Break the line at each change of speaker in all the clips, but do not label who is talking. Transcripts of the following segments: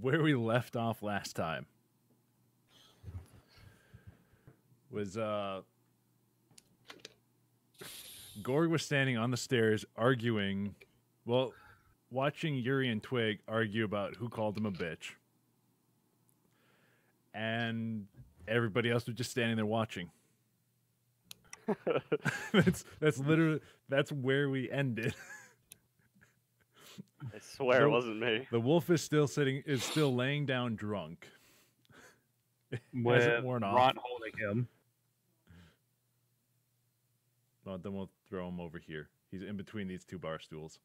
where we left off last time was Gorg was standing on the stairs arguing, well, watching Yuri and Twig argue about who called him a bitch. And everybody else was just standing there watching. That's literally where we ended.
I swear it wasn't me.
The wolf is still laying down drunk.
With Ron holding him.
Well, then we'll throw him over here. He's in between these two bar stools.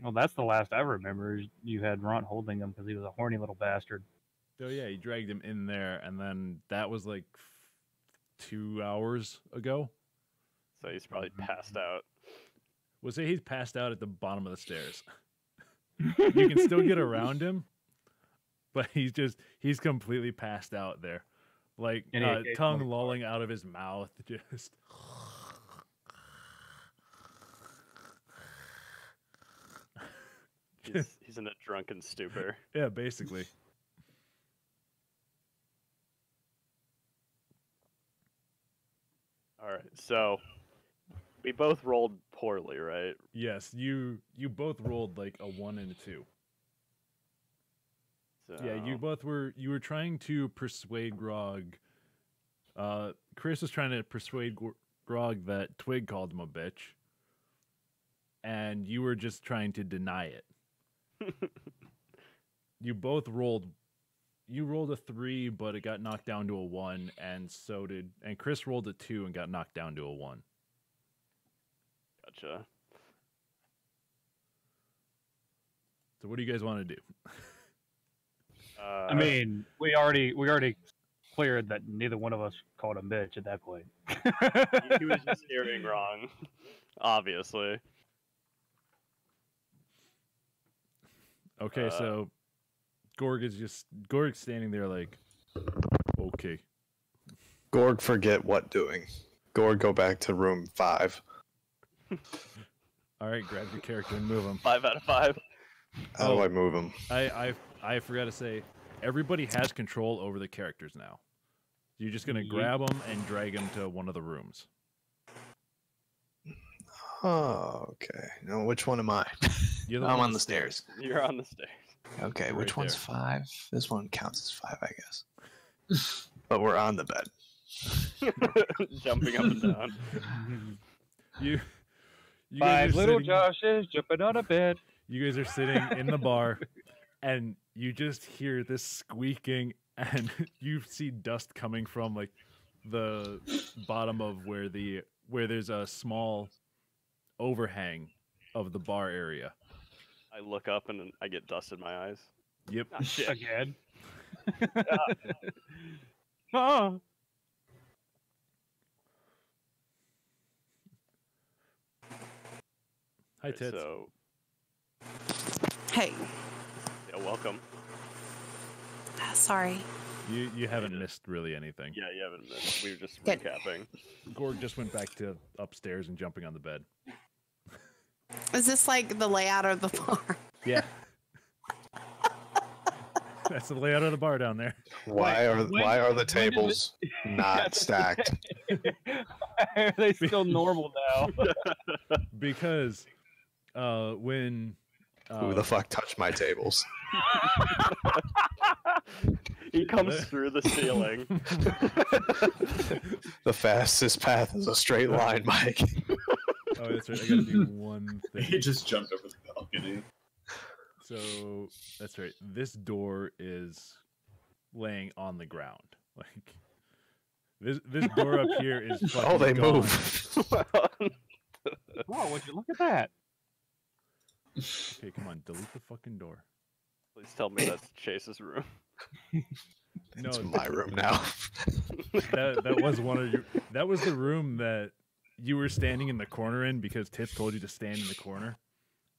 Well, that's the last I remember. You had Ron holding him because he was a horny little bastard.
Oh yeah, he dragged him in there, and then that was like 2 hours ago.
So he's probably passed out.
We'll say he's passed out at the bottom of the stairs. You can still get around him, but he's completely passed out there. Like tongue lolling out of his mouth, just
He's in a drunken stupor.
Yeah, basically.
All right, so we both rolled poorly, right?
Yes, you both rolled like a 1 and a 2.
So...
Yeah, you were trying to persuade Grog. Chris was trying to persuade Grog that Twig called him a bitch, and you were just trying to deny it. You both rolled. You rolled a 3, but it got knocked down to a 1, and Chris rolled a 2 and got knocked down to a 1.
Gotcha.
So what do you guys want to do?
I mean, we already cleared that neither one of us called him bitch at that point.
He was just hearing wrong, obviously.
Okay, so Gorg's standing there like, okay.
Gorg, forget what doing. Gorg, go back to room 5.
All right, grab your character and move him.
5 out of 5.
How do I move him?
I forgot to say, everybody has control over the characters now. You're just gonna grab them and drag them to one of the rooms.
Oh, okay. Now, which one am I?
I'm on the stairs.
You're on the stairs.
Okay,
Right
which one's
there.
5? This one counts as 5, I guess. But we're on the bed.
Jumping up and down.
You
5
guys are
little
sitting-
Joshes jumping on a bed.
You guys are sitting in the bar, and you just hear this squeaking, and you see dust coming from like the bottom of where there's a small overhang of the bar area.
I look up and I get dust in my eyes.
Yep.
Ah, shit.
Again. Oh.
Hi, Tits.
So,
Hey,
yeah, welcome.
sorry.
You haven't missed really anything.
Yeah, you haven't missed. We were just
Good.
recapping.
Gorg just went back to upstairs and jumping on the bed.
Is this like the layout of the bar?
Yeah. That's the layout of the bar down there.
Why are the tables not stacked?
Are they still normal now?
Because when
Who the fuck touched my tables?
He comes through the ceiling.
The fastest path is a straight line, Mike.
Oh, that's right. I gotta do one
He
thing.
just jumped over the balcony.
So that's right. This door is laying on the ground. Like this door up here is fucking
Oh, they
gone.
move.
Whoa, would you look at that?
Okay, come on, delete the fucking door.
Please tell me that's Chase's room.
No,
It's my room now.
that was one of your. That was the room that you were standing in the corner in because Tits told you to stand in the corner,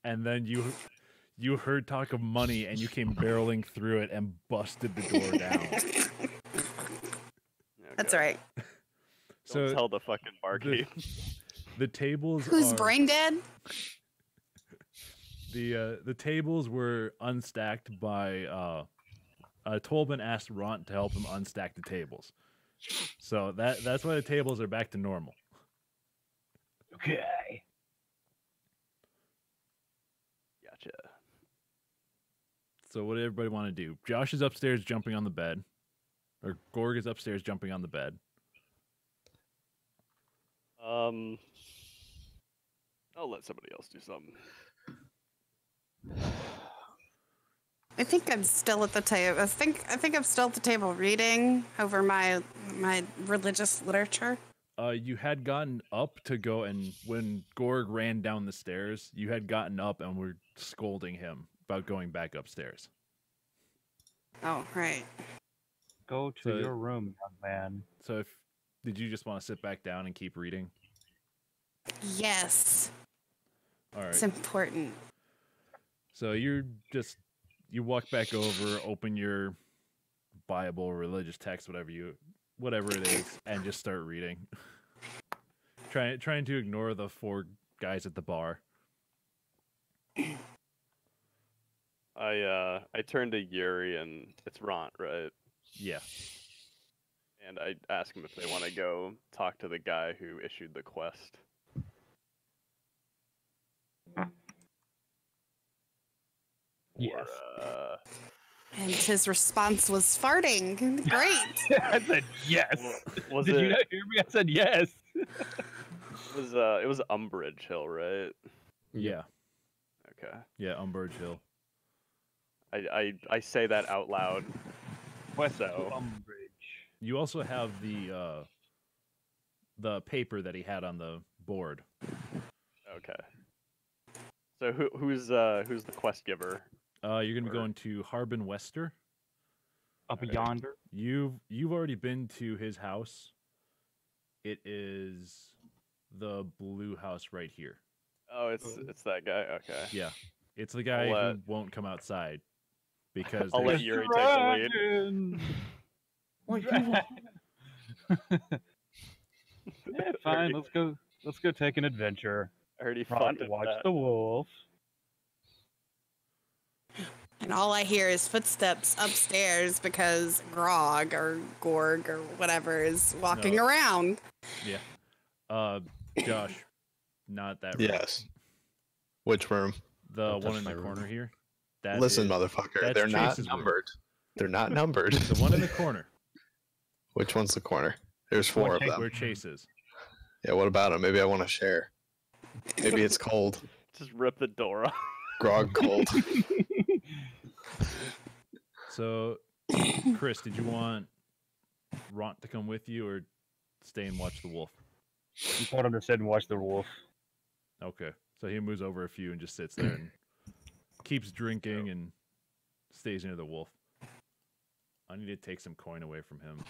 and then you heard talk of money and you came barreling through it and busted the door down.
Okay.
That's right.
Don't
So
tell the fucking barkeep.
the tables
Who's
are,
brain dead?
the tables were unstacked by Tolbin asked Ront to help him unstack the tables. So that's why the tables are back to normal.
Okay.
Gotcha.
So what did everybody want to do? Josh is upstairs jumping on the bed. Or Gorg is upstairs jumping on the bed.
I'll let somebody else do something.
I think I'm still at the table. I think I'm still at the table reading over my religious literature.
You had gotten up to go, and when Gorg ran down the stairs, you had gotten up and were scolding him about going back upstairs.
Oh, right.
Go to
So-
your room, young man.
So did you just want to sit back down and keep reading?
Yes,
All right.
it's important.
So you walk back over, open your Bible, religious text, whatever it is, and just start reading. Trying to ignore the 4 guys at the bar.
I turn to Yuri and it's Ront, right?
Yeah.
And I ask him if they want to go talk to the guy who issued the quest.
Yes.
Or,
And his response was farting. Great.
I said yes.
was
Did you
it
not hear me? I said yes.
it was Umbridge Hill, right?
Yeah.
Okay.
Yeah, Umbridge Hill.
I say that out loud.
West
So-
Umbridge.
You also have the paper that he had on the board.
Okay. So who's the quest giver?
You're gonna be
Or-
going to Harbin Wester.
Up
Okay.
yonder.
You've already been to his house. It is the blue house right here.
Oh, it's that guy. Okay.
Yeah, it's the guy
I'll,
who won't come outside because
I'll let
there's-
Yuri take the lead.
Dragon!
What you
Dragon!
want?
Yeah, fine. Let's go take an adventure.
I heard he
Run
fucked
to
at
watch
that.
the wolf.
And all I hear is footsteps upstairs because Grog or Gorg or whatever is walking
No.
around.
Josh, not that room.
Yes. Which room?
The
Don't
one
touch
in the
my room.
corner here. That
Listen,
is-
motherfucker.
that's
They're not
Chase's room.
numbered. They're not numbered.
The one in the corner.
Which one's the corner? There's 4 of them.
Where Chase is.
Yeah, what about them? Maybe I want to share. Maybe it's cold.
Just rip the door off.
Grog cold.
So, Chris, did you want Ront to come with you or stay and watch the wolf?
You told him to sit and watch the wolf.
Okay. So he moves over a few and just sits there and keeps drinking and stays near the wolf. I need to take some coin away from him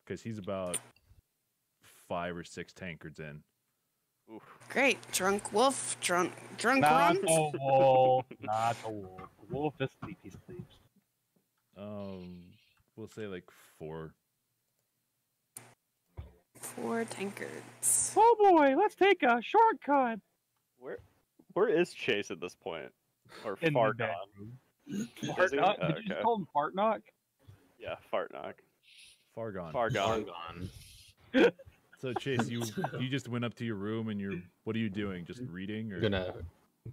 because he's about 5 or 6 tankards in.
Oof.
Great. Drunk wolf. Drunk
Not
runt.
the wolf. Not the wolf. The wolf is sleepy sleeps.
We'll say like 4.
4 tankards.
Oh boy, let's take a shortcut.
Where is Chase at this point? Or
In
far
the
gone?
bedroom.
Is he?
Fartnock?
Oh,
Did you just
okay.
call him Fartnock?
Yeah, fart knock.
Far gone.
Far gone.
So Chase, you just went up to your room and what are you doing? Just reading or
I'm gonna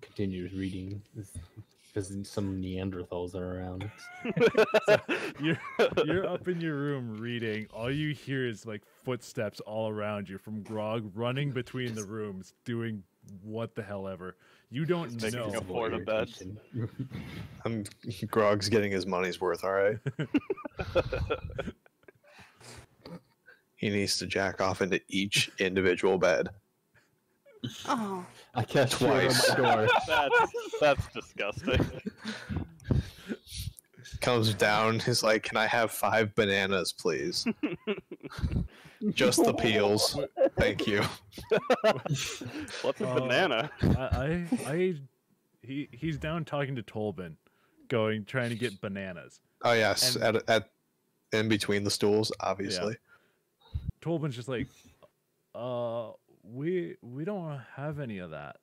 continue reading because some Neanderthals are around.
you're up in your room reading. All you hear is like footsteps all around you from Grog running between the rooms, doing what the hell ever. You don't
Making
know.
a Florida bed.
Grog's getting his money's worth, all right? He needs to jack off into each individual bed.
Oh,
I catch
Twice.
on my door.
That's disgusting.
Comes down, he's like, "Can I have 5 bananas, please? Just the peels. Thank you."
What's a
Oh.
banana?
He's down talking to Tolbin, trying to get bananas.
Oh yes,
And-
at in between the stools, obviously.
Tolbin's just like, we don't have any of that.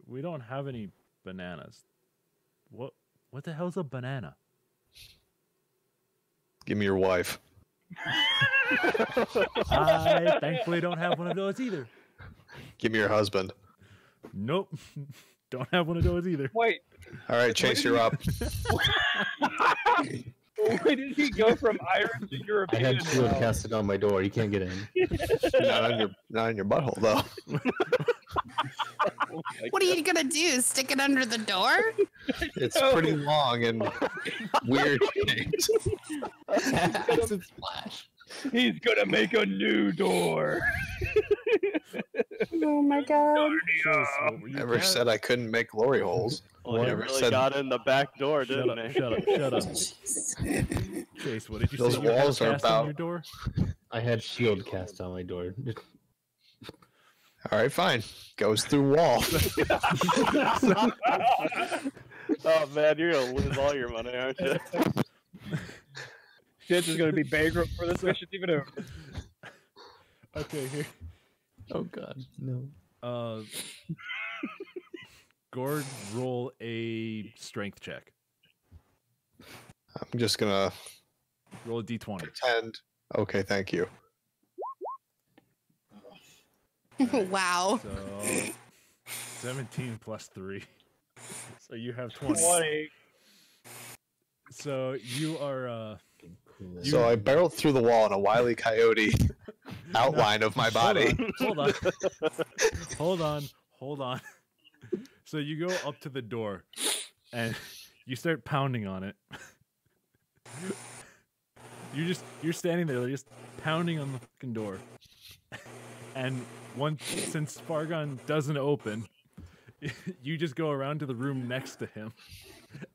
We don't have any bananas. What the hell's a banana?
Give me your wife.
I thankfully don't have one of those either.
Give me your husband.
Nope. Don't have one of those either.
Wait,
All right, Chase, you're up.
where did he go from Irish to
I
European?
had shield
now?
casted on my door. You can't get in.
Not on your butthole though.
What are you gonna do? Stick it under the door?
It's pretty long and weird shaped.
Acid splash.
He's gonna make a new door.
Oh my god.
Chase, what were you
Never
cast-
said I couldn't make glory holes.
Well, he
Never
really
said-
got in the back door,
Shut
didn't
up,
he?
shut up, shut up. Chase, what did you
Those
say? You had
walls are
cast on
about-
your door?
I had shield cast on my door.
All right, fine. Goes through wall.
Oh man, you're gonna lose all your money, aren't you?
Shit is gonna be bankrupt for this mission even over.
Okay, here.
Oh god, no.
Gord, roll a strength check.
I'm just gonna
Roll a d20.
pretend. Okay, thank you.
Wow.
So 17 plus 3. So you have 20.
20.
So you are
Cool.
So I barreled through the wall in a wily coyote outline of my body.
Hold on. Hold on. Hold on. So you go up to the door and you start pounding on it. You're standing there just pounding on the fucking door. And since Fargon doesn't open, you just go around to the room next to him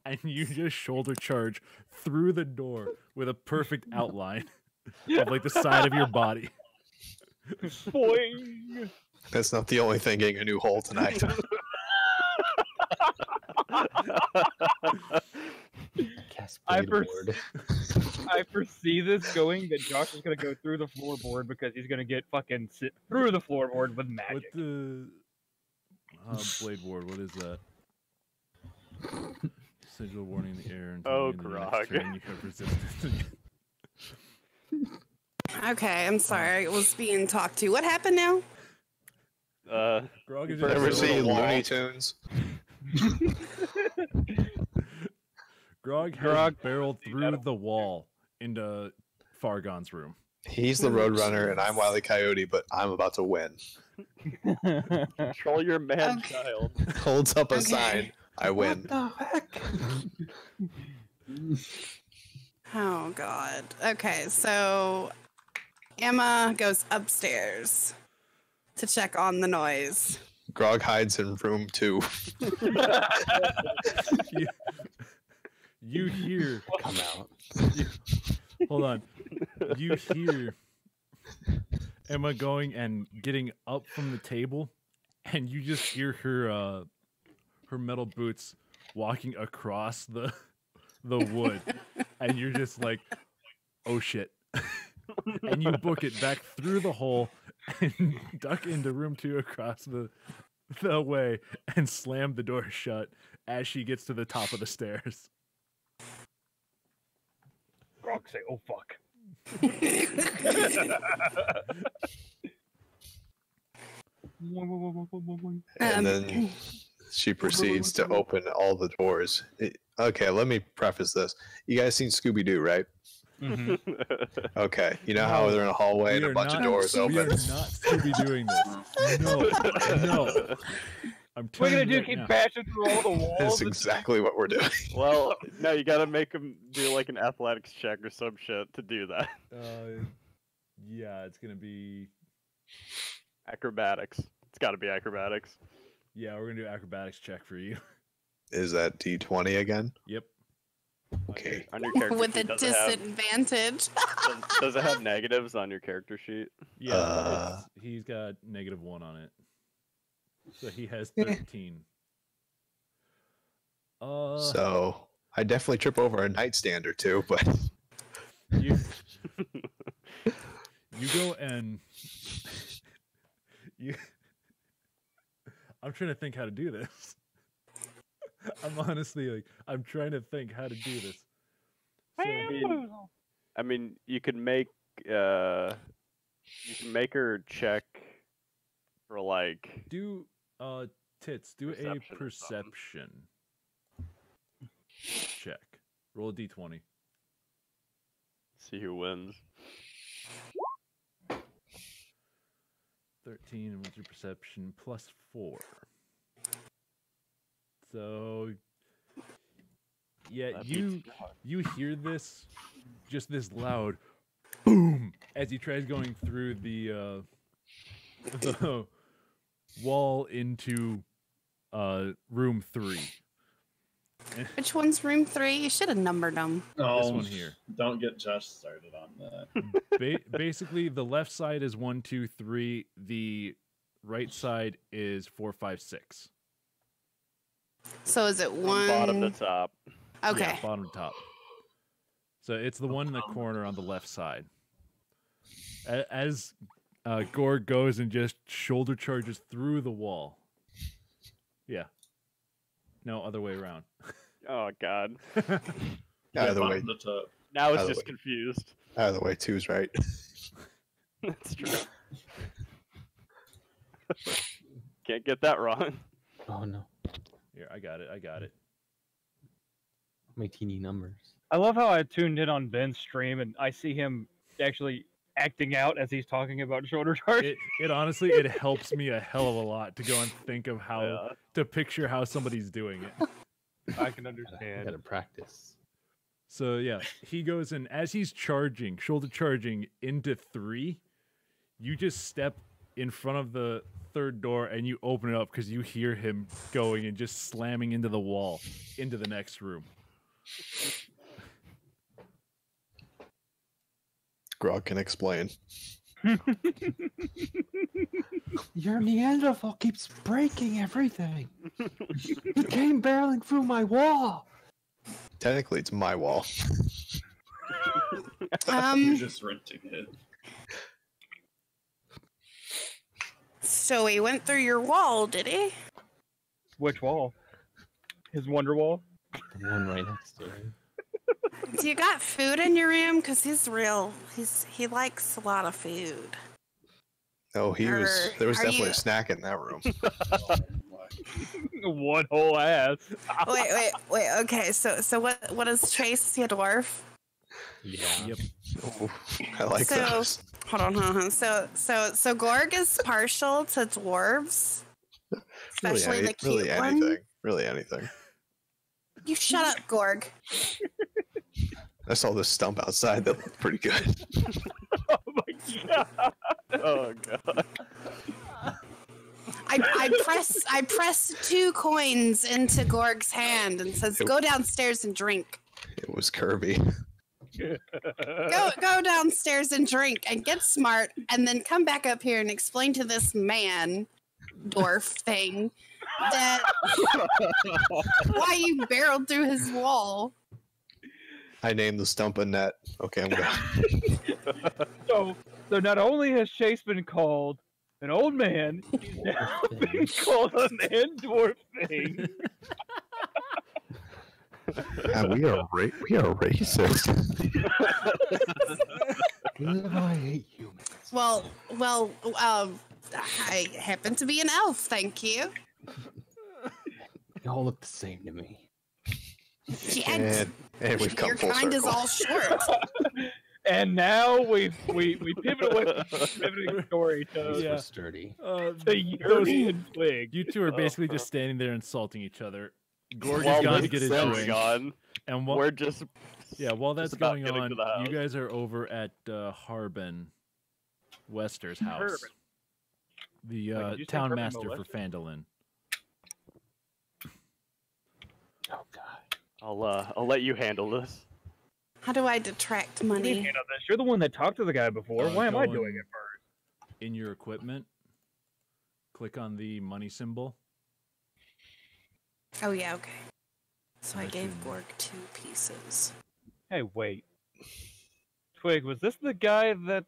and you just shoulder charge through the door with a perfect outline of like the side of your body.
Boing.
That's not the only thing getting a new hole tonight.
Cast
I
blade
pers-
ward.
I foresee this going that Josh is gonna go through the floorboard because he's gonna get fucking sit through the floorboard with
What
magic.
the blade ward? What is that? Sigil warning in the air. Until
Oh,
the end of the next
Grog.
turn, you have resistance.
Okay, I'm sorry. I was being talked to. What happened now?
Grog is
First
Ever
just
Through the
see
wall.
Looney Tunes?
Grog has
Grog-
barreled through the wall into Fargon's room.
He's the Roadrunner and I'm Wily Coyote, but I'm about to win.
Control your man
Okay.
child.
Holds up a
Okay.
sign. I win.
the heck?
Oh god. Okay, so Emma goes upstairs to check on the noise.
Grog hides in room 2.
You hear.
Come out.
Hold on. You hear Emma going and getting up from the table, and you just hear her her metal boots walking across the wood, and you're just like, oh shit. And you book it back through the hole and duck into room 2 across the way and slam the door shut as she gets to the top of the stairs.
Grog say, "Oh fuck."
And then she proceeds to open all the doors. Okay, let me preface this. You guys seen Scooby Doo, right? Okay, you know how they're in a hallway and
We
a
are
bunch of
not-
doors
We are
open?
not Scooby doing this. No. I'm
We're
telling
gonna
you
do
right
keep
now.
bashing through all the walls.
That's
and-
exactly what we're doing.
Well, no, you gotta make him do like an athletics check or some shit to do that.
Yeah, it's gonna be.
Acrobatics. It's gotta be acrobatics.
Yeah, we're gonna do acrobatics check for you.
Is that D20 again?
Yep.
Okay.
On your character
With a
sheet, does
disadvantage.
does it have negatives on your character sheet?
Yeah,
Uh.
he's got -1 on it, so he has 13.
So I definitely trip over a nightstand or two, but
you you go and you. I'm trying to think how to do this. I'm honestly like I'm trying to think how to do this. So
I mean, you can make her check for like
Do Tits, do
Perception
a
or something.
perception check. Roll a d20.
see who wins.
13 and what's your perception plus 4. So yeah,
That
you
beats God.
you hear this, just this loud boom as he tries going through the wall into room 3.
Which one's room 3? You should have numbered them.
This one here.
Don't get Josh started on that.
Basically, the left side is 1, 2, 3. The right side is 4, 5, 6.
So is it
From
one?
bottom to top.
Okay.
Yeah, bottom to top. So it's the one in the corner on the left side. As Gorg goes and just shoulder charges through the wall. Yeah. No, other way around.
Oh God.
Either way,
bottom to top.
Now it's
Either
just
way.
confused.
either way, two's right.
That's true. Can't get that wrong.
Oh no,
Here, I got it.
my teeny numbers.
I love how I tuned in on Ben's stream and I see him actually acting out as he's talking about shoulder charge.
It honestly, it helps me a hell of a lot to go and think of how
Yeah.
to picture how somebody's doing it.
I can
I
understand.
gotta practice.
So yeah, he goes and as he's charging, shoulder charging into 3, you just step in front of the third door and you open it up because you hear him going and just slamming into the wall into the next room.
Grog can explain.
Your Neanderthal keeps breaking everything. He came barreling through my wall.
Technically, it's my wall.
You're just renting it.
So he went through your wall, did he?
Which wall? His wonder wall?
The one right next to him.
Do you got food in your room? Cause he likes a lot of food.
No, there was
Are
definitely
you-
a snack in that room.
One whole ass.
Wait. Okay, so what is Chase? Is he a dwarf?
Yeah.
Yep.
Ooh, I like
So-
those.
Hold on. So Gorg is partial to dwarves, especially the cute
really
one.
anything. Really anything.
You shut up, Gorg.
I saw this stump outside that looked pretty good.
Oh my god.
Oh God.
I press 2 coins into Gorg's hand and says, "Go downstairs and drink.
It was Kirby.
Go downstairs and drink and get smart, and then come back up here and explain to this man, dwarf thing, that why you barreled through his wall."
I named the stump a net. Okay, I'm going.
So not only has Chase been called an old man, he's now been called a man dwarf thing.
We are racist.
I hate humans.
Well, I happen to be an elf, thank you.
They all look the same to me.
Yeah,
And we've come
your
full
kind is
circle.
all short.
And now we pivot away from the pivoting story
These
to
Yeah.
were sturdy.
the European twig.
You two are basically just standing there insulting each other. Gorg
While
has gone to
this
get his
is going
drink,
on,
and
we're just
while that's
about
going
getting
on,
to the house.
you guys are over at Harbin Wester's house,
Harbin.
the
Wait, did you say
town
Harbin
master for
Wester?
Phandalin.
Oh god.
I'll let you handle this.
How do I detract
You
money?
handle this. You're the one that talked to the guy before. Why am I
go
doing
and-
it first?
In your equipment, click on the money symbol.
Oh yeah, okay. So I
Alright,
gave
then.
Gorg 2 pieces.
Hey, wait. Twig, was this the guy that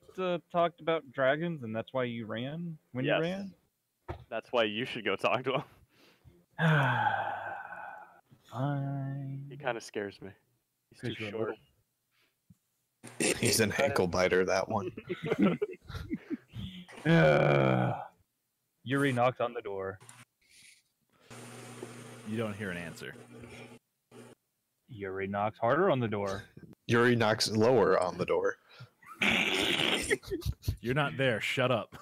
talked about dragons, and that's why you ran when
Yes.
you ran?
That's why you should go talk to him.
Fine.
He kind of scares me. He's too
Because you're
short.
little.
He's an ankle biter, that one.
Yuri knocks on the door.
You don't hear an answer.
Yuri knocks harder on the door.
Yuri knocks lower on the door.
You're not there. Shut up.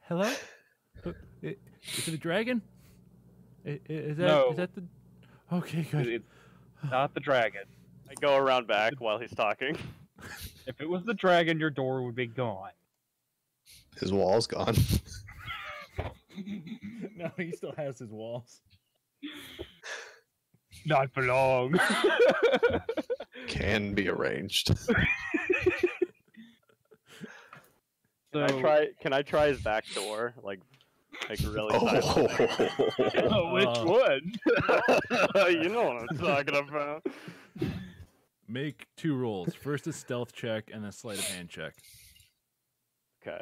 Hello? Is it a dragon? Is that
No.
is that the? Okay, good.
It's not the dragon.
I go around back while he's talking.
If it was the dragon, your door would be gone.
His wall's gone.
No, he still has his walls.
Not for long.
Can be arranged.
Can I try his back door? Like really silently?
Which one?
You know what I'm talking about.
Make 2 rolls. First a stealth check and a sleight of hand check.
Okay.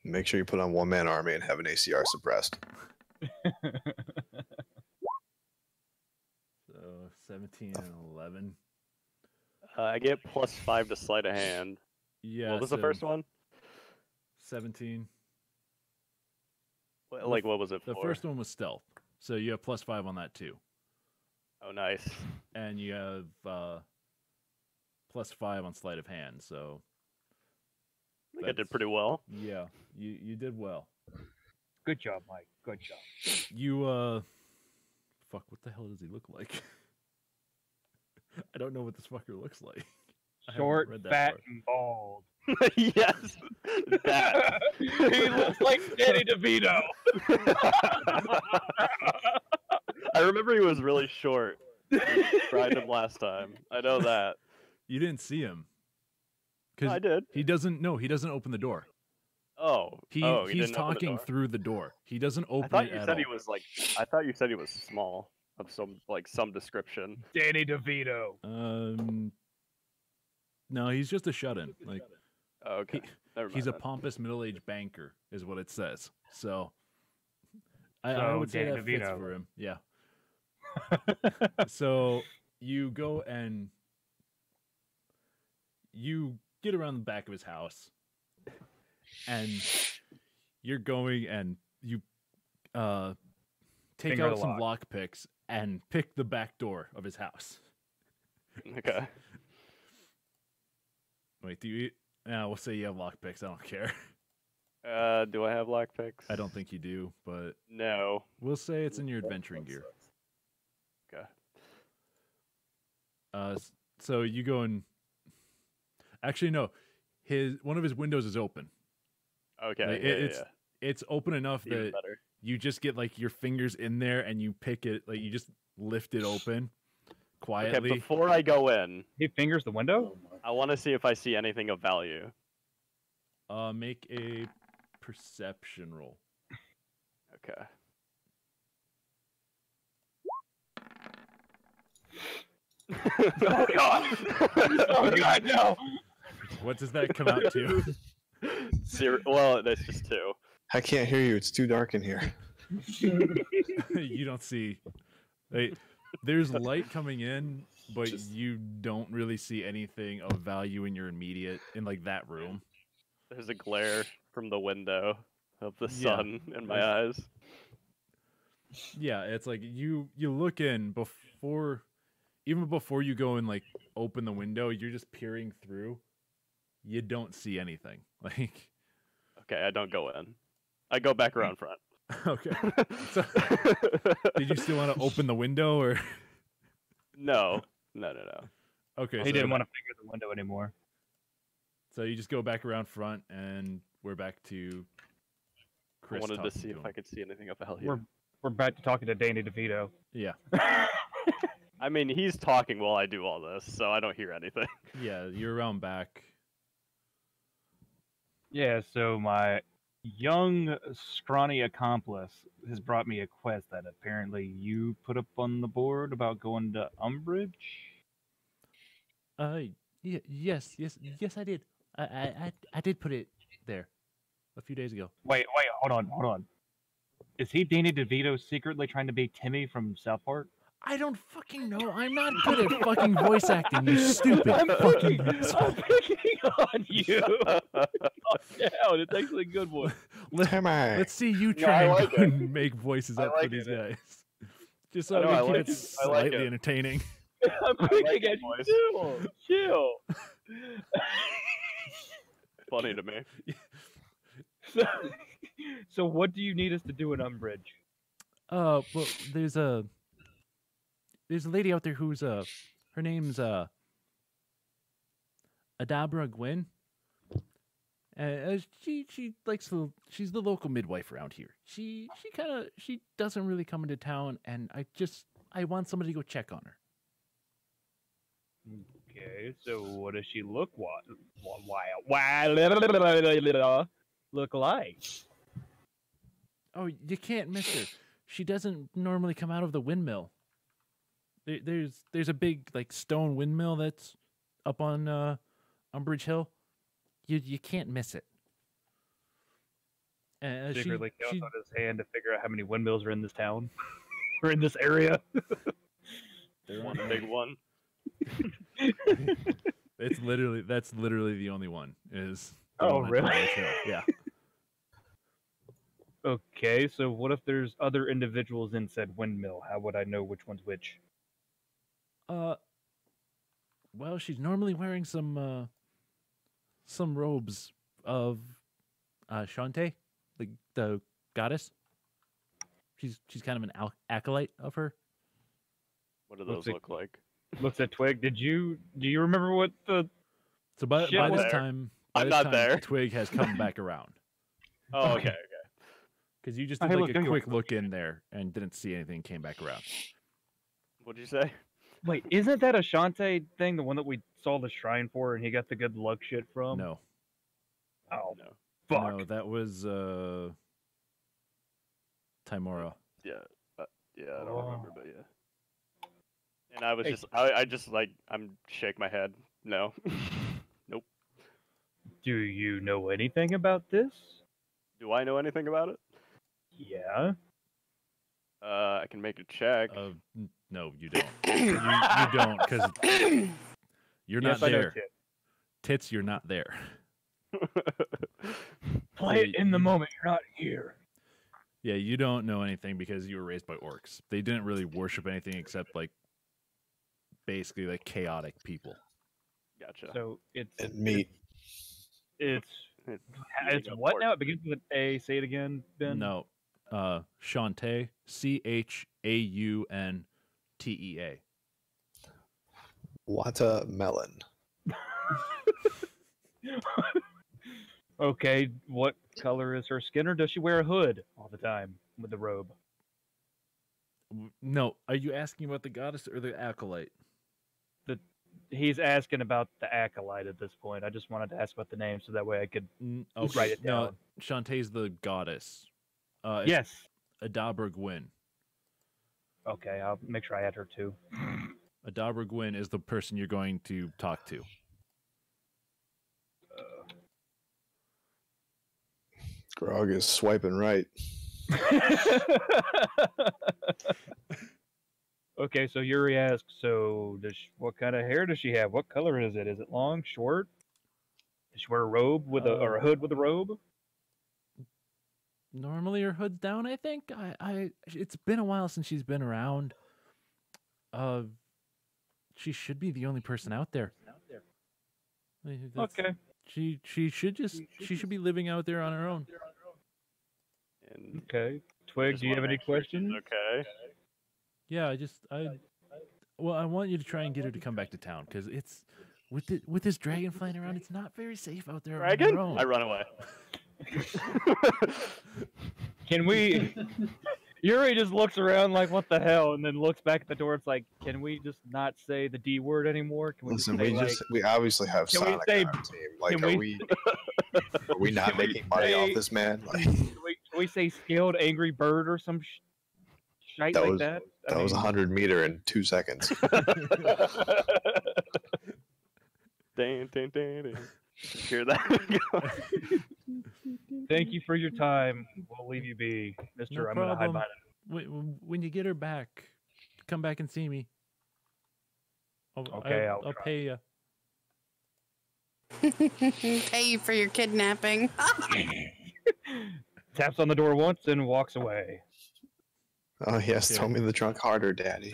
Make sure you put on one-man army and have an ACR suppressed.
So 17 and 11.
I get +5 to sleight of hand.
Yeah.
What was the first one?
17.
Like, what was it
The
for?
first one was stealth, so you have +5 on that too,
Oh, nice.
and you have +5 on sleight of hand. So
I think I did pretty well.
yeah, you did well.
Good job, Mike. Good job.
You fuck. What the hell does he look like? I don't know what this fucker looks like. I haven't
Short,
read that
fat,
part.
and bald.
Yes, that.
He looks like Danny DeVito.
I remember he was really short. We tried him last time. I know that.
You didn't see him.
I did.
He doesn't. No, he doesn't open the door.
Oh,
He
he
he's
didn't open the
talking
door?
through the door. He doesn't
I
open
thought
it
you
at
said
all.
he was like. I thought you said he was small, of some description.
Danny DeVito.
No, he's just a shut-in. Like
Oh, okay. Never
he's
mind
a
then.
pompous middle-aged banker, is what it says. So I
So,
would say
Danny
that fits
DeVito.
for him. Yeah. So you go and you get around the back of his house, and you're going and you take
Finger
out
the
some lock picks and pick the back door of his house.
Okay.
Wait, do you? We'll say you have lock picks. I don't care.
Do I have lockpicks?
I don't think you do, but
No.
we'll say it's in your adventuring gear.
Okay.
So you go and actually no, one of his windows is open.
Okay.
Like,
yeah.
it's open enough
Even
that
better.
you just get like your fingers in there and you pick it, like you just lift it open quietly.
Okay, before I go in,
He fingers the window?
I want to see if I see anything of value.
Make a perception roll.
Okay.
Oh god! Oh god, no!
What does that come out to?
Well, that's just 2.
I can't hear you. It's too dark in here.
You don't see. There's light coming in, but you don't really see anything of value in your immediate in like that room.
There's a glare from the window of the
Yeah.
sun in my eyes.
Yeah, it's like you look in even before you go and like open the window, you're just peering through. You don't see anything. Like
Okay, I don't go in. I go back around front.
okay. So, did you still want to open the window or
No.
okay?
He
so,
didn't want to finger the window anymore.
So you just go back around front and we're back to Chris.
I wanted to
talking
see if
him.
I could see anything of value.
We're back to talking to Danny DeVito.
Yeah.
I mean, he's talking while I do all this, so I don't hear anything.
Yeah, you're around back.
Yeah, so my young, scrawny accomplice has brought me a quest that apparently you put up on the board about going to Umbridge.
Yes, I did. I did put it there a few days ago.
Wait, hold on. Is he Danny DeVito secretly trying to be Timmy from South Park?
I don't fucking know. I'm not good at fucking voice acting, you stupid
I'm
fucking
picking
asshole.
on you. Down. It's actually a good one.
Let's see you
No, I
try
like
and
it.
make voices
I
up for
like
these
it.
guys. Just so
I know,
we
I
can keep
like
it
it. I like
slightly
it.
entertaining.
I'm
like
picking
it,
at
boys.
you. Chill.
Funny to me.
So what do you need us to do in Umbridge?
Well, there's a lady out there who's her name's Adabra Gwyn. She likes she's the local midwife around here. She doesn't really come into town, and I want somebody to go check on her.
Okay, so what does she look look like?
Oh, you can't miss her. She doesn't normally come out of the windmill. There's a big like stone windmill that's up on Umbridge Hill. You can't miss it.
Secretly counts on his hand to figure out how many windmills are in this town or in this area.
One big one.
That's literally the only one. Is the
Oh,
one at
really?
Umbridge Hill. Yeah.
Okay, so what if there's other individuals in said windmill? How would I know which one's which?
Well, she's normally wearing some robes of Shantae, the goddess. She's kind of an acolyte of her.
What do those
Looks like-
look like?
Looks at Twig. Do you remember what the
So by
Shit,
this
there.
time,
I'm not there.
Twig has come back around
Oh,
Okay.
okay.
because you just
Oh,
did
hey,
like
look,
a
there you
quick
are.
look in there and didn't see anything. Came back around.
What'd you say?
Wait, isn't that a Shantae thing, the one that we saw the shrine for and he got the good luck shit from?
No,
Oh,
No.
fuck.
no, that was Timora.
Yeah. Yeah, I don't
Oh.
remember, but yeah. And I was
Hey.
just, I just like, I'm shake my head. No.
Do you know anything about this?
Do I know anything about it?
Yeah.
I can make a check.
No, you don't. you don't because you're
Yes,
not
I know
there.
Tit.
Tits, you're not there.
Play it in the moment. You're not here.
Yeah, you don't know anything because you were raised by orcs. They didn't really worship anything except like basically like chaotic people.
Gotcha.
So it's
And meat.
it's
Eating up
what
pork.
now? It begins with A. Say it again, Ben.
No, Shantae, Chauntea.
Watermelon.
Okay, what color is her skin, or does she wear a hood all the time with the robe?
No, are you asking about the goddess or the acolyte?
He's asking about the acolyte at this point. I just wanted to ask about the name so that way I could.
Okay,
write it
no,
down.
Shantae's the goddess. It's
Yes.
Adabra Gwyn.
Okay, I'll make sure I add her too.
Adabra Gwyn is the person you're going to talk to.
Grog is swiping right.
Okay, so Yuri asks, so what kind of hair does she have? What color is it? Is it long, short? Does she wear a robe with or a hood with a robe?
Normally her hood's down, I think. It's been a while since she's been around. She should be the only person out there.
Okay.
She should be living out there on her own.
And
Okay. Twig,
just
do you have
wanna
any
make sure she's
questions?
Okay.
Yeah, I want you to try and get her to come back to town because it's with this dragon flying around, it's not very safe out there on
Dragon?
your own.
I run away.
Can we? Yuri just looks around like, what the hell, and then looks back at the door. It's like, can we just not say the D word anymore? Can we
Listen,
just say,
we obviously have
can we
Sonic
say-
on our team. Like,
can
are
we-
we not
can we
making money off
say-
this man? Like,
can we say scaled angry bird or some shite
That
like
was-
that?
that was 100 meter in 2 seconds.
Dang, dang, dang, dang. Hear that?
Thank you for your time. We'll leave you be,
No
Mister. I'm gonna hide
problem.
behind
When you get her back, come back and see me.
Okay,
I'll
I'll
pay you.
Pay you for your kidnapping.
it. Taps on the door once and walks away.
Oh yes,
Okay.
throw me the trunk harder, Daddy.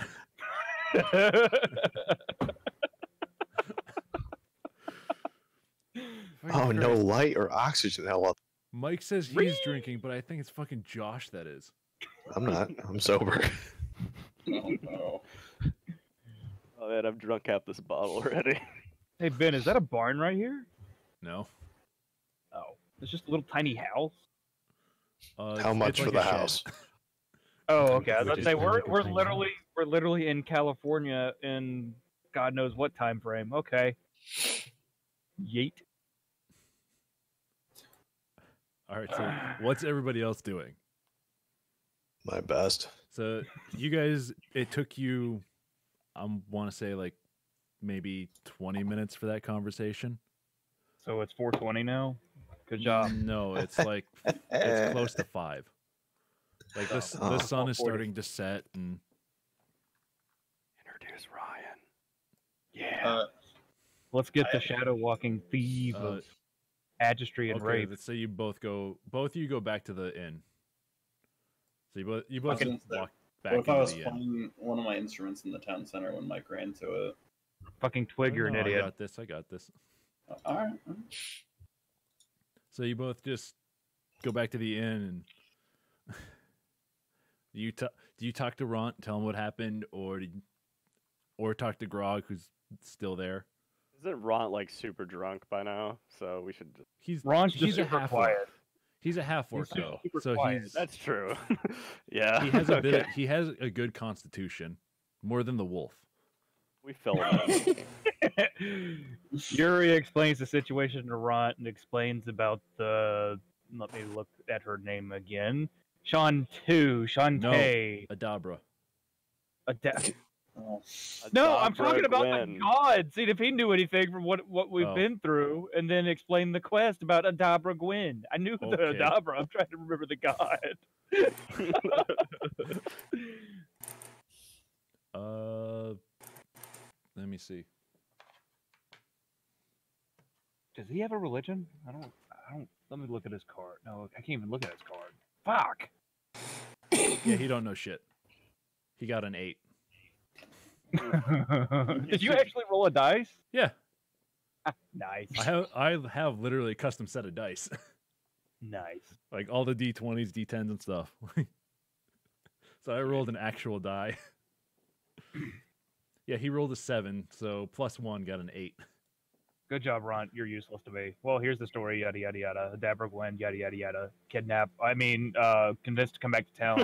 Oh, no light or oxygen. Hell,
Mike says he's drinking, but I think it's fucking Josh that is.
I'm not. I'm sober.
Oh no.
Oh man, I've drunk half this bottle already.
Hey Ben, is that a barn right here?
No.
Oh, it's just a little tiny house.
How
It's
much
like
for
a
the
shed.
house?
Oh, okay. I was about to
Just
say
like a
we're
tiny
literally in California in God knows what time frame. Okay. Yeet.
All right, so what's everybody else doing?
My best.
So you guys, it took you, I want to say like maybe 20 minutes for that conversation.
So it's 4:20 now. Good job.
No, it's like it's close to 5. Like the
Oh.
sun is
4:40.
starting to set, and
Introduce Ryan.
Yeah. Let's get the shadow walking thief
uh,
of agistry and
okay,
rape.
let's say both of you go back to the inn. So you both
I was
just
gonna say,
walk
What
back
if I
into
was
the inn.
playing one of my instruments in the town center when Mike ran to it?
Fucking twig, you're an
No,
idiot.
I got this.
Alright.
So you both just go back to the inn, and do you talk to Ront, tell him what happened, or talk to Grog, who's still there?
Isn't Ron like super drunk by now? So we should.
Ron's
he's
just
a
super
half
quiet.
orc. He's a half orc
He's
though,
super
so
quiet.
That's true. Yeah.
he has a bit.
Okay.
He has a good constitution, more than the wolf.
We filled it.
Yuri explains the situation to Ron and explains about the. Let me look at her name again. Shantae.
Adabra.
Oh.
No, I'm
Adabra
talking about
Gwen.
the gods. See if he knew anything from what we've
Oh.
been through, and then explain the quest about Adabra Gwen. I knew the
Okay.
Adabra. I'm trying to remember the god.
Let me see.
Does he have a religion? I don't. Let me look at his card. No, I can't even look at his card. Fuck.
Yeah, he don't know shit. He got an 8.
Did you actually roll a dice?
Yeah,
Nice.
I have literally a custom set of dice,
Nice.
like all the D20s, D10s, and stuff. So I rolled an actual die. Yeah, he rolled a 7, so +1 got an 8.
Good job, Ron. You're useless to me. Well, here's the story. Yada yada yada. Dabra Gwen. Yada yada yada. Convinced to come back to town.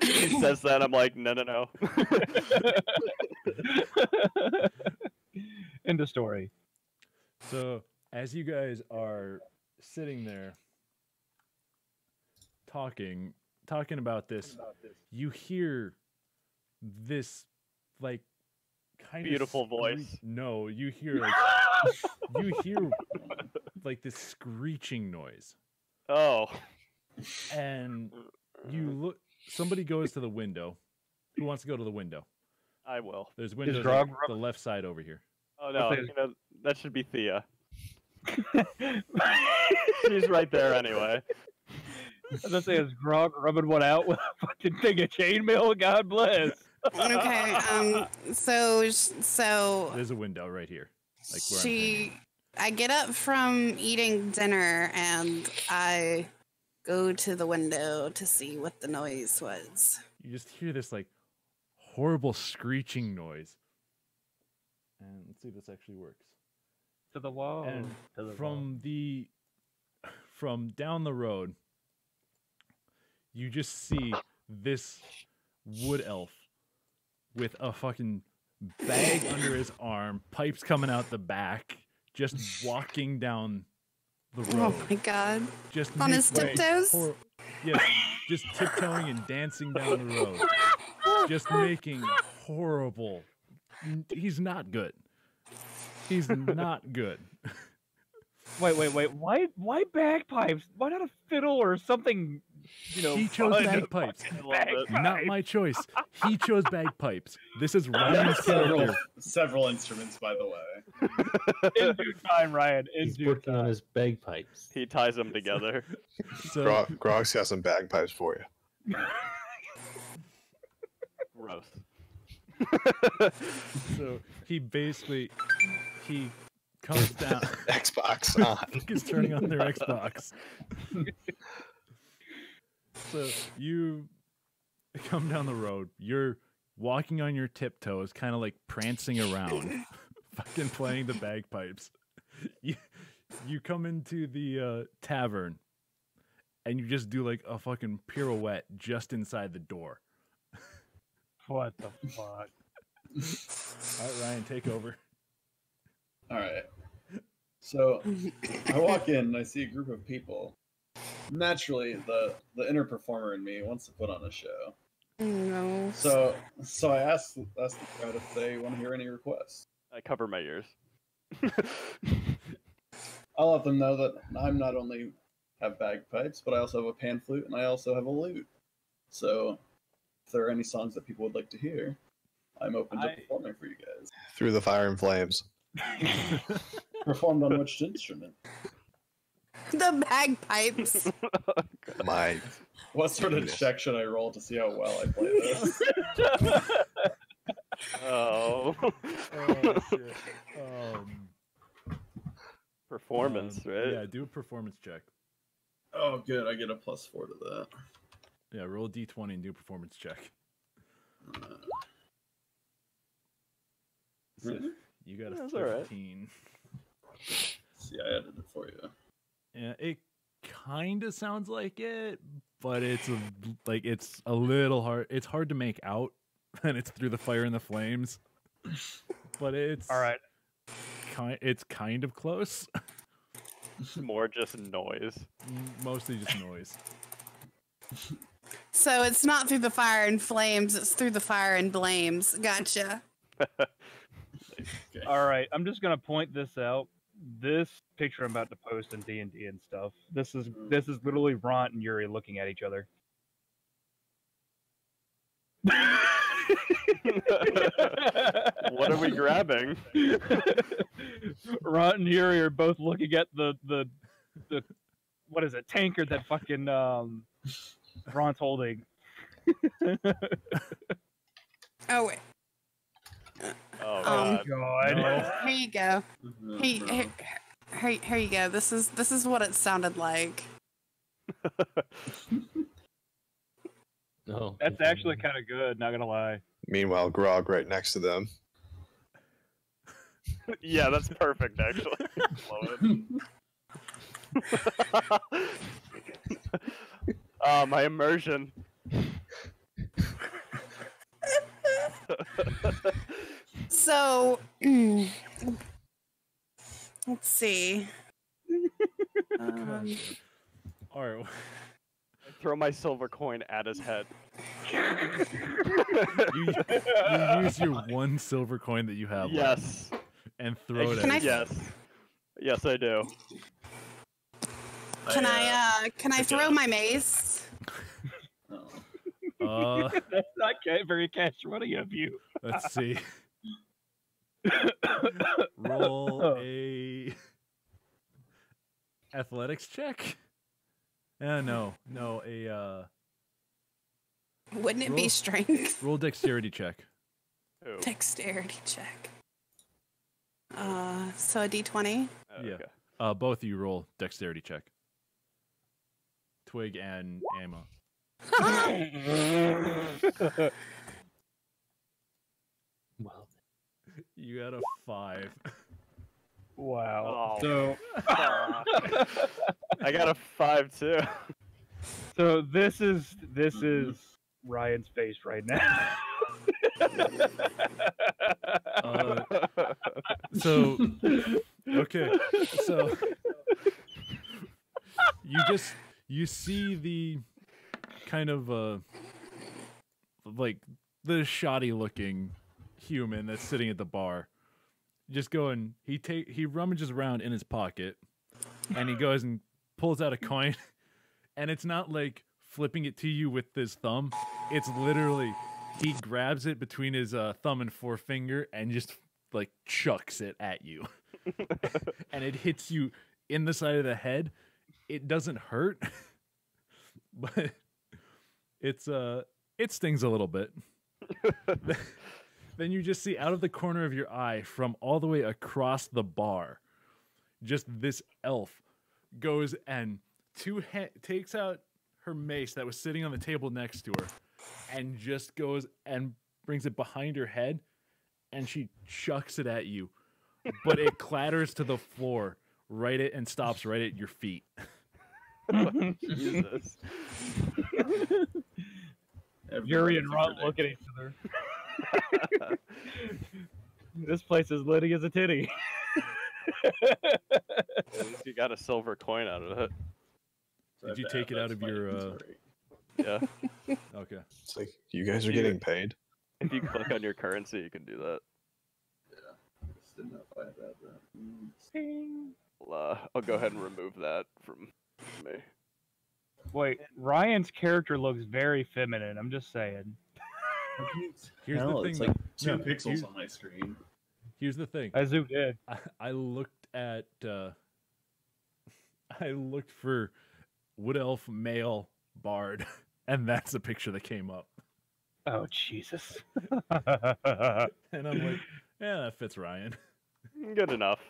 He says that. I'm like, no.
End of story.
So as you guys are sitting there talking about this, you hear this like kind
Beautiful
of
voice.
No, you hear like this screeching noise,
Oh.
and you look. Somebody goes to the window. Who wants to go to the window?
I will.
There's windows
Grog
on the left side over here.
Oh no,
Let's say-
that should be Thea. She's right there anyway.
As I say, is Grog rubbing one out with a fucking thing of chainmail? God bless.
Okay. So
There's a window right here. Like where I'm
she. I get up from eating dinner and I go to the window to see what the noise was.
you just hear this like horrible screeching noise. And let's see if this actually works.
To the wall.
And
to the wall.
from down the road, you just see this wood elf with a fucking bag under his arm, pipes coming out the back, just walking down the road.
Oh my god.
Just
On his
making
tiptoes?
Yes, just tiptoeing and dancing down the road. Just making horrible. He's not good. He's not good.
Wait. Why bagpipes? Why not a fiddle or something?
He chose
fun?
bagpipes.
Bagpipes.
Not my choice. He chose bagpipes. This is Ryan's character.
Several instruments, by the way.
In due time, Ryan. In
He's
due
working
time.
on his bagpipes.
He ties them together.
So
Grog's got some bagpipes for you.
Gross.
So he comes down.
Xbox on.
Is turning on their Xbox. So you come down the road. You're walking on your tiptoes, kind of like prancing around, fucking playing the bagpipes. You come into the tavern, and you just do like a fucking pirouette just inside the door.
What the fuck?
All right, Ryan, take over.
All right. So I walk in and I see a group of people. Naturally, the inner performer in me wants to put on a show.
No.
So I asked the crowd if they want to hear any requests.
I cover my ears.
I'll let them know that I'm not only have bagpipes, but I also have a pan flute and I also have a lute. So if there are any songs that people would like to hear, I'm open to performing for you guys.
Through the fire and flames.
Performed on which instrument?
The bagpipes.
My
What sort of
Penis.
check should I roll to see how well I play this?
Oh.
Oh shit.
Performance, right?
Yeah, do a performance check.
Oh, good. I get a +4 to that.
Yeah, roll a d20 and do a performance check. So
Really?
you got a
That's all right.
15.
See, I added it for you.
Yeah, it kind of sounds like it, but it's a little hard. It's hard to make out, and it's through the fire and the flames. But it's
All right.
It's kind of close.
More just noise.
Mostly just noise.
So it's not through the fire and flames, it's through the fire and blames. Gotcha.
All right. I'm just gonna point this out. This picture I'm about to post in D&D and stuff. This is literally Ront and Yuri looking at each other.
What are we grabbing?
Ront and Yuri are both looking at the what is it, tankard that fucking Ront's holding.
Oh wait.
Oh
Um,
god.
God.
Here you go. Here you go. This is what it sounded like.
No.
That's actually kind of good, not gonna lie.
Meanwhile, Grog right next to them.
Yeah, that's perfect actually. Love it. My immersion.
So let's see.
All right.
I throw my silver coin at his head.
You use your one silver coin that you have left
Yes.
and throw it
Can
at
I-
him.
Yes. Yes, I do.
Can I throw my mace?
Oh.
That's not very cash-money of you.
Let's see. Roll a athletics check. No, a
Wouldn't it be
Roll-
strength?
roll dexterity check.
Ooh.
Dexterity check. So a d20.
Yeah.
Okay.
Both of you roll dexterity check. Twig and Emma.
Well,
You got a 5.
Wow.
Oh,
So,
I got a 5 too.
so this is Ryan's face right now.
So okay, so you see the kind of like the shoddy looking human that's sitting at the bar, just going. He rummages around in his pocket, and he goes and pulls out a coin, and it's not like flipping it to you with his thumb. It's literally he grabs it between his thumb and forefinger and just like chucks it at you, and it hits you in the side of the head. It doesn't hurt, but it stings a little bit. Then you just see out of the corner of your eye from all the way across the bar, just this elf goes and takes out her mace that was sitting on the table next to her and just goes and brings it behind her head and she chucks it at you, but it clatters to the floor and stops right at your feet.
Jesus.
Yuri and Rod look at each other. This place is litty as a titty.
At least you got a silver coin out of it.
Did you take it out of your?
Yeah.
Okay.
It's like you guys are getting paid.
If you click on your currency, you can do that.
Yeah. Just didn't know if I had that.
I'll go ahead and remove that from me.
Wait, Ryan's character looks very feminine. I'm just saying.
Here's the thing.
It's like
though.
2 pixels on my screen.
Here's the thing.
I zoomed in.
I looked at. I looked for Wood Elf male bard, and that's the picture that came up.
Oh Jesus!
And I'm like, yeah, that fits Ryan.
Good enough.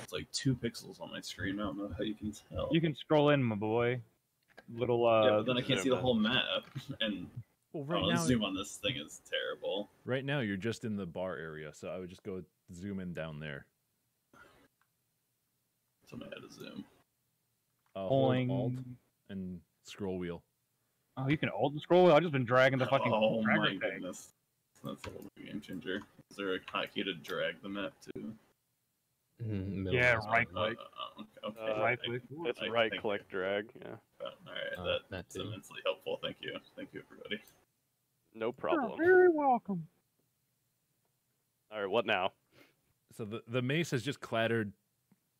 It's like 2 pixels on my screen. I don't know how you can tell.
You can scroll in, my boy. Little
Yeah, but then I can't see the whole map. And
Well, right
the
now,
zoom on this thing is terrible.
right now you're just in the bar area, so I would just go zoom in down there.
Somebody had to zoom.
Hold
Boing.
Alt and scroll wheel.
Oh, you can alt and scroll. I've just been dragging the fucking
Oh
tracker
my
thing.
goodness. That's a little game changer. Is there a hotkey to drag the map to?
Yeah, right click.
Okay.
Right click.
It's
I
right
think-
click drag. Yeah.
Alright,
that
that's
too.
immensely helpful. Thank you. Thank you, everybody.
No problem.
You're very welcome.
All right, what now?
So the mace has just clattered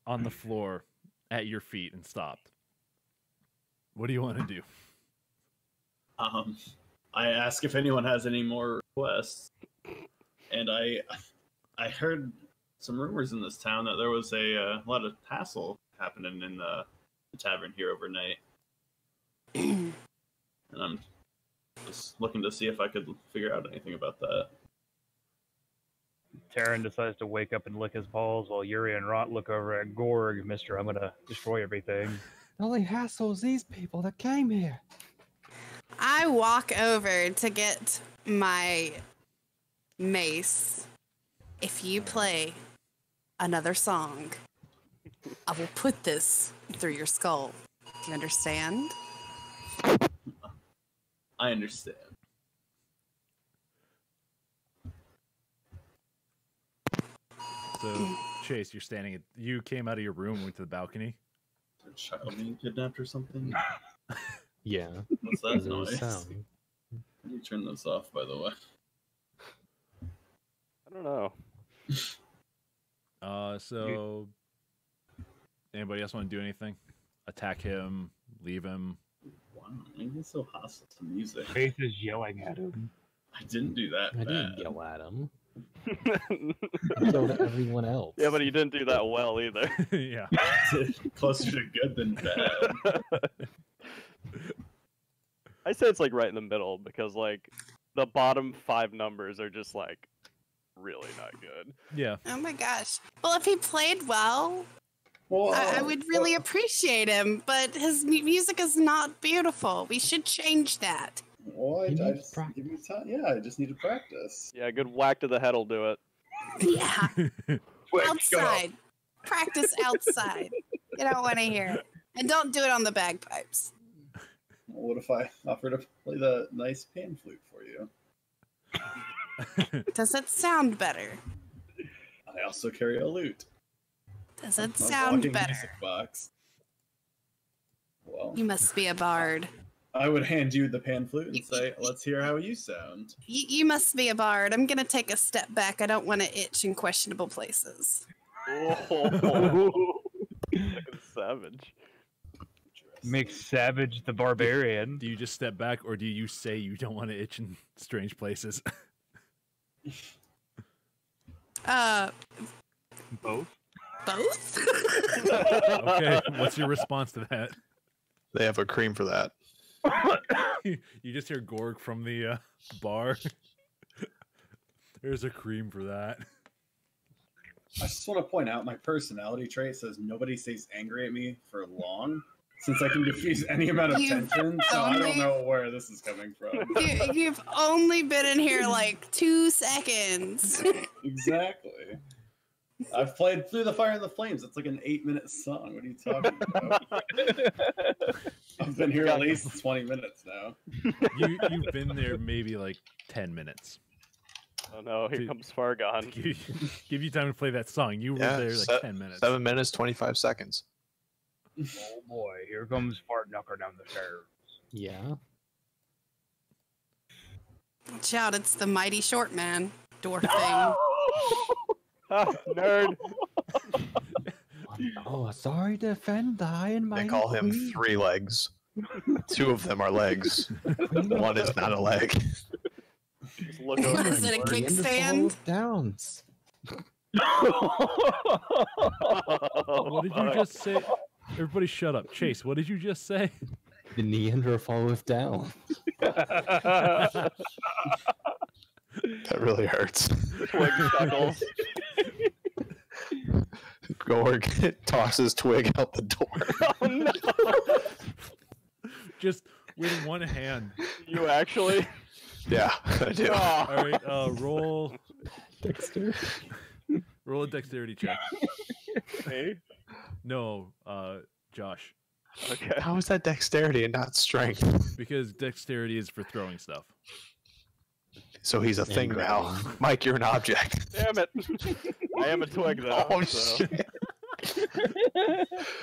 on the floor at your feet and stopped. What do you want to do?
I ask if anyone has any more requests, and I heard some rumors in this town that there was a lot of hassle happening in the tavern here overnight, and I'm just looking to see if I could figure out anything about that.
Taryn decides to wake up and lick his balls while Yuri and Rot look over at Gorg. Mister, I'm gonna destroy everything.
The only hassle is these people that came here.
I walk over to get my mace. If you play another song, I will put this through your skull. Do you understand?
I understand.
So Chase, you're standing at. You came out of your room, went to the balcony.
Is there a child being kidnapped or something?
Yeah.
What's that
There's a
noise?
sound.
How do you turn those off, by the way?
I don't know.
So anybody else want to do anything? Attack him, leave him.
Wow, maybe it's so hostile to music.
Faith is yelling at him.
I didn't do that
I
bad.
didn't yell at him. So to everyone else.
Yeah, but you didn't do that well either.
Yeah.
Closer to good than bad.
I say it's like right in the middle because like the bottom 5 numbers are just like really not good.
Yeah.
Oh my gosh. Well, if he played well,
Well,
I would really appreciate him, but his music is not beautiful. We should change that.
Well,
You
I
need
just
practice.
give me time. Yeah, I just need to practice.
Yeah, a good whack to the head will do it.
Yeah. Outside. Practice outside. You don't want to hear it. And don't do it on the bagpipes.
What if I offer to play the nice pan flute for you?
Does it sound better?
I also carry a lute.
Does
A
it sound
walking
better?
music box. Well,
You must be a bard.
I would hand you the pan flute and say, "Let's hear how you sound."
You must be a bard. I'm gonna take a step back. I don't want to itch in questionable places.
Oh, savage.
Make Savage the barbarian.
Do you just step back, or do you say you don't want to itch in strange places?
Both.
Both?
Okay, what's your response to that?
They have a cream for that.
You just hear Gorg from the bar. There's a cream for that.
I just want to point out my personality trait says nobody stays angry at me for long, since I can diffuse any amount of tension. So I don't know where this is coming from.
You've only been in here like 2 seconds.
Exactly. I've played Through the Fire and the Flames. It's like an 8-minute song. What are you talking about? I've been here at least 20 minutes now.
You've been there maybe like 10 minutes.
Oh no, here comes Fargon.
Give you time to play that song. You were there like 10 minutes.
7 minutes, 25 seconds.
Oh boy, here comes Fart Knucker down the stairs.
Yeah.
Watch out, it's the mighty short man. Dwarf thing.
Nerd.
Oh, sorry to offend the high and mighty.
They call him
queen.
3 legs. 2 of them are legs. 1 is not a leg.
Just look over.
Is it a
The end of
kickstand?
Fall Downs.
What did you just say? Everybody shut up. Chase, what did you just say?
The Neanderthal falleth down.
That really hurts.
Twig chuckles.
Gorg tosses Twig out the door.
Oh no!
Just with one hand.
You actually?
Yeah, I do.
Oh.
All right, roll
Dexter.
roll a dexterity check.
Me?
No, Josh,
Okay.
How is that dexterity and not strength?
because dexterity is for throwing stuff.
So he's a thing now.
grabbing.
Mike, you're an object.
Damn it! I am a twig though.
Oh,
so.
shit.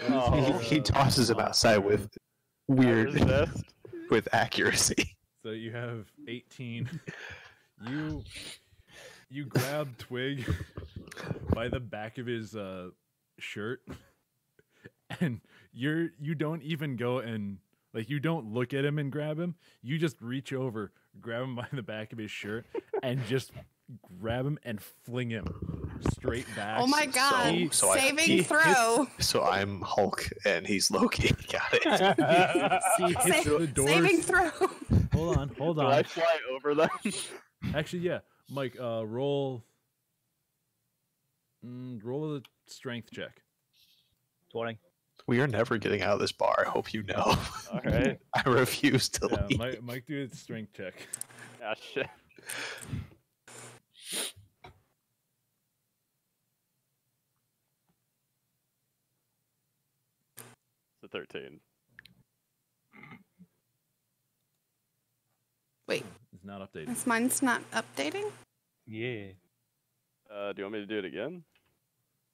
Oh.
He tosses him outside with weird,
Resist.
with accuracy.
So you have 18. You grab Twig by the back of his shirt, and you don't even go and you don't look at him and grab him. You just reach over, grab him by the back of his shirt, and just grab him and fling him straight back.
Oh my god.
So
Saving throw.
So I'm Hulk and he's Loki. Got it.
He hits the doors.
Saving throw.
Hold
Do
on.
I fly over them?
Actually, yeah. Mike, roll a strength check.
20.
We are never getting out of this bar. I hope you know.
All right.
I refuse to
Yeah,
leave.
Mike, do a strength check.
Ah, shit. It's a 13.
Wait,
It's not updated.
this mine's not updating?
Yeah.
Do you want me to do it again?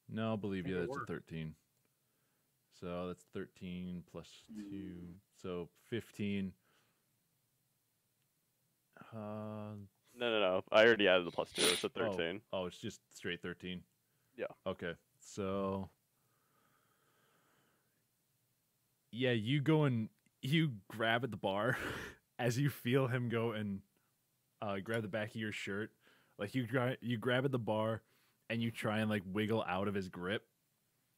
No, I'll believe you.
Make it
That's a
work.
13. So that's 13 plus 2. So 15.
No. I already added the plus 2. It's a 13.
Oh, it's just straight 13.
Yeah.
Okay. So yeah, you go and you grab at the bar as you feel him go and grab the back of your shirt. Like you grab at the bar and you try and wiggle out of his grip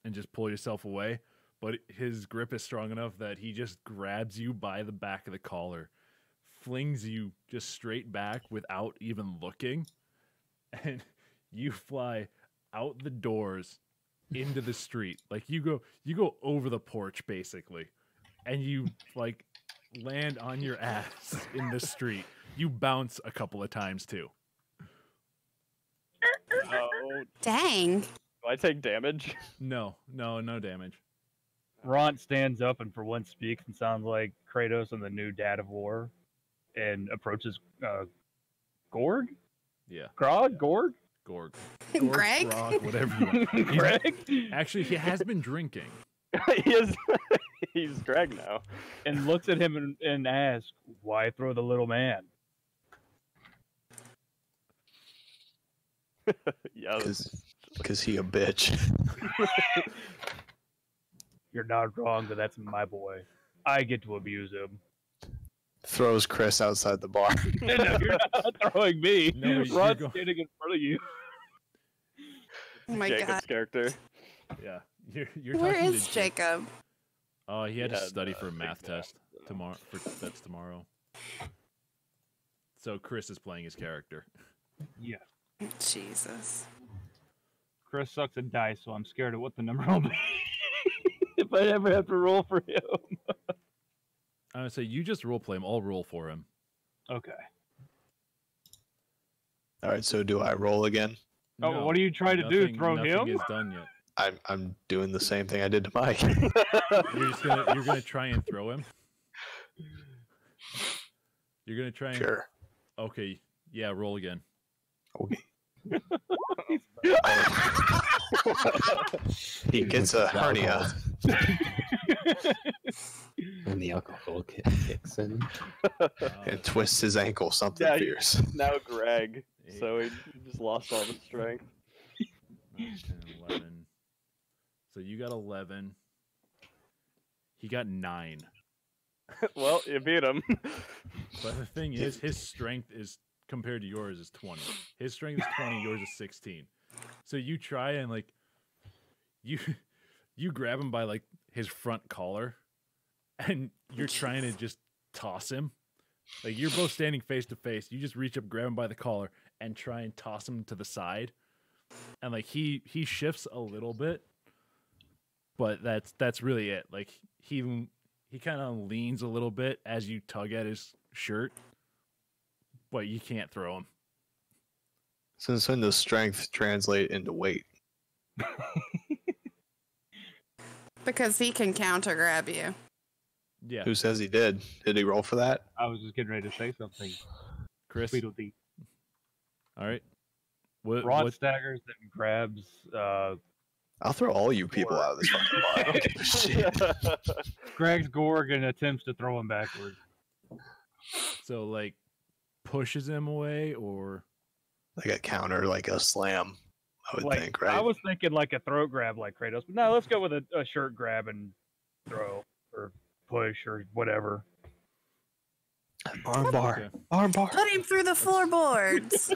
and just pull yourself away, but his grip is strong enough that he just grabs you by the back of the collar, flings you just straight back without even looking, and you fly out the doors into the street. You go over the porch basically, and you land on your ass in the street. You bounce a couple of times too.
Oh,
Dang.
do I take damage?
No damage.
Ront stands up and for once speaks and sounds like Kratos in the new Dad of War and approaches Gorg?
Yeah,
Grog? Gorg?
Gorg,
Greg?
Grog, whatever you want.
Greg?
Actually, he has been drinking.
He is. He's Greg now.
and looks at him and asks, "Why throw the little man?"
Yeah.
Because he a bitch.
You're not wrong, but that's my boy. I get to abuse him.
Throws Chris outside the bar.
No, you're not throwing me.
No, you're
Ron's
go-
standing in front of you.
Oh my
Jacob's
god.
character.
Yeah, you're
Where
talking
is
to
Jacob?
Oh, he had to
He had,
study for a
big
math
math,
test tomorrow. That's tomorrow. So Chris is playing his character.
Yeah.
Jesus.
Chris sucks at dice, so I'm scared of what the number will be if I ever have to roll for him.
I would say you just role play him. I'll roll for him.
Okay.
All right, so do I roll again?
Oh,
No,
what are you trying to do?
nothing-
Throw
nothing
him?
is done yet.
I'm doing the same thing I did to Mike.
You're gonna try and throw him. You're gonna try and.
Sure.
Okay. Yeah. Roll again.
Okay. He gets a hernia.
When the alcohol kicks in.
And twists his ankle something
Yeah,
fierce.
Now Greg. So he just lost all the strength.
9, 10, 11. So you got 11. He got 9.
Well, you beat him.
But the thing is, his strength is compared to yours is 20. His strength is 20. Yours is 16. So you try and like you grab him by like his front collar, and you're trying to just toss him. Like you're both standing face to face. You just reach up, grab him by the collar, and try and toss him to the side. And like he shifts a little bit, but that's really it. Like he kind of leans a little bit as you tug at his shirt, but you can't throw him.
Since when does strength translate into weight?
Because he can counter grab you.
Yeah,
Who says he did? Did he roll for that?
I was just getting ready to say something.
Chris.
Tweedledee.
All right. What?
Ron staggers and grabs.
I'll throw all you people out of this fucking bar. I don't give a shit.
Greg's Gorg and attempts to throw him backwards.
So like pushes him away, or
Like a counter, like a slam, I would think, right?
I was thinking like a throat grab like Kratos, but no, let's go with a shirt grab and throw or push or whatever.
Armbar.
Okay.
Armbar.
Put him through the floorboards.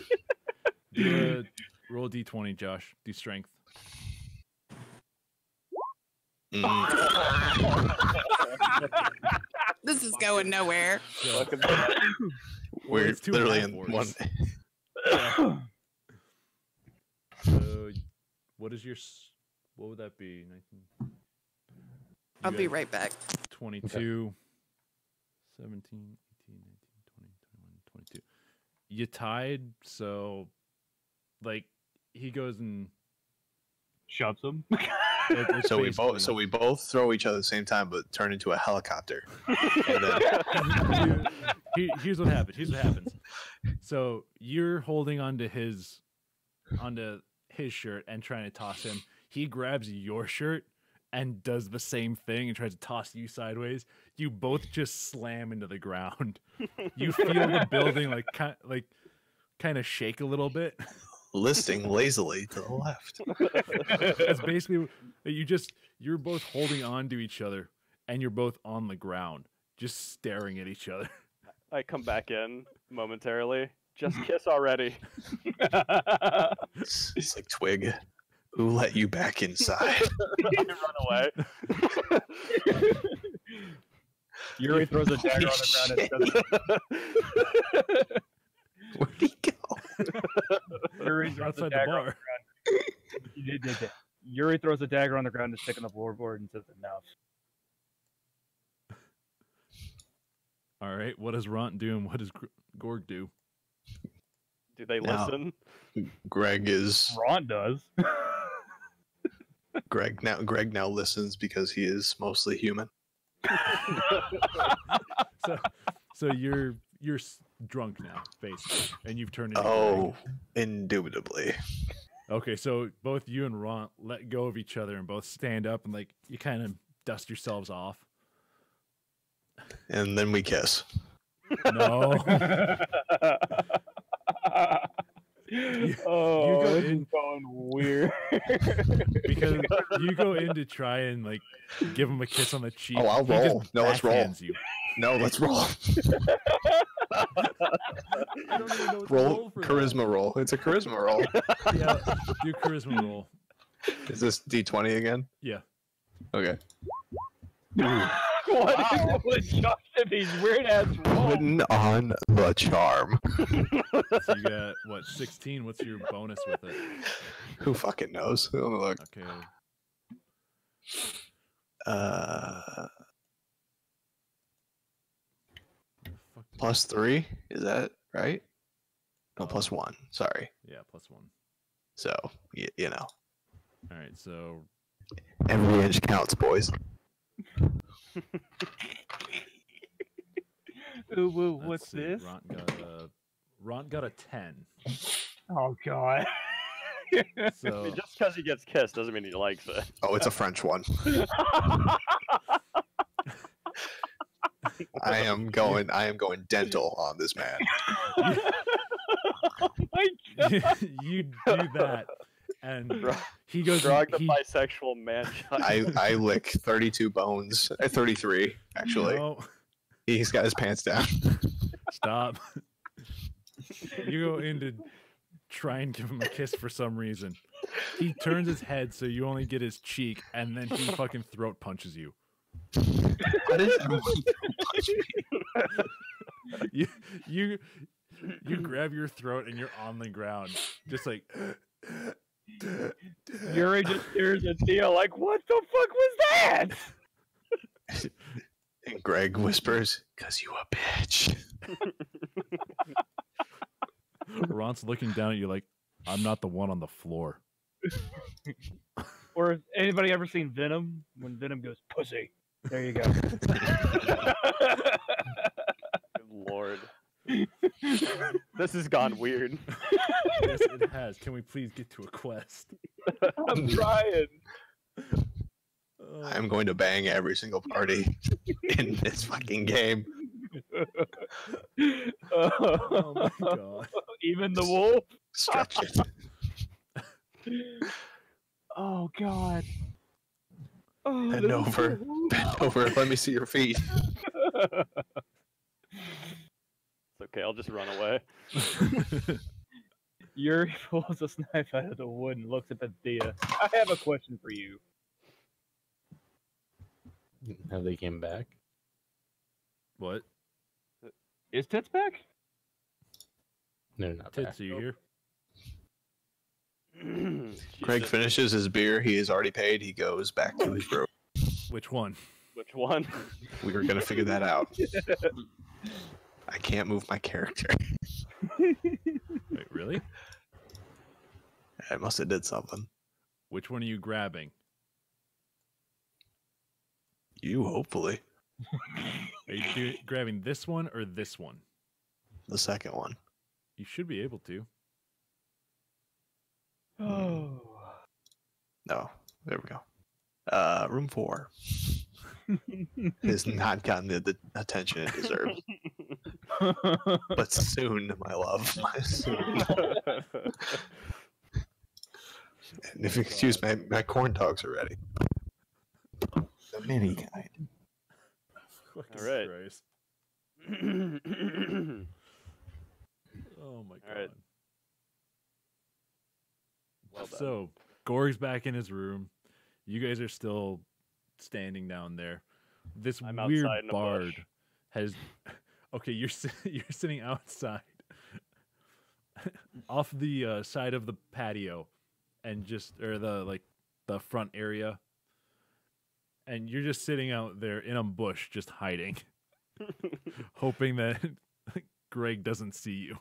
Do roll a d20, Josh. Do strength.
This is going nowhere.
So,
We're
it's 2.5
literally in
words.
one.
So what is your? What would that be? 19.
I'll
You
be
got
right back.
22, 17, 18, 19, 20, 21, 22. You tied, so like he goes and
Shoves him.
it's
So we
basically-
both we both throw each other at the same time, but turn into a helicopter. And then,
Here's what happens. So you're holding onto his shirt and trying to toss him. He grabs your shirt and does the same thing and tries to toss you sideways. You both just slam into the ground. You feel the building like kind of shake a little bit.
listing lazily to the left.
That's basically you're both holding on to each other and you're both on the ground, just staring at each other.
I come back in momentarily. Just kiss already.
It's like Twig. Who let you back inside?
I run away.
Yuri throws a dagger on the ground and does
Where'd he go?
Yuri throws a
Outside the
dagger on
bar.
the ground. Yuri throws a dagger on the ground to stick on the floorboard and says enough.
All right, what does Ront do and what does Gorg do?
Do they
Now-
listen?
Greg
Ron does.
Greg now listens because he is mostly human.
So you're drunk now, basically, and you've turned into
Oh, indubitably.
Okay, so both you and Ron let go of each other and both stand up and like you kind of dust yourselves off.
and then we kiss.
No.
Oh,
go
this
in-
is going weird.
Because you go in to try and like give him a kiss on the cheek.
Oh, I'll
he just
roll. No, let's roll.
backhands You.
No, let's roll.
I don't even know what to
Roll
for that.
charisma roll. It's a charisma roll.
Yeah, do charisma roll.
Is this D20 again?
Yeah.
Okay.
What was these weird ass rolls?
Putting on the charm.
So you got what, 16? What's your bonus with it?
Who fucking knows? Let me look.
Okay.
+3? Is that right? No, +1. Sorry.
Yeah, +1.
So, you know.
All right, so
Every inch counts, boys.
Ooh,
let's
what's
see.
this?
Ron got a 10.
Oh god.
So
Just because he gets kissed doesn't mean he likes it.
Oh, it's a French one. I am going dental on this man.
Oh my god.
you do that, and he goes.
Drag the
he,
bisexual man child.
I lick 32 bones. 33, actually.
No,
He's got his pants down.
stop. You go in to try and give him a kiss for some reason. He turns his head so you only get his cheek, and then he fucking throat punches you.
What is everyone punch me?
You grab your throat and you're on the ground, just like.
Yuri just stares at Theo like, what the fuck was that?
And Greg whispers, "'Cause you a bitch."
Ron's looking down at you like, I'm not the one on the floor.
Or has anybody ever seen Venom? When Venom goes, pussy. There you go.
Good lord. This has gone weird.
Yes, it has. Can we please get to a quest?
I'm trying.
I'm going to bang every single party in this fucking game.
Oh my god.
Even the wolf?
Stretch it.
Oh god. Oh,
Bend
this is
over.
so-
Bend over. Let me see your feet.
It's okay, I'll just run away.
Yuri pulls a knife out of the wood and looks up at Thea. I have a question for you.
Have they came back?
What?
Is Tits back?
No, they're not back.
Tits, are you here?
Greg finishes his beer. He is already paid. He goes back to his room.
Which one?
Which one?
We are gonna figure that out. I can't move my character.
Wait, really?
I must have did something.
Which one are you grabbing?
You, hopefully.
Are you grabbing this one or this one?
The second one.
You should be able to.
Oh.
No. There we go. Room 4. Has not gotten the attention it deserves. But soon, my love. Soon. And if you excuse my corn dogs are ready. The mini kind.
Fucking
Alright.
Christ. Oh my god.
Alright. Well done.
So, Gorg's back in his room. You guys are still standing down there. This
I'm
weird
outside in a
bard
bush.
has. Okay, you're sitting outside, off the side of the patio, and the front area, and you're just sitting out there in a bush, just hiding, hoping that Greg doesn't see you.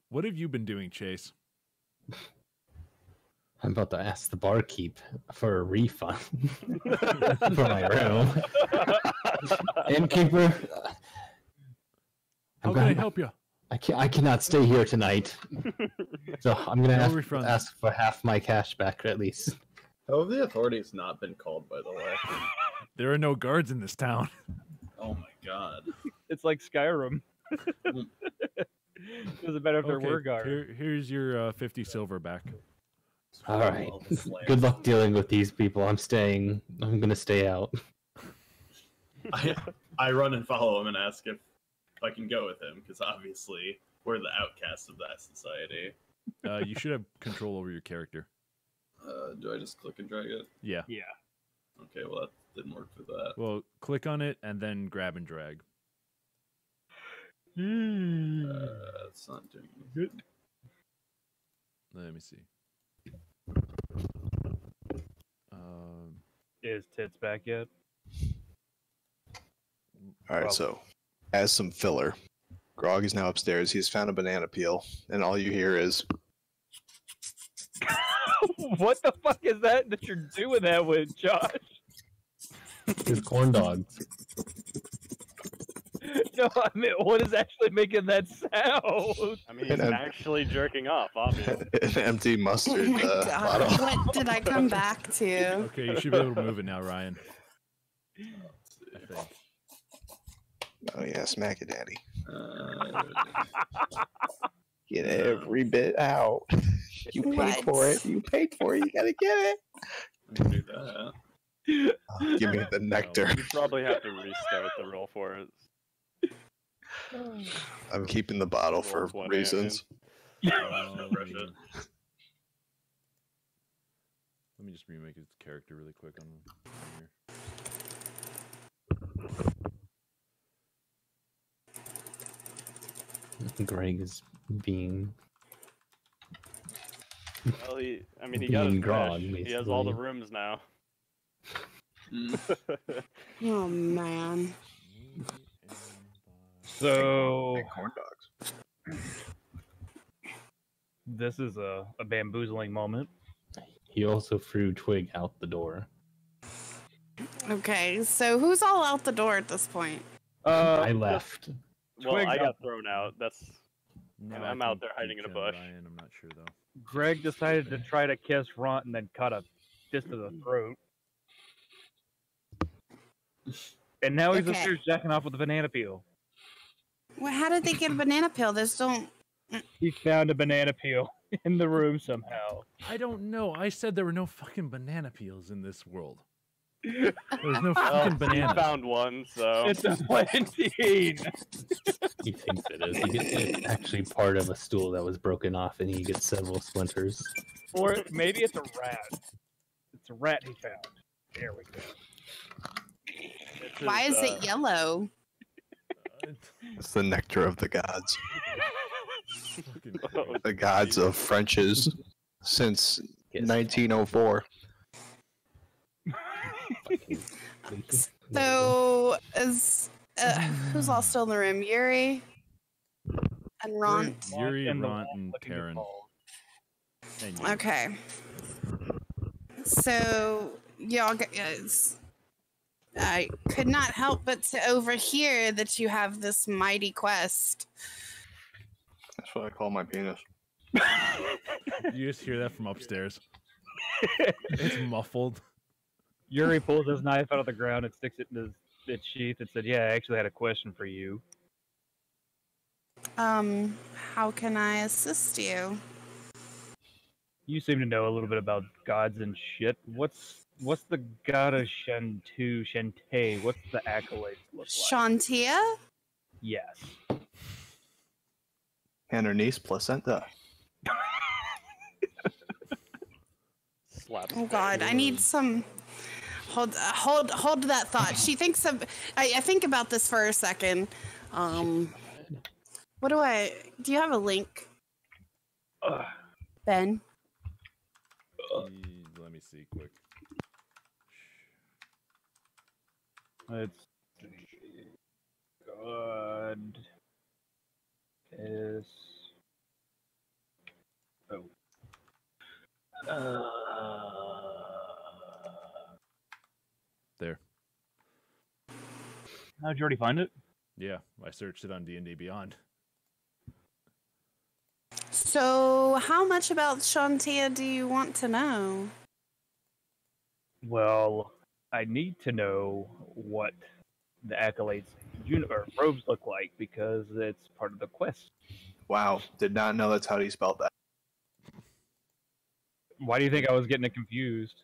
What have you been doing, Chase?
I'm about to ask the barkeep for a refund for my room. Innkeeper,
How can I help you?
I cannot stay here tonight. So I'm gonna
No
ask,
refunds.
ask for half my cash back at least.
How have the authorities not been called, by the way?
There are no guards in this town.
Oh my god.
It's like Skyrim. Doesn't matter if there
Okay,
were guards.
here's your 50 silver back.
All right.
All this land.
Good luck dealing with these people. I'm staying. I'm gonna stay out.
I run and follow him and ask if I can go with him, because obviously we're the outcasts of that society.
You should have control over your character.
Do I just click and drag it?
Yeah.
Yeah.
Okay, well that didn't work for that.
Well, click on it and then grab and drag.
It's not doing anything.
Let me see.
Is Tits back yet?
All right,
Well-
so as some filler, Grog is now upstairs. He's found a banana peel, and all you hear is
What the fuck is that you're doing that with, Josh?
His corn dogs.
No, I mean, what is actually making that sound?
I mean, he's
And I'm-
actually jerking off, obviously.
an empty
Oh
mustard
my
bottle.
god, what did I come back to?
Okay, you should be able to move it now, Ryan. I think.
Oh yeah, smack it, daddy.
Uh,
Get every bit out. You paid
What?
for it. You paid for it. You gotta get it.
I can do that.
Give me the nectar.
You probably have to restart the roll for it.
I'm keeping the bottle for
Roll 20,
reasons.
Let
Refresh it.
me just remake his character really quick on here.
Greg is being.
Well, I mean, he got his
Being Grog,
crash. He has all the
basically.
rooms now.
Mm.
Oh man.
So
Big corn dogs.
this is a bamboozling moment.
He also threw Twig out the door.
Okay, so who's all out the door at this point?
I left.
Well,
Twig
I
got-
got thrown out. That's
No,
And
I
I'm out
think
there hiding
you
in a
can,
bush.
Ryan, I'm not sure though.
Greg decided to try to kiss Runt and then cut a fist to the throat. And now he's
Okay.
upstairs jacking off with a banana peel.
Well, how did they get a banana peel? There's don't.
He found a banana peel in the room somehow.
I don't know. I said there were no fucking banana peels in this world. There's no
well,
fucking
he
banana.
found one, so
It's a plantain.
He thinks it is. It's actually part of a stool that was broken off, and he gets several splinters.
Or maybe it's a rat. It's a rat he found. There we go.
it's
Why
his,
is it yellow?
It's the nectar of the gods.
Fucking
Oh,
Greg.
The gods of Frenches since
Yes.
1904.
So is who's all still in the room? Yuri and Ron.
Yuri,
And the
Ront,
wall
and
looking
Taryn.
bald.
And you.
Okay. So y'all guys, I could not help but to overhear that you have this mighty quest.
That's what I call my penis.
You just hear that from upstairs. It's muffled.
Yuri pulls his knife out of the ground and sticks it in its sheath and said, "Yeah, I actually had a question for you."
How can I assist you?
You seem to know a little bit about gods and shit. What's the goddess Shantae? What's the accolades look like?
Shantia?
Yes.
And her niece, Placenta.
slap.
Oh God, I need some. Hold that thought. She thinks of. I think about this for a second. What do I? Do you have a link, Ben?
Let me see quick.
It's God is
There.
how'd you already find it?
Yeah, I searched it on D&D Beyond.
So, how much about Shantia do you want to know?
Well, I need to know what the Acolytes or robes look like because it's part of the quest.
Wow, did not know that's how you spelled that.
Why do you think I was getting it confused?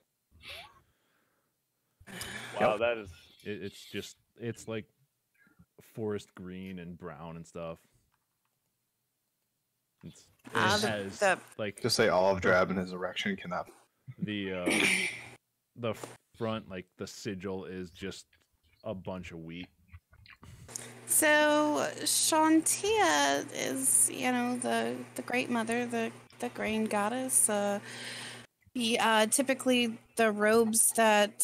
Wow, that is.
It's like forest green and brown and stuff. It has like
Just say olive drab and his erection cannot.
the front, like the sigil, is just a bunch of wheat.
So Shantia is, the great mother, the grain goddess. Typically the robes that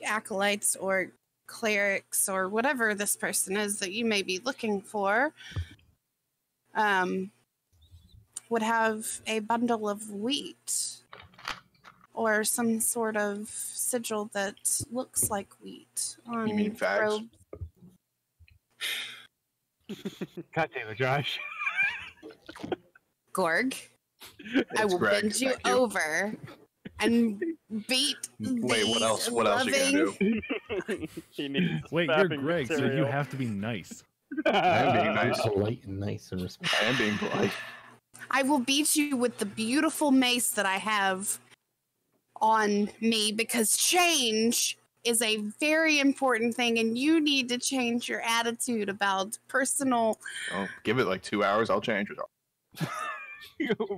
acolytes or clerics or whatever this person is that you may be looking for would have a bundle of wheat or some sort of sigil that looks like wheat on
You mean fags?
robes.
God damn it, Josh.
Gorg, I will
Greg,
bend you
thank you.
over and beat
Wait, what
these
else? What else are you gonna
loving-
do?
He needs
Wait, you're
fapping
Greg, so you
material.
have to be nice.
I am being nice.
Polite and nice and respectful.
I am being polite.
I will beat you with the beautiful mace that I have on me because change is a very important thing and you need to change your attitude about personal.
Oh, give it like 2 hours. I'll change it.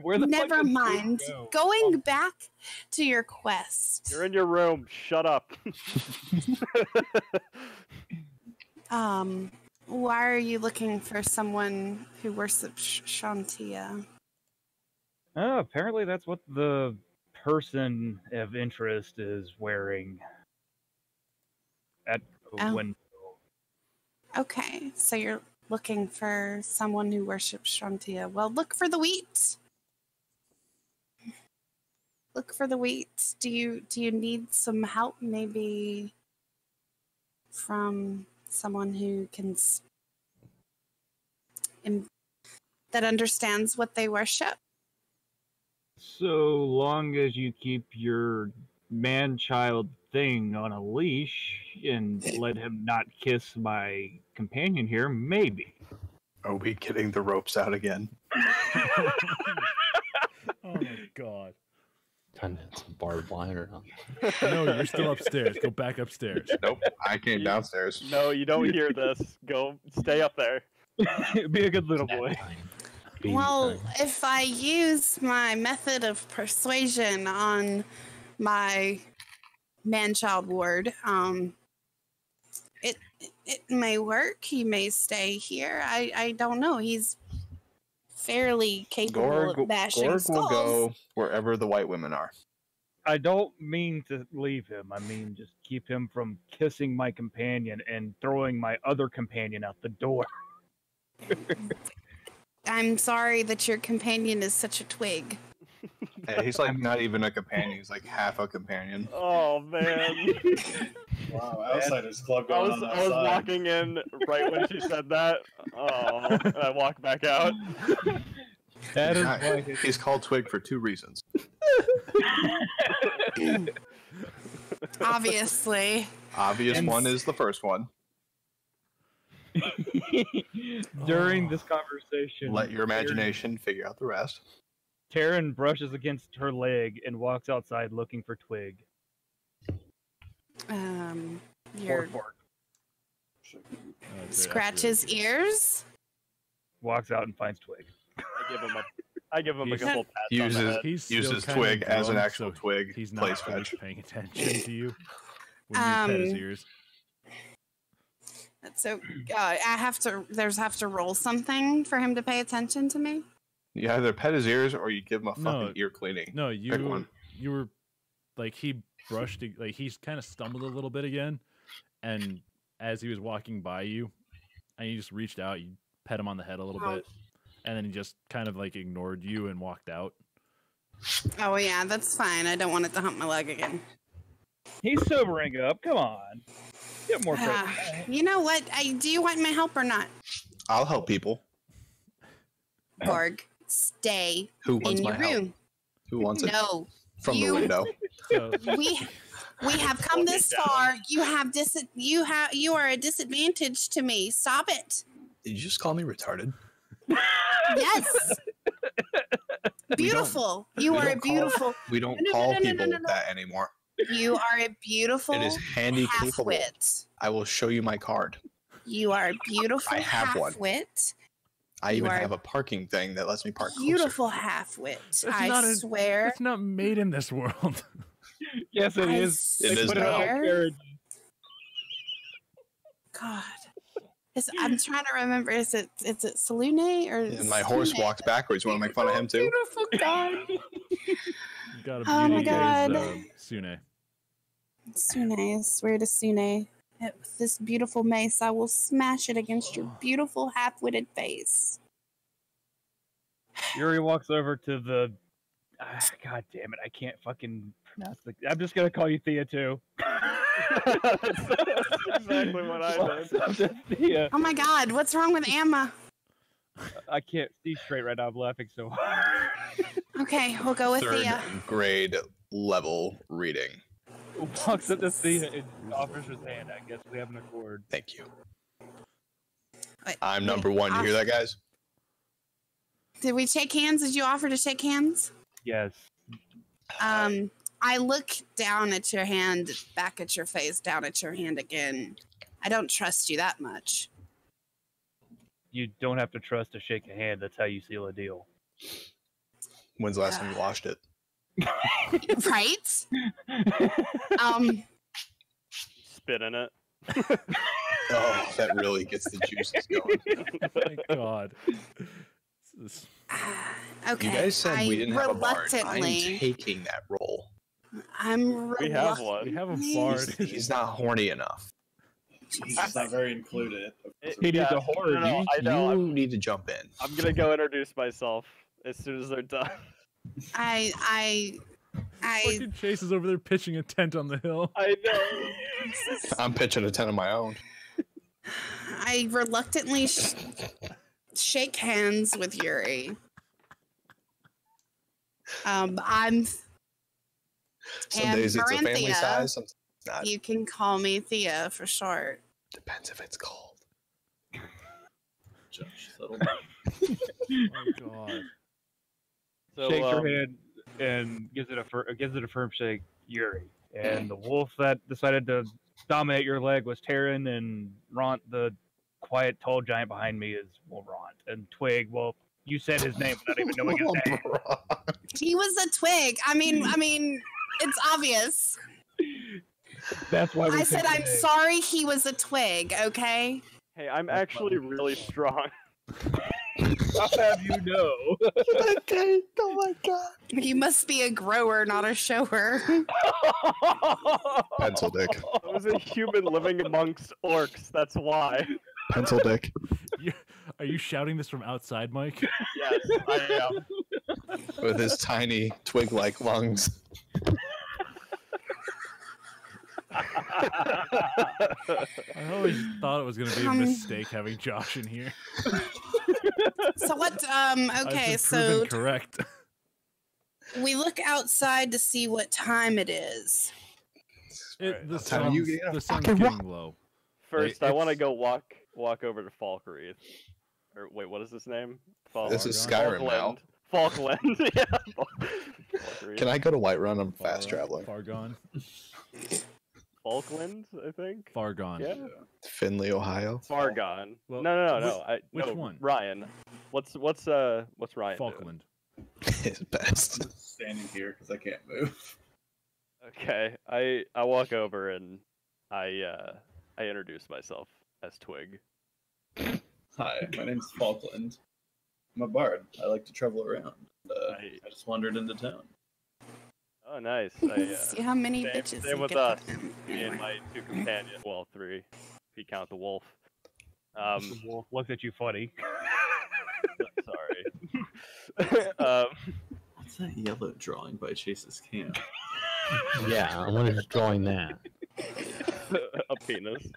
Where the fuck
Never
did Twig
mind.
go?
Going back to your quest.
You're in your room. Shut up.
Why are you looking for someone who worships Shantia?
Oh, apparently that's what the person of interest is wearing at a
Oh.
window.
Okay, so you're looking for someone who worships Shantia. Well, look for the wheat. Look for the wheat. Do you need some help? Maybe from someone who can that understands what they worship.
So long as you keep your man-child thing on a leash and let him not kiss my companion here, maybe.
Are we getting the ropes out again?
Oh my god.
Trying to hit some barbed wire on.
No, you're still upstairs. Go back upstairs.
Nope. I came downstairs.
No, you don't hear this. Go, stay up there.
Be a good little boy.
Well, if I use my method of persuasion on my man-child ward, it may work. He may stay here. I don't know. He's fairly capable of bashing
Gorg
skulls.
will go wherever the white women are.
I don't mean to leave him. I mean just keep him from kissing my companion and throwing my other companion out the door.
I'm sorry that your companion is such a twig.
Hey, he's like not even a companion. He's like half a companion.
Oh man.
Wow, Outsiders Club
I
going
was
on
I was
outside.
walking in right when she said that. Oh, and I walked back out.
That is
Not-
why
He's called Twig for 2 reasons.
Obviously.
Obvious
And-
one is the first one.
during this conversation,
Let your imagination figure out the rest.
Taryn brushes against her leg and walks outside looking for Twig.
Your
Fork.
scratch his ears.
Walks out and finds Twig.
I give him a
He's-
couple pats on the
Uses
head.
He's still
uses
kinda
Twig as an
drunk,
actual
so
twig.
He's
Plays
not
fetch.
finished paying attention to you when you pet his ears.
So I have to roll something for him to pay attention to me.
You either pet his ears or you give him a fucking
No.
ear cleaning.
No,
Pick one.
you were like he brushed like he's kind of stumbled a little bit again, and as he was walking by you, and you just reached out, you pet him on the head a little bit, and then he just kind of like ignored you and walked out.
Oh yeah, that's fine. I don't want it to hump my leg again.
He's sobering up. Come on. Get more credit.
You know what? Do you want my help or not?
I'll help people.
Gorg, stay
Who wants
in
my
your
help?
room.
Who wants it?
No,
From
you-
the window.
So
we We have come this far. You are a disadvantage to me. Stop it.
Did you just call me retarded?
Yes. Beautiful. You are a beautiful.
We don't
No,
call
no, no, no,
people
no, no.
that anymore.
You are a beautiful.
It is handy capable.
half-wit.
I will show you my card.
You are a beautiful
I have one.
half-wit.
I
You
even
are
have a parking thing that lets me park closer.
Beautiful half-wit. I swear.
It's not made in this world.
Yes, it
I
is.
It is
Put it on
now.
carriage.
God. I'm trying to remember. Is it Salune or?
And my horse
Sune?
walks backwards. You want to make fun of him too?
Beautiful God.
You got a
Oh my
beauty
God.
Sune.
Sune, I swear to Sune, with this beautiful mace, I will smash it against your beautiful half-witted face.
Yuri walks over to the. God damn it! I can't fucking pronounce the. I'm just gonna call you Thea too.
That's exactly what I did.
I'm just Thea.
Oh my God, what's wrong with Amma?
I can't see straight right now. I'm laughing so hard.
Okay, we'll go with
Third
Thea.
grade level reading.
Walks up to Thea and offers his hand. I guess we have an accord.
Thank you.
Wait,
I'm number one. You hear that, guys?
Did we shake hands? Did you offer to shake hands?
Yes.
I look down at your hand, back at your face, down at your hand again. I don't trust you that much.
You don't have to trust to shake a hand. That's how you seal a deal.
When's the last time you washed it?
Right?
Spit in it.
Oh, that really gets the juices going.
Oh my God. This is-
Okay.
You guys said we didn't have a bard. I'm
reluctantly-
taking that role.
I'm
We have one.
We have a
reluctantly-
bard.
He's not horny enough.
It's not very included.
He needs a horde.
No, I know.
You need to jump in.
I'm gonna go introduce myself as soon as they're done.
I
Fucking Chase is over there pitching a tent on the hill.
I know.
I'm pitching a tent of my own.
I reluctantly shake hands with Yuri.
Some
And
days it's a family
Marinthea.
size, sometimes it's not.
You can call me Thea for short.
Depends if it's cold.
Josh, settle down.
Oh God.
So,
Shakes her hand and gives it a firm shake, Yuri. And the wolf that decided to dominate your leg was Terran, and Ront, the quiet, tall giant behind me, is Ront. And Twig, well, you said his name without even knowing his name.
He was a twig. I mean, it's obvious.
That's why we
I said
picked
I'm
his name.
sorry he was a twig, okay?
hey, I'm actually really strong.
How have you know?
Oh my god.
You must be a grower, not a shower.
Pencil dick.
I was a human living amongst orcs. That's why.
Pencil dick.
Are you shouting this from outside, Mike?
Yes, I am.
With his tiny twig-like lungs.
I always thought it was going to be a mistake having Josh in here.
So what?
I've
Okay,
been
so
proven correct.
we look outside to see what time it is.
The
How do you
sun's,
get a
the sun's
fucking
getting low.
First,
Like,
I want to
it's-
go walk over to Falkreath. Or wait, what is his name?
This is
Fargone.
Skyrim now.
Falkland. Yeah. Falkreath.
Can I go to Whiterun? I'm
Far,
fast traveling.
Far gone.
Falkland, I think.
Far gone.
Yeah.
Finley, Ohio.
Far gone.
Well,
No.
which
no,
one?
Ryan. What's Ryan? doing?
Falkland.
His best.
I'm standing here because I can't move.
Okay. I walk over and I introduce myself as Twig.
Hi, my name's Falkland. I'm a bard. I like to travel around. I just wandered into town.
Oh, nice.
See how many
same-
bitches
same
you
with
get
us.
with him.
Me and my two companions. Well, three. If you count the wolf.
The wolf looked at you funny.
Sorry.
What's that yellow drawing by Chase's camp?
Yeah, I wanted to drawing that.
A penis.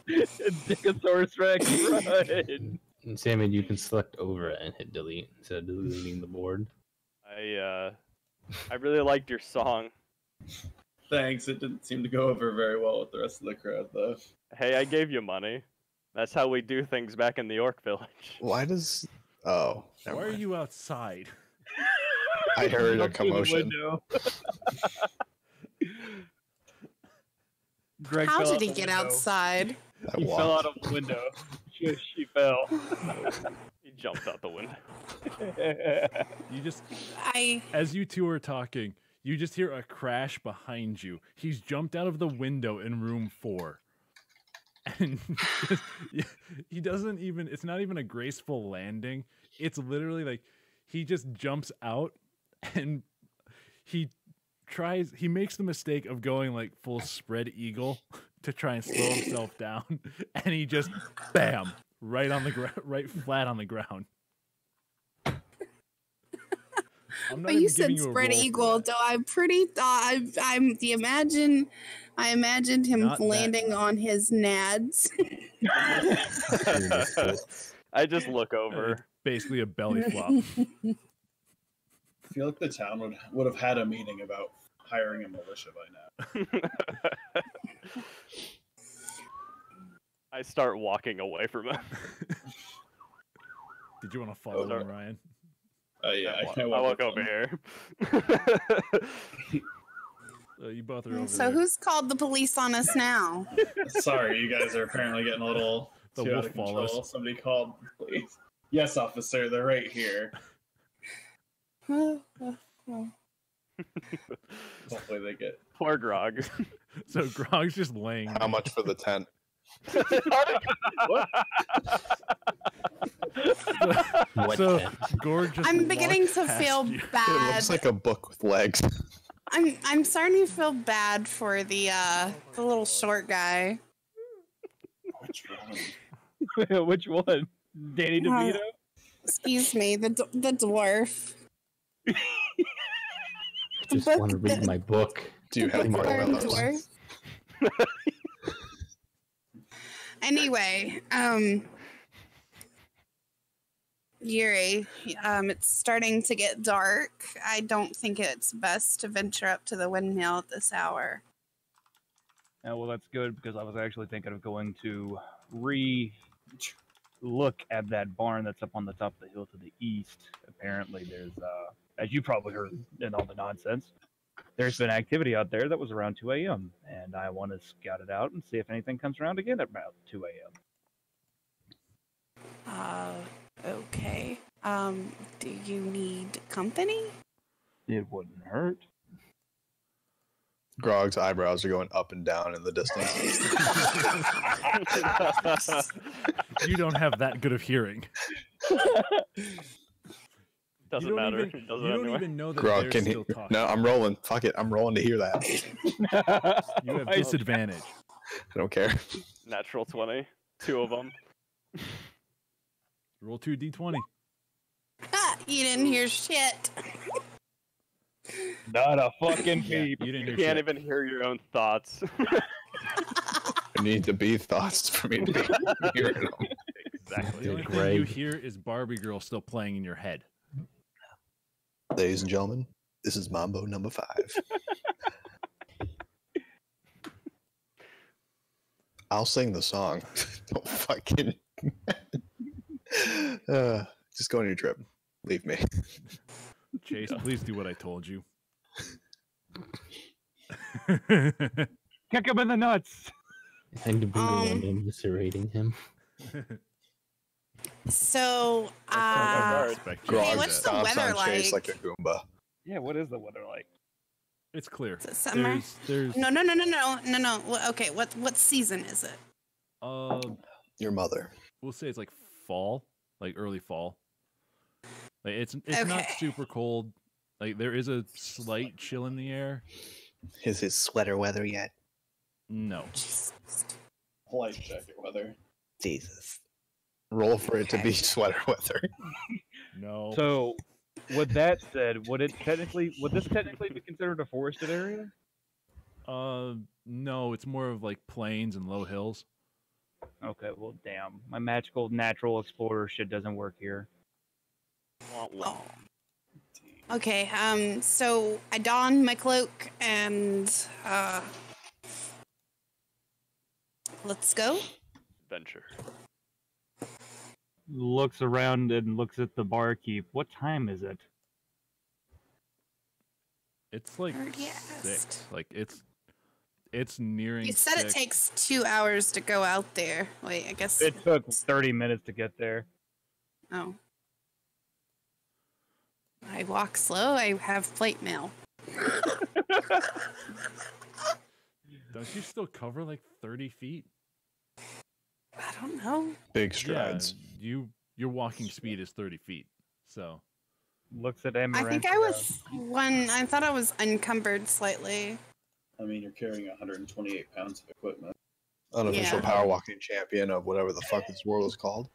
Dickosaurus Rex, run!
And Sammy, you can select over it and hit delete instead of deleting the board.
I really liked your song.
Thanks. It didn't seem to go over very well with the rest of the crowd, though.
Hey, I gave you money. That's how we do things back in the York Village.
Why does? Oh,
Why
never
are
mind.
you outside?
I heard a
Up through the
commotion.
window. Greg
How
fell
did
out
he
the
get
window.
outside?
I
He fell out
walked.
of the window. She fell.
He jumped out the window.
You just,
I
as you two are talking, you just hear a crash behind you. He's jumped out of the window in room 4. And just, he doesn't even, it's not even a graceful landing. It's literally like he just jumps out and he makes the mistake of going like full spread eagle to try and slow himself down. And he just, bam, right on the ground, right flat on the ground. I'm not
but you
even
said
giving you a
spread
roll for
eagle,
that.
though I'm pretty I imagined him
Not that-
landing on his nads.
I just look over.
Basically a belly flop.
I feel like the town would have had a meeting about hiring a militia by now.
I start walking away from him.
Did you want to follow
Sorry.
him, Ryan?
Yeah,
I walk over here.
You both are over
So
there.
who's called the police on us now?
Sorry, you guys are apparently getting a little
The
too out
wolf
of control.
follows.
Somebody called, please. Yes, officer, they're right here. Hopefully they get.
Poor Grog.
So Grog's just laying.
How much for the tent?
What?
What
So
then?
Gord just
I'm beginning
walked
to
past
feel
you.
It
bad.
looks like a book with legs.
I'm starting to feel bad for the little short guy.
Which one?
Which one? Danny DeVito?
Excuse me, the dwarf.
Just
book
want to read
that-
my book.
Do you have
The
marshmallows?
dwarf. Anyway, Yuri, it's starting to get dark. I don't think it's best to venture up to the windmill at this hour.
Yeah, well, that's good because I was actually thinking of going to look at that barn that's up on the top of the hill to the east. Apparently, there's, as you probably heard in all the nonsense, there's been activity out there that was around 2 a.m. and I want to scout it out and see if anything comes around again at about 2 a.m.
Okay. Do you need company?
It wouldn't hurt.
Grog's eyebrows are going up and down in the distance.
You don't have that good of hearing.
Doesn't
you don't
matter.
Even,
It doesn't
you don't
anyway.
even know that
Grog
they're
can
still
hear.
talking.
No, I'm rolling. Fuck it. I'm rolling to hear that.
You have
I-
disadvantage.
I don't care.
Natural 20. 2 of them.
Roll 2d20.
Ah, you didn't hear shit.
Not a fucking
Yeah,
peep.
you didn't
You
hear
can't
shit.
even hear your own thoughts.
I need to be thoughts for me to be hearing them.
Exactly.
The only thing
Greg.
you hear is Barbie Girl still playing in your head.
Ladies and gentlemen, this is Mambo number 5. I'll sing the song. Don't fucking. Just go on your trip. Leave me.
Chase, please do what I told you.
Kick him in the nuts.
And to be the one eviscerating him.
So,
Sorry.
Respect you.
Grog
Hey, what's the
stomps
weather
on Chase
like?
like a Goomba.
Yeah, what is the weather like?
It's clear.
is it summer?
There's
No. Okay, what season is it?
Your mother.
we'll say it's like fall, like early fall. Like it's not
Okay.
super cold. Like there is a slight chill in the air.
Is his sweater weather yet?
No.
Light jacket weather.
Jesus. Roll for it to be sweater weather.
No.
So, with that said, would this technically be considered a forested area?
No, it's more of like plains and low hills.
Okay, well, damn. My magical natural explorer shit doesn't work here.
Wah, wah.
Oh, Okay, so I don my cloak and let's go.
Venture.
Looks around and looks at the barkeep. What time is it?
It's like
Yes.
6. Like it's nearing
You said
6.
it takes 2 hours to go out there. Wait, I guess.
It took 30 minutes to get there.
Oh. I walk slow. I have plate mail.
Don't you still cover like 30 feet?
I don't know.
Big strides.
Yeah, your walking speed is 30 feet. So
Looks at
I
Amaranth.
think I was I thought I was encumbered slightly.
I mean, you're carrying 128 pounds of equipment.
Unofficial
Yeah.
power walking champion of whatever the fuck this world is called.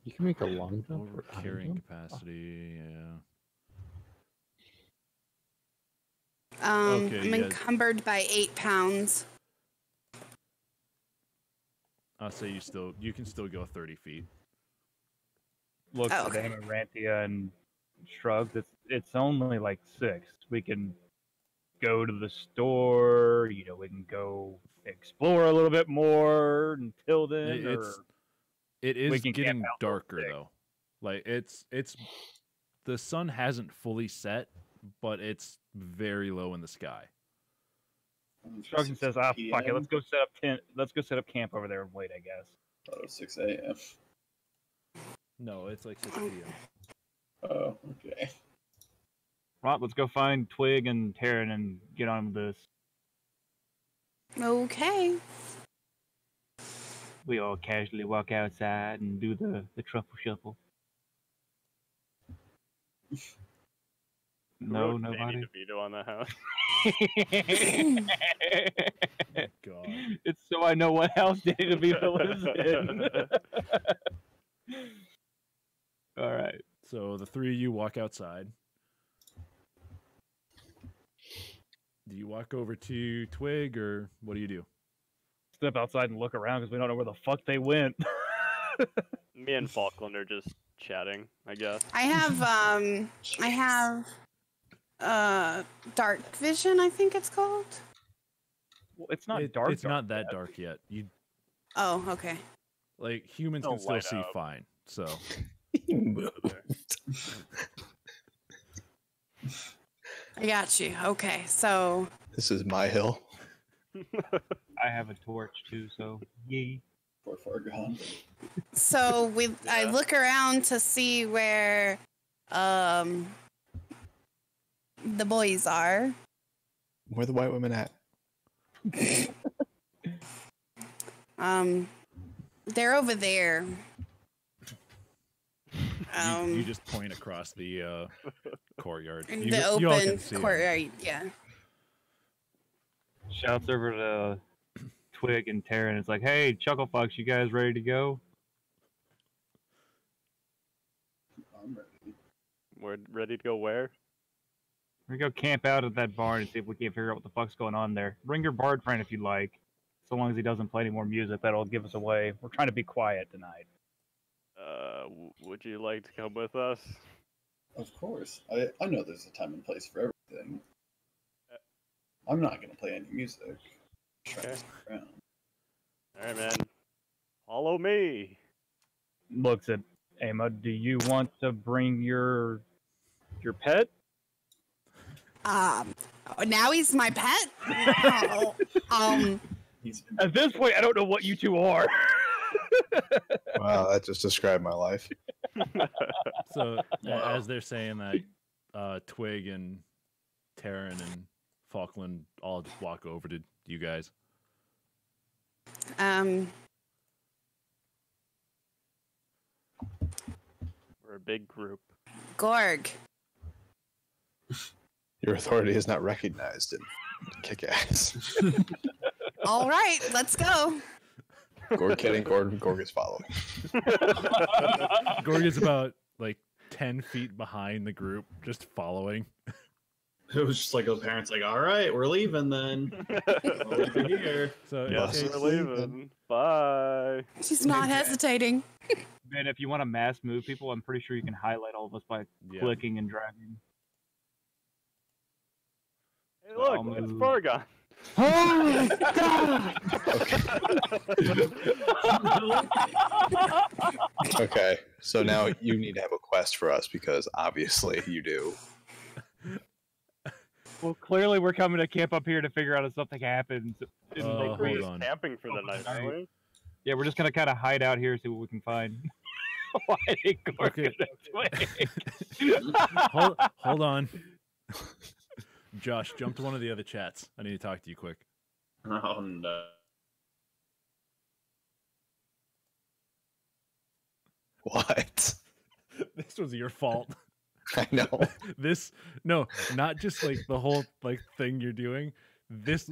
You can make a long jump
over
or high
carrying
jump?
capacity, yeah.
I'm
yeah.
encumbered by 8 pounds.
I'll say you can still go 30 feet.
Looks
Oh,
at
okay.
Amaranthia and shrugs. It's only like 6. We can go to the store. You know, we can go explore a little bit more until then.
It
we
is
can camp
getting
out till
darker
6.
though. Like it's the sun hasn't fully set, but it's very low in the sky.
Shrugs and says, "Ah, fuck it.
PM?
Let's go set up tent. Let's go set up camp over there and wait. I guess."
Oh, 6 a.m.
No, it's like 6 p.m.
Oh, okay.
Right, let's go find Twig and Taryn and get on with this.
Okay.
We all casually walk outside and do the truffle shuffle. No,
Wrote Danny
nobody.
DeVito on the house.
God.
It's so I know what house Danny DeVito lives in. All right.
So the three of you walk outside. Do you walk over to Twig, or what do you do?
Step outside and look around because we don't know where the fuck they went.
Me and Falkland are just chatting, I guess.
I have dark vision, I think it's called.
Well, it's not dark.
It's not that dark yet. You
Oh, okay.
like humans
It'll
can still
light
see
up.
fine. So
I got you. Okay, so
This is my hill.
I have a torch too, so yee.
Poor Fargon.
I look around to see where the boys are.
Where the white women at?
They're over there.
you just point across the courtyard.
In
You,
the
you all
open
can see 'em.
courtyard, yeah.
Shouts over to Twig and Taryn. It's like, hey, Chucklefox, you guys ready to go?
I'm ready.
We're ready to go where?
We're gonna go camp out at that barn and see if we can figure out what the fuck's going on there. Bring your bard friend if you like. So long as he doesn't play any more music, that'll give us away. We're trying to be quiet tonight.
Would you like to come with us?
Of course. I know there's a time and place for everything. I'm not going to play any music. Try to
Okay.
stick around.
Alright, man. Follow me.
Looks at Emma. Do you want to bring your pet?
Now he's my pet. Oh,
He's been
At this point, I don't know what you two are.
Wow, that just described my life.
So as they're saying that, Twig and Taryn and Falkland all just walk over to you guys.
We're a big group.
Gorg.
Your authority is not recognized in kick ass.
All right, let's go.
Gorg kidding, Gorg is following.
Gorg is about like 10 feet behind the group, just following.
It was just like the parents, like, all right, we're leaving then. We'll leave it here.
So
Yes,
it
we're
takes-
leaving. Bye.
She's not hesitating.
Man, if you want to mass move people, I'm pretty sure you can highlight all of us by
yeah.
clicking and dragging.
Hey, look,
I'll
it's
move.
Fargon.
Oh my god!
Okay, so now you need to have a quest for us because obviously you do.
Well, clearly we're coming to camp up here to figure out if something happens.
We're
hold
just
on.
camping for the night, aren't we?
Yeah, we're just gonna kind of hide out here, see what we can find. Why did Gork
Okay.
twig?
Hold on. Josh, jump to one of the other chats. I need to talk to you quick.
Oh no.
What?
This was your fault.
I know.
No, not just like the whole like thing you're doing. This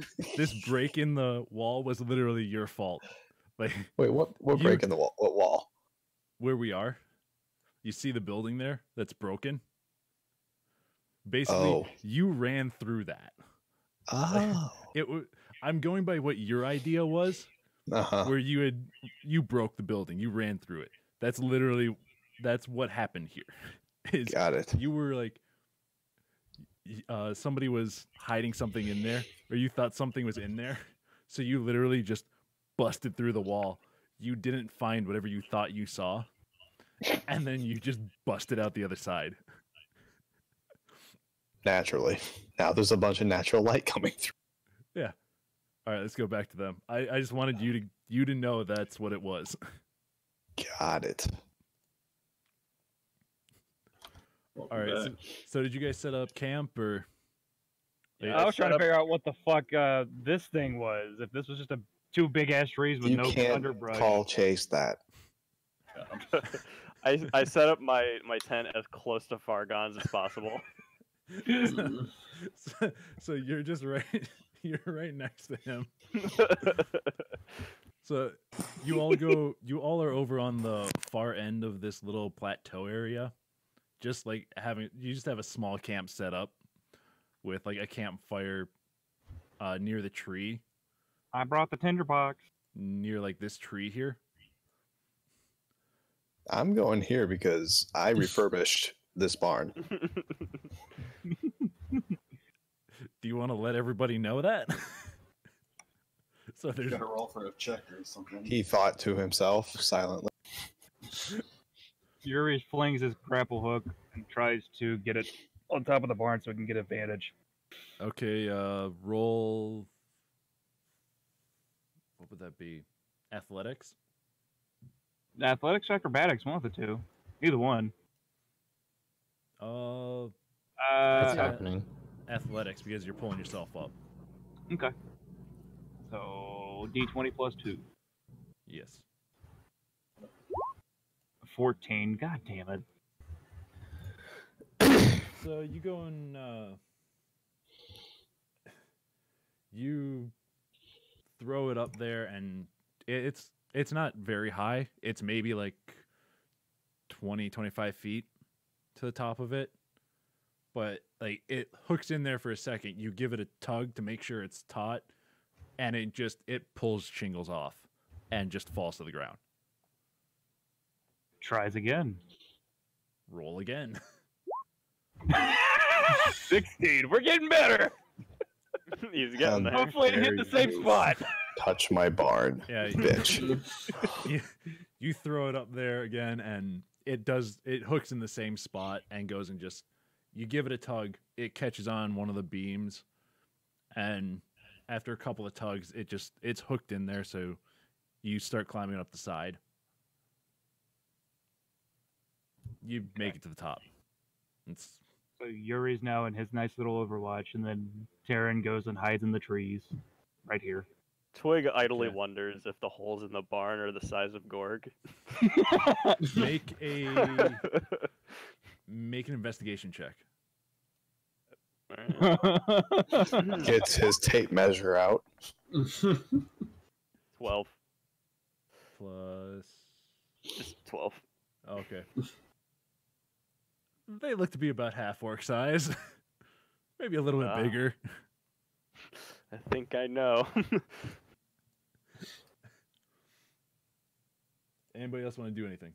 break in the wall was literally your fault. Like
Wait, what? We're
You-
breaking the wall. What wall?
where we are, you see the building there that's broken. Basically,
Oh.
you ran through that.
Oh.
I'm going by what your idea was,
Uh-huh.
where you broke the building, you ran through it. That's what happened here. Is
Got it.
you were like somebody was hiding something in there, or you thought something was in there, so you literally just busted through the wall. You didn't find whatever you thought you saw, and then you just busted out the other side.
Naturally. Now there's a bunch of natural light coming through.
All right, let's go back to them. I just wanted you to know that's what it was.
Got it.
Welcome
All right,
back.
so did you guys set up camp or?
Yeah,
I was trying to
set up-
figure out what the fuck this thing was. If this was just two big ass trees with
You
no
can't
underbrush.
call Chase that.
I set up my tent as close to Fargon's as possible.
So you're just right. You're right next to him. So you all are over on the far end of this little plateau area. Just like you just have a small camp set up with like a campfire near the tree,
I brought the tinderbox.
near like this tree here.
I'm going here because I refurbished this barn.
Do you want to let everybody know that? So
You
there's
gotta roll for a check or something.
He thought to himself silently.
Yuri flings his grapple hook and tries to get it on top of the barn so he can get advantage.
okay. Roll. What would that be? Athletics.
Athletics or acrobatics, one of the two. Either one.
What's
What's
Yeah.
happening?
Athletics because you're pulling yourself up.
Okay. So D20 plus 2.
Yes.
14. God damn it.
So you go and you throw it up there, and it's not very high. It's maybe like 20-25 feet to the top of it, but like it hooks in there for a second. You give it a tug to make sure it's taut, and it pulls shingles off and just falls to the ground.
Tries again.
Roll again.
16. We're getting better.
He's getting
Um,
there.
Hopefully it hit the
Very
same
good.
spot.
Touch my barn,
Yeah,
bitch.
you throw it up there again, and it hooks in the same spot and goes and just, you give it a tug, it catches on one of the beams, and after a couple of tugs, it's hooked in there, so you start climbing up the side. You make it to the top. It's
So Yuri's now in his nice little overwatch, and then Taryn goes and hides in the trees right here.
Twig idly
Okay.
wonders if the holes in the barn are the size of Gorg.
make an investigation check.
Alright.
Gets his tape measure out.
12.
Plus
Just 12.
Okay. They look to be about half orc size. Maybe a little bit
Ah.
bigger.
I think I know.
Anybody else want to do anything?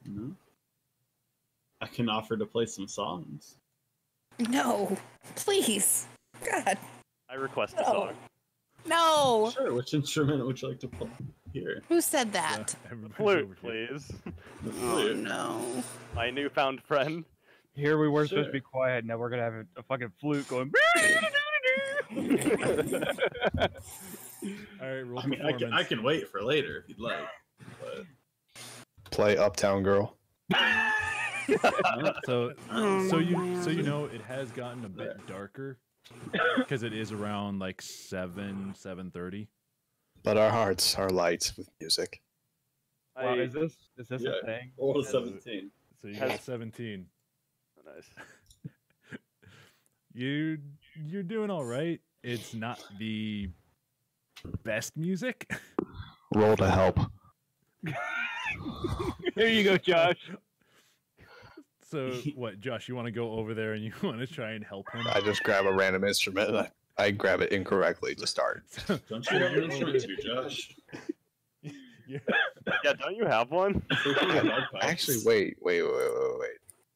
No.
I can offer to play some songs.
No, please. God,
I request a
No.
song.
no.
Sure. Which instrument would you like to play here?
Who said that?
Everybody's
Flute,
over here.
please.
The
Oh
flute.
no.
My newfound friend.
Here we were supposed to
Sure.
be quiet. Now we're gonna have a fucking flute going.
All right, roll
I mean,
performance.
I can wait for later if you'd like. But
Play Uptown Girl.
So,
Oh,
so
man.
you know, it has gotten a bit darker because it is around like 7:30.
But our hearts are light with music.
Wow,
I-
is this
Yeah.
a thing?
roll a
Has-
17.
So you got
Has-
17.
Nice.
You're doing all right. It's not the best music.
Roll to help.
Here you go, Josh.
So what, Josh? You want to go over there and you want to try and help him?
I just grab a random instrument and I grab it incorrectly to start.
Don't you have an instrument too, Josh?
Yeah.
Yeah, don't you have one?
Actually, wait. Hold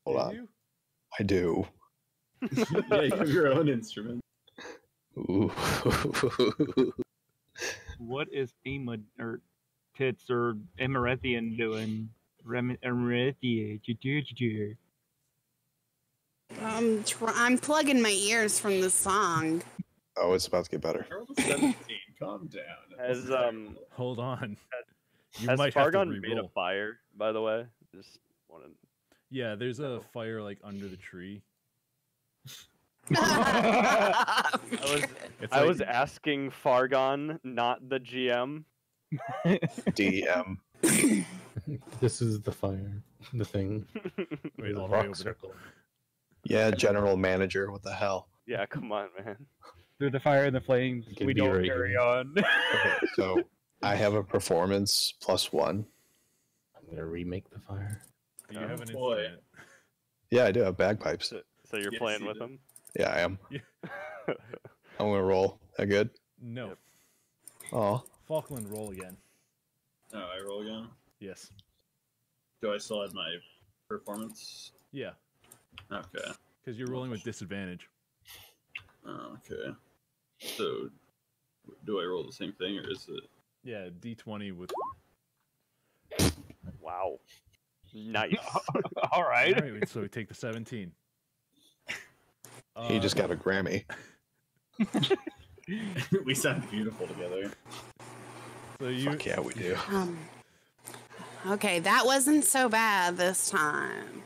Did
on.
you?
I do.
Yeah, you have your own instrument.
Ooh.
What is Ema or Tits or Emerethian doing? Emerethian.
I'm plugging my ears from the song.
Oh, it's about to get better.
I rolled a 17. Calm down.
Has
Hold on. You
has
might have to
Fargon made a
re-roll.
fire? By the way, just wanted.
Yeah, there's a fire like under the tree.
I was
It's
I
like-
was asking Fargon, not the GM.
DM.
This is the fire, the thing.
Wait,
the
all the way
rock
over there.
circle.
Yeah, general manager. What the hell?
Yeah, come on, man.
Through the fire and the flames,
Can
we
be
don't
right
carry
here.
on.
Okay, so I have a performance +1.
I'm gonna remake the fire.
You
Oh,
have an
boy.
instrument.
Yeah, I do have bagpipes.
So you're
Yes,
playing
you
with
did.
him?
Yeah, I am.
Yeah.
I'm gonna roll. That good?
No.
Yep.
Oh,
Falkland, roll again.
Oh, I roll again.
Yes.
Do I still have my performance?
Yeah,
Okay.
because you're rolling with disadvantage.
Oh, okay. So, do I roll the same thing, or is it?
Yeah, D20 with.
Wow. Nice.
All right.
All right, so we take the 17.
he just got a Grammy.
We sound beautiful together.
So you.
Fuck yeah, we do.
Okay, that wasn't so bad this time.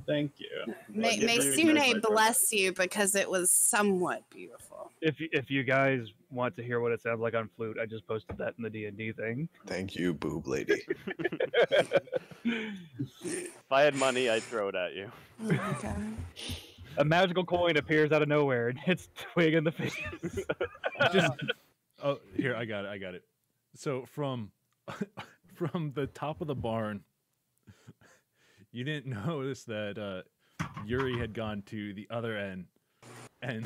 Thank you.
May
give you
Sune
guys my
bless you because it was somewhat beautiful.
If you guys want to hear what it sounds like on flute, I just posted that in the D&D thing.
Thank you, boob lady.
If I had money, I'd throw it at you.
Oh my god.
A magical coin appears out of nowhere and hits Twig in the face.
Just. Oh, here I got it. So from the top of the barn, you didn't notice that Yuri had gone to the other end, and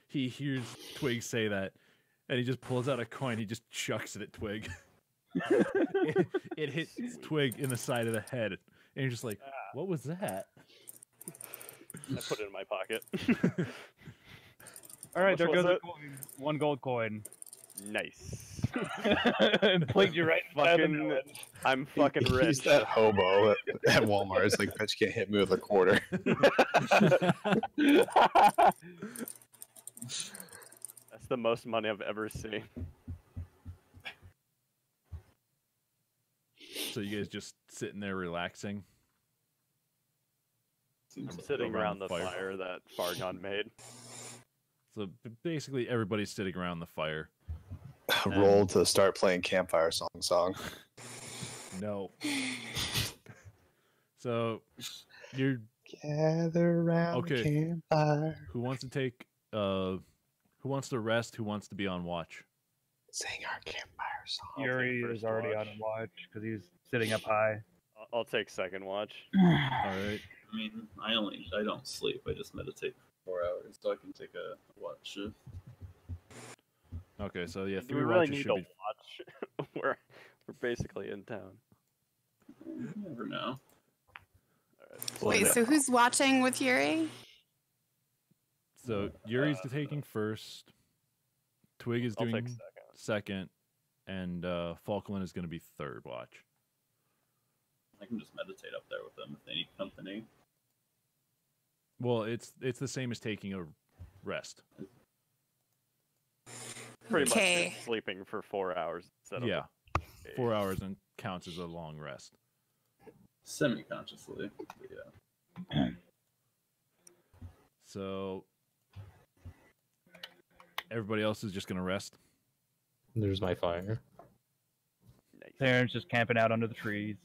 he hears Twig say that, and he just pulls out a coin. He just chucks it at Twig. it hits Twig in the side of the head, and you're just like, "What was that?"
I put it in my pocket.
All right,
much
there
was
goes a
it?
coin. 1 gold coin.
Nice.
And blinked you right inside the
Fucking,
nose.
I'm fucking
He's
rich.
that hobo at Walmart. It's like, bitch, you can't hit me with a quarter.
That's the most money I've ever seen.
So you guys just sitting there relaxing.
Seems
I'm
like
sitting
around
around the
fire.
fire that Fargon made.
So basically, everybody's sitting around the fire.
Roll to start playing campfire song.
No. So you're
Gather around
Okay.
the campfire.
who wants to take who wants to rest, who wants to be on watch?
Sing our campfire song.
I'll
Yuri
take
is
first
already
watch.
on watch because he's sitting up high.
I'll take second watch.
All right.
I mean, I don't sleep. I just meditate for 4 hours, so I can take a watch shift.
Okay, so yeah,
Do
3
we really
watches
need
should
to
be
watch? we're basically in town.
You never know.
Wait, so who's watching with Yuri?
So Yuri's taking first. Twig is
I'll
doing
take
second, and Falkland is going to be third watch.
I can just meditate up there with them if they need company.
Well, it's the same as taking a rest.
Pretty much
Okay.
you're sleeping for 4 hours instead of
Yeah, 4 hours and counts as a long rest.
Semi-consciously. Yeah.
So everybody else is just going to rest.
There's my fire.
Nice.
Terrence just camping out under the trees,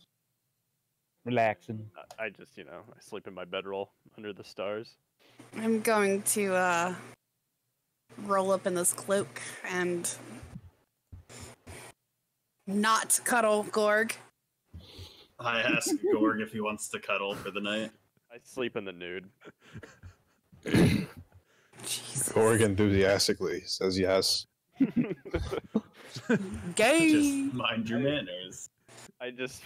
relaxing.
I just, I sleep in my bedroll under the stars.
I'm going to roll up in this cloak and not cuddle Gorg.
I asked Gorg if he wants to cuddle for the night.
I sleep in the nude.
Jesus.
Gorg enthusiastically says yes.
Gay.
Just mind your manners.
I just,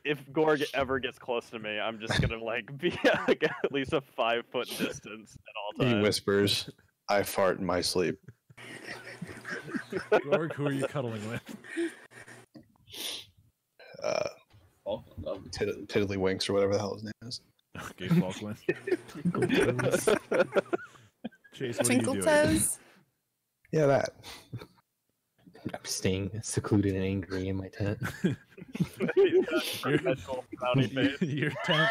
if Gorg ever gets close to me, I'm just gonna be like, at least a 5-foot distance at all
He
times.
whispers, "I fart in my sleep."
Gorg, who are you cuddling with?
Tiddlywinks or whatever the hell his name is.
Okay, Falkland. Chase, what are you
Twinkle
doing?
toes.
Yeah, that.
I'm staying secluded and angry in my tent.
Your tent.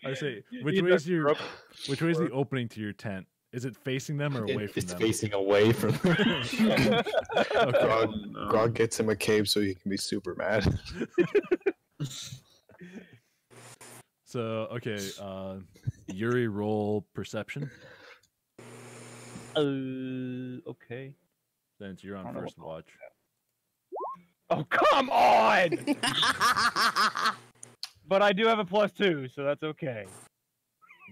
I say, which way is the opening to your tent? Is it facing them or away from
It's
them?
facing away from them.
Okay.
Grog gets him a cape so he can be super mad.
So okay, Yuri, roll perception.
Okay.
Since you're
I
on
don't know
first watch.
Oh, come on! But I do have a +2, so that's okay.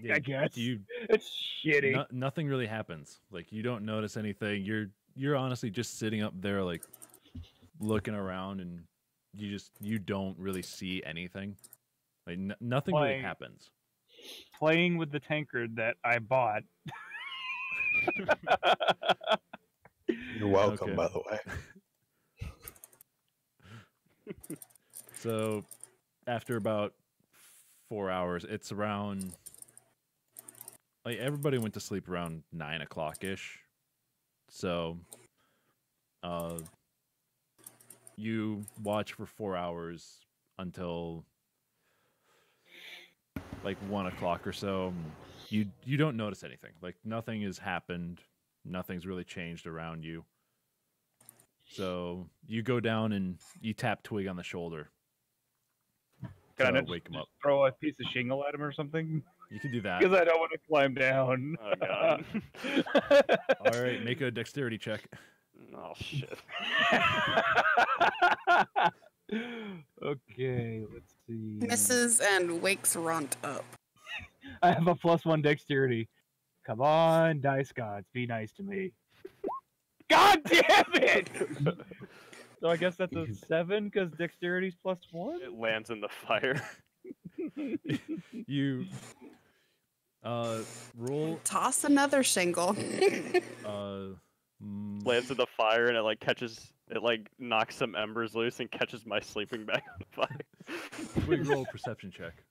Yeah,
I guess.
you
It's shitty.
nothing really happens. Like you don't notice anything. You're honestly just sitting up there like looking around, and you don't really see anything. Like nothing really
Like-
happens.
Playing with the tankard that I bought.
You're welcome,
Okay.
by the way.
So after about 4 hours, it's around like everybody went to sleep around 9 o'clock ish. So you watch for 4 hours until like 1 o'clock or so. You don't notice anything. Like nothing has happened. Nothing's really changed around you. So you go down and you tap Twig on the shoulder.
Can I
to
just
wake him up.
throw a piece of shingle at him or something?
You can do that.
Because I don't want to climb down.
Oh god.
All right, make a dexterity check.
Oh shit.
Okay, let's see.
Misses and wakes Ront up.
I have a +1 dexterity. Come on, dice gods, be nice to me. God damn it! So I guess that's a 7 because dexterity's +1.
It lands in the fire.
You roll
Toss another shingle.
Lands in the fire and it knocks some embers loose and catches my sleeping bag on fire.
Twig, roll a perception check.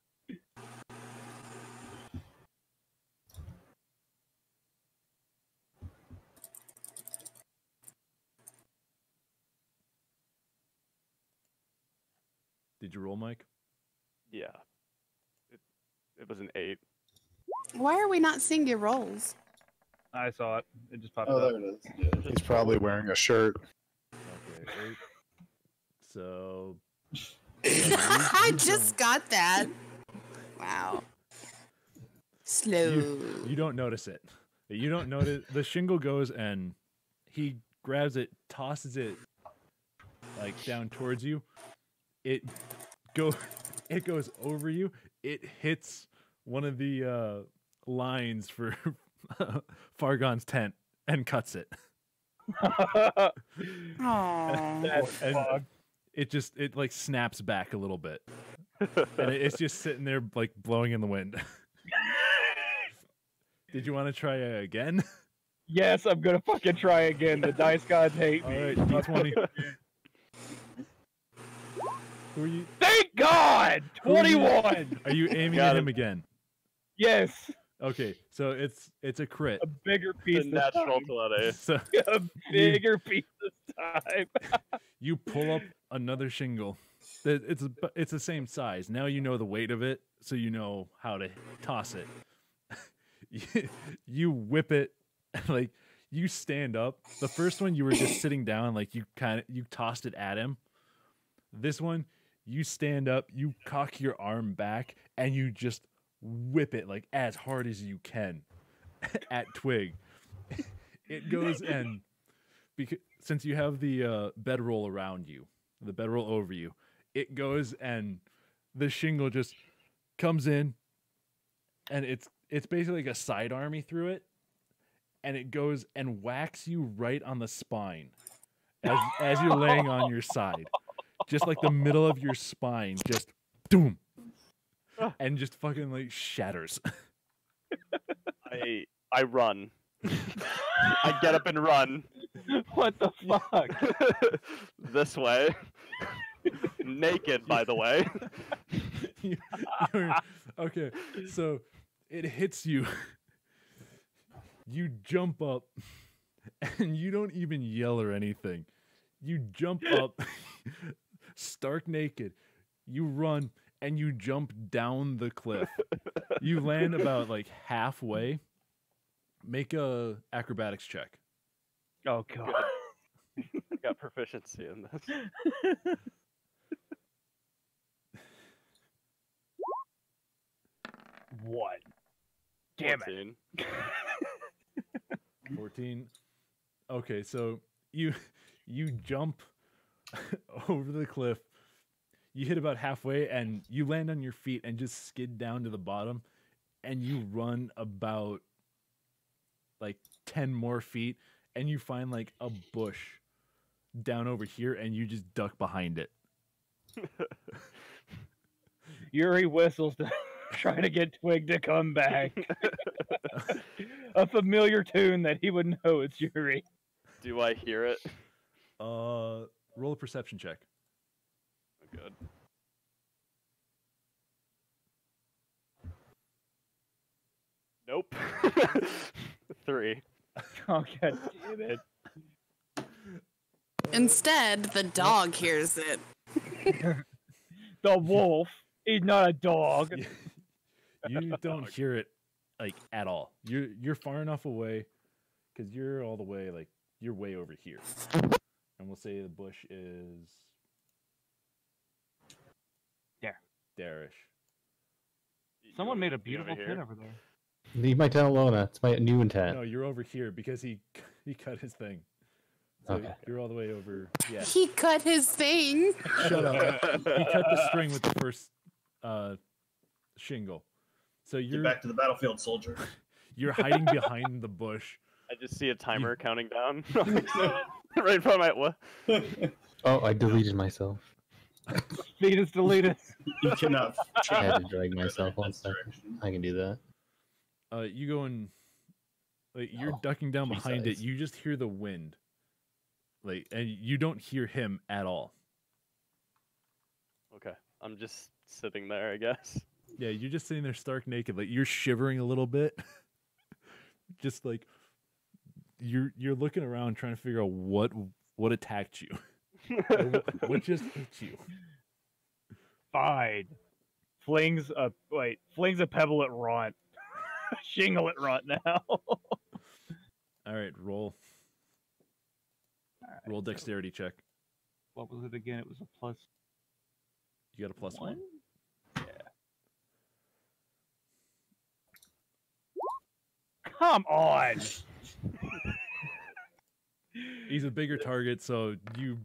Did you roll, Mike?
Yeah. It was an 8.
Why are we not seeing your rolls?
I saw it. It just popped
Oh,
up.
there it is. Yeah.
He's probably wearing a shirt.
Okay, 8. So
I just got that. Wow. Slow.
you don't notice it. You don't notice the shingle goes and he grabs it, tosses it like down towards you. It goes over you. It hits one of the lines for Fargon's tent and cuts it.
Aww.
That's
And
fucked.
it like snaps back a little bit. And it's just sitting there like blowing in the wind. Did you want to try again?
Yes, I'm gonna fucking try again. The dice gods hate
All
me.
right, D20. Who are you?
Thank God!
Who are you-
21!
Are you aiming
Got
at
it.
him again?
Yes!
Okay, so it's a crit.
A bigger
The
piece this
natural
time.
20.
So
A bigger piece this time.
you pull up another shingle. It's the same size. Now you know the weight of it, so you know how to toss it. You whip it, like you stand up. The first one you were just sitting down, like you tossed it at him. This one you stand up, you cock your arm back, and you just whip it like as hard as you can at Twig. It goes and because since you have the bedroll around you, the bedroll over you, it goes and the shingle just comes in, and it's basically like a side army through it, and it goes and whacks you right on the spine as you're laying on your side, just like the middle of your spine, just doom, and just fucking like shatters.
I run. I get up and run.
What the fuck?
This way. Naked, by the way.
Okay, so it hits you. You jump up, and you don't even yell or anything. You jump up, stark naked. You run, and you jump down the cliff. You land about like halfway. Make a acrobatics check.
Oh god.
I got proficiency in this.
What? Damn it.
14.
14. Okay, so you jump over the cliff. You hit about halfway, and you land on your feet and just skid down to the bottom, and you run about like 10 more feet, and you find like a bush down over here, and you just duck behind it.
Yuri whistles to try to get Twig to come back. A familiar tune that he would know it's Yuri.
Do I hear it?
Roll a perception check.
Good. Nope. 3.
Oh god damn it.
Instead, the dog hears it.
The wolf. He's not a dog.
You don't hear it like at all. You're far enough away because you're all the way like you're way over here, and we'll say the bush is there-ish.
Someone made a
You
beautiful
over
pit
here?
over there.
Leave my tent alone. It's my new intent.
No, you're over here because he cut his thing. So
Okay.
you're all the way over. Yeah.
He cut his thing.
Shut up. He cut the string with the first shingle. So
Get
you're
back to the battlefield, soldier.
you're hiding behind the bush.
I just see a timer counting down. Right in front of my what?
Oh, I deleted myself.
Feed us, delete us.
You cannot
I had
change
to drag myself one second. I can do that.
You go and like you're ducking down behind it.
Jesus.
You just hear the wind, like, and you don't hear him at all.
Okay, I'm just sitting there, I guess.
Yeah, you're just sitting there stark naked, like you're shivering a little bit. Just like you're looking around trying to figure out what attacked you. Or what just hit you.
Fine. Flings a pebble at Ront. Shingle at Ront now.
All right, roll dexterity check.
What was it again? It was a plus
You got a plus one.
Yeah. Come on.
He's a bigger target, so you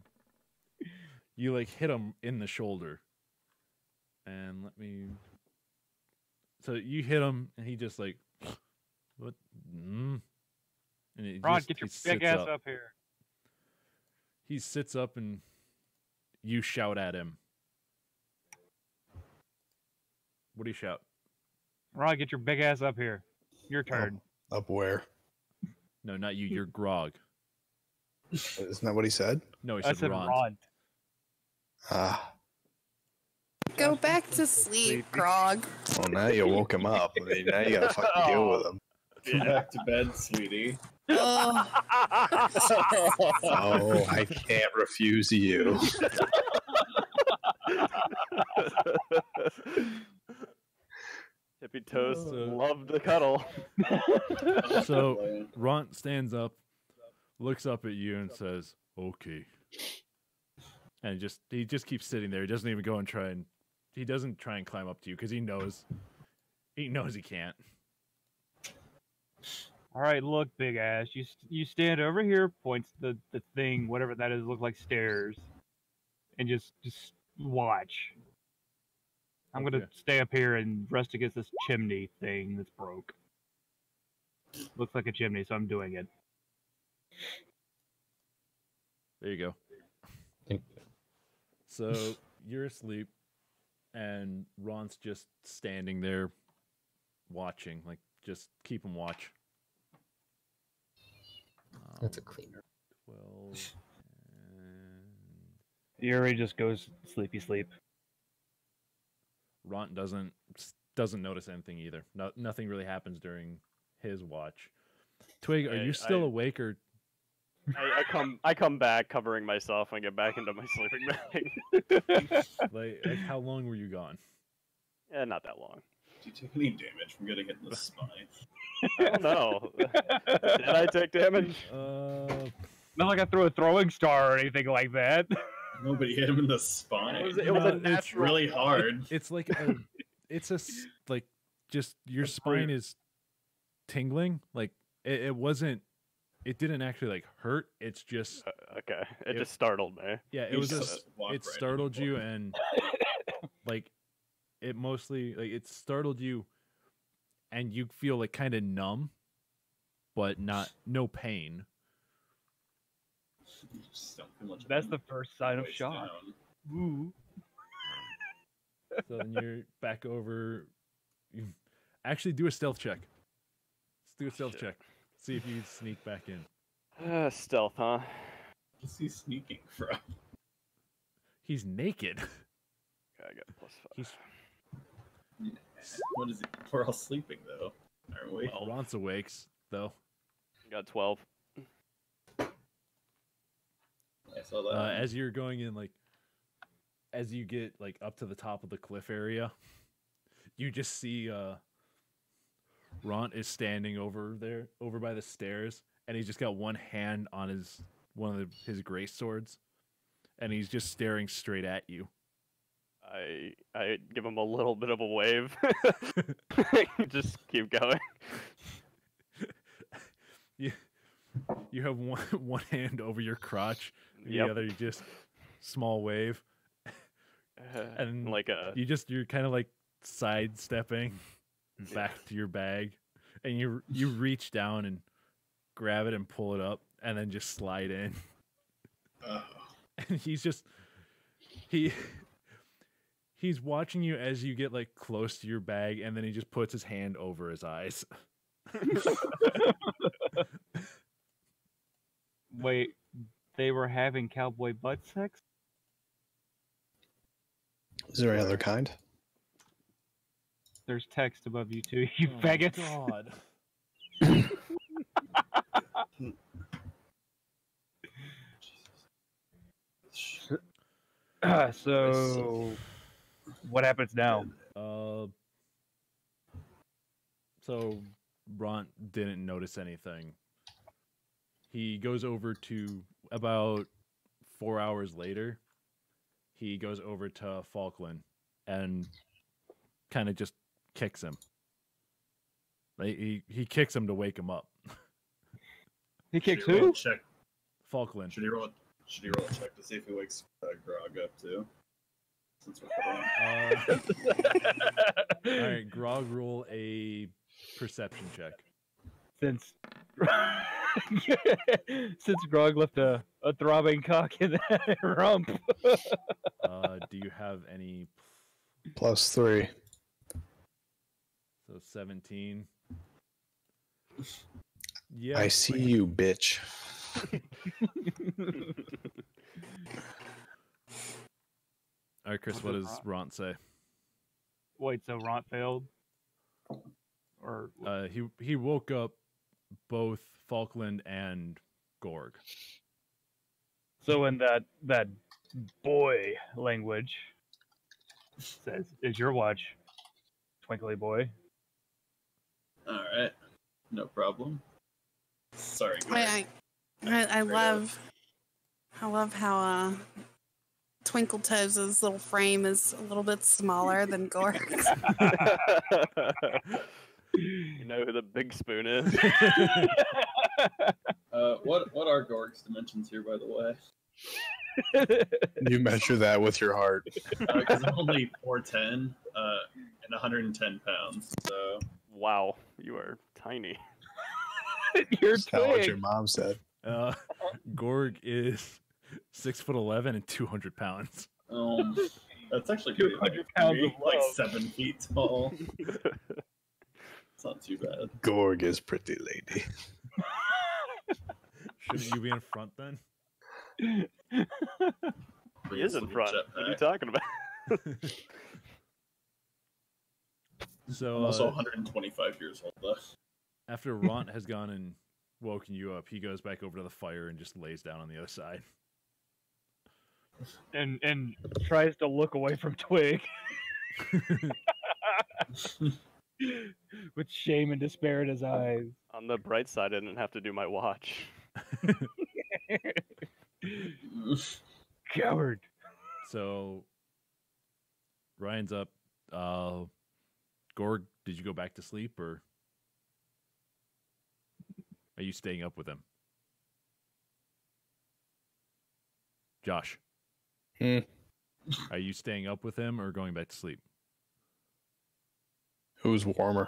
like hit him in the shoulder. And let me. So you hit him, and he just like, what? And it
Ron,
just-
get your
he
big
sits
ass
up.
up here.
He sits up, and you shout at him. What do you shout?
Ron, get your big ass up here. Your turn.
Up where?
No, not you. You're Grog.
Isn't that what he said?
No, he
I
said
said
Ron.
Ron.
Ah.
Go back to sleep, Grog.
Well, now you woke him up. I mean, now you gotta fucking deal with him.
Come back to bed, sweetie.
Oh,
Oh, I can't refuse you.
Tippy Toast
So-
loved the cuddle.
So Ron stands up, looks up at you, and says, "Okay." And he just keeps sitting there. He doesn't even go and try and he doesn't try and climb up to you because he knows he can't.
All right, look, big ass. You stand over here, points the thing, whatever that is, look like stairs, and just watch. I'm gonna
Okay.
stay up here and rest against this chimney thing that's broke. Looks like a chimney, so I'm doing it.
There you go. So you're asleep, and Ron's just standing there, watching. Like, just keep him watch.
That's a cleaner.
12. And
Yuri just goes sleepy sleep.
Ron doesn't notice anything either. Nothing really happens during his watch. Twig, are
Yeah,
you still
I-
awake or?
I come back covering myself and get back into my sleeping bag.
Like how long were you gone?
Yeah, not that long.
Do you take any damage from getting hit in the spine?
I don't know. Did I take damage?
Not like I threw a throwing star or anything like that.
Nobody hit him in the spine.
It was a
it's
natural.
really hard.
It's like like just your
That's
spine
weird.
is tingling. Like it didn't actually like hurt. It's just
Okay, it
It-
just startled me.
yeah, it
You
was
just
just
walk
it
right
startled
into
you
it.
and like it mostly like it startled you and you feel like kind of numb but no pain.
You just don't feel much
That's
pain.
the first sign of
Waist
shock.
down.
Ooh.
So then you're back over. You actually do a stealth check. Let's do a stealth
Shit.
check. See if you sneak back in.
Stealth, huh?
What's he sneaking from?
He's naked.
Okay, I got +5.
He's
What is it? We're all sleeping though, aren't we?
well, Ron's awakes though.
Got 12.
I saw that.
As you're going in, like as you get like up to the top of the cliff area, you just see Ron is standing over there, over by the stairs, and he's just got one hand on his grace swords, and he's just staring straight at you.
I give him a little bit of a wave. Just keep going.
You have one hand over your crotch, and
Yep.
the other you just small wave, and
Like a
you're kind of like sidestepping back to your bag, and you reach down and grab it and pull it up, and then just slide in.
Oh.
And he's watching you as you get like close to your bag, and then he just puts his hand over his eyes.
Wait, they were having cowboy butt sex?
Is there any other kind?
There's text above you two, you
Oh my
faggots.
God.
So, what happens now?
So Ron didn't notice anything. He goes over to about 4 hours later. He goes over to Falkland and kind of just kicks him. Like he kicks him to wake him up.
He kicks
Should he roll
who?
a check?
Falkland.
Should he roll a check to see if he wakes Grog up too? Since we're putting
All right, Grog, roll a perception check.
Since since Grog left a throbbing cock in that rump.
Do you have any?
+3.
So 17. Yeah.
I see you, bitch.
All right, Chris, what does Ront say?
Wait, so Ront failed? Or
He woke up both Falkland and Gorg.
so in that boy language says, "Is your watch, twinkly boy?"
All right, no problem. Sorry, Gorg.
I love how Twinkle Toes' little frame is a little bit smaller than Gorg's.
You know who the big spoon is?
What are Gorg's dimensions here, by the way?
You measure that with your heart.
Because I'm only 4'10", and 110 pounds. So
Wow, you are tiny.
You're
That's not what
twig.
your mom said.
Gorg is 6'11" and 200 pounds.
that's actually pretty
200
light for
pounds
me,
of
like
love.
7 feet tall. It's not too bad.
Gorg is pretty lady.
Shouldn't you be in front then?
He is in front. What are you talking about?
So
I'm also 125 years old, though.
after Ront has gone and woken you up, he goes back over to the fire and just lays down on the other side.
and tries to look away from Twig with shame and despair in his eyes.
On the bright side, I didn't have to do my watch.
Coward.
So Ryan's up. Gorg, did you go back to sleep or are you staying up with him? Josh.
Hmm.
Are you staying up with him or going back to sleep?
Who's warmer?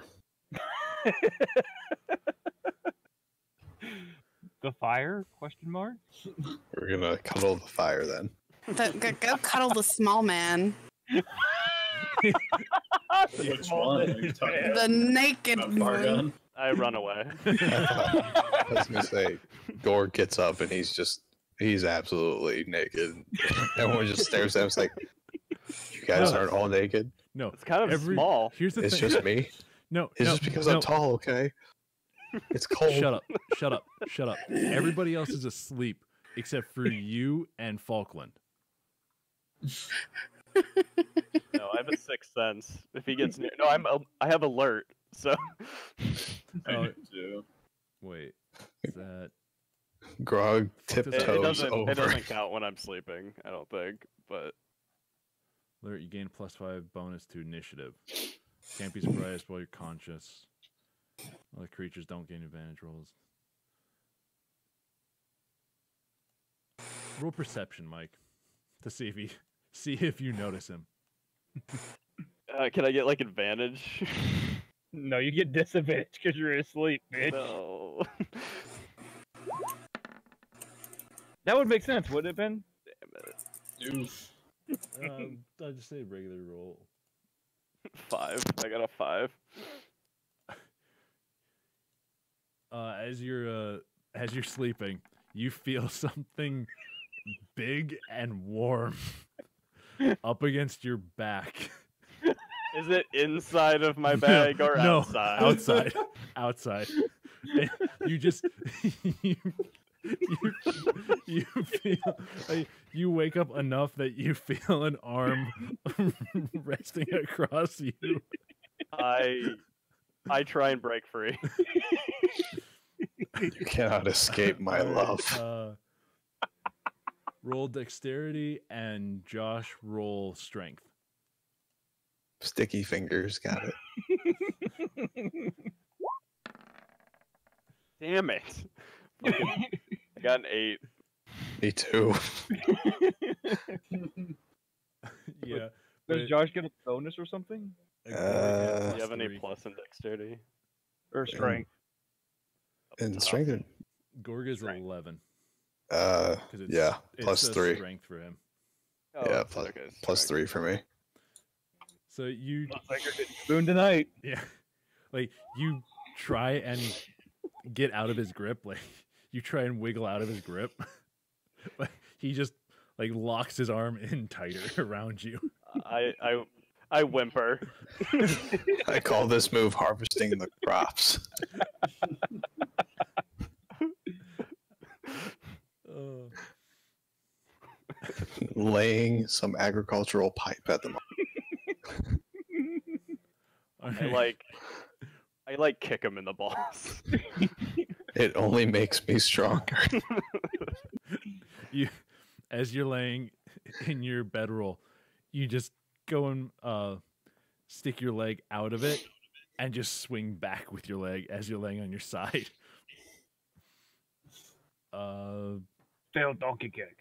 The fire? Question mark.
We're gonna cuddle the fire then.
Go cuddle the small man.
Which one are you talking about?
The naked one.
Bargon?
I run away.
I was gonna say, Gorg gets up and he's absolutely naked. Everyone just stares at him. It's like, you guys aren't all naked.
No.
It's kind of small.
Here's the
It's
thing.
just me.
No.
It's
no,
just because
no.
I'm tall, okay? It's cold.
Shut up. Shut up. Shut up. Everybody else is asleep except for you and Falkland.
No, I have a sixth sense. If he gets near, no, I have alert. So
I
Oh.
do too.
Wait. Is that
Grog
it
tiptoes
doesn't
over.
it doesn't count when I'm sleeping. I don't think, but
alert? You gain +5 bonus to initiative. Can't be surprised while you're conscious. Other creatures don't gain advantage rolls. Roll perception, Mike, to see if you notice him.
can I get like advantage?
No, you get disadvantage because you're asleep, bitch.
No.
That would make sense, wouldn't it, Ben?
Oof.
I'll just say regular roll.
5. I got a 5.
As you're sleeping, you feel something big and warm up against your back.
Is it inside of my bag or
No,
outside?
outside. And you just you feel like you wake up enough that you feel an arm resting across you.
I try and break free.
You cannot escape my love.
Roll dexterity and Josh roll strength.
Sticky fingers, got it.
Damn it! Fucking- I got an 8.
Me too.
Yeah.
Does Josh get a bonus or something?
Do you have any
+3.
plus in dexterity?
Or strength?
And strength.
Gorg is 11.
Uh,
'Cause it's,
yeah,
it's
plus
a
3.
strength for him.
Oh,
Yeah,
it's okay,
plus
strength.
3 for me.
So you
Looks like you're getting spooned tonight.
yeah, like you try and get out of his grip. Like you try and wiggle out of his grip. But he just like locks his arm in tighter around you.
I whimper.
I call this move harvesting the crops. Laying some agricultural pipe at the moment.
I like kick him in the balls.
It only makes me stronger.
As you're laying in your bedroll, you just go and stick your leg out of it and just swing back with your leg as you're laying on your side.
Failed donkey kick.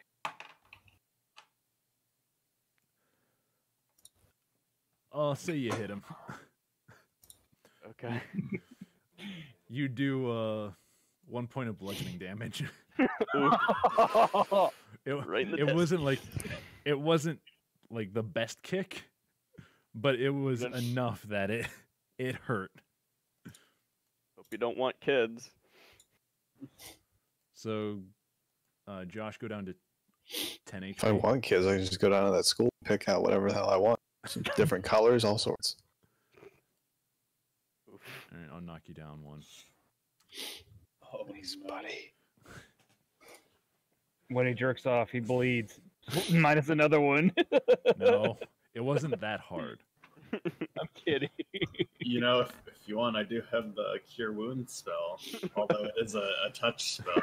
I'll say you hit him.
Okay.
You do 1 point of bludgeoning damage. It wasn't like the best kick, but it was enough that it hurt.
Hope you don't want kids.
So, Josh, go down to 10 HP.
If I want kids, I can just go down to that school and pick out whatever the hell I want. Some different colors, all sorts.
All right, I'll knock you down one.
Oh,
Please, buddy.
When he jerks off, he bleeds. Minus another one.
No, it wasn't that hard.
I'm kidding.
You know, if you want, I do have the Cure Wounds spell, although it is a touch spell.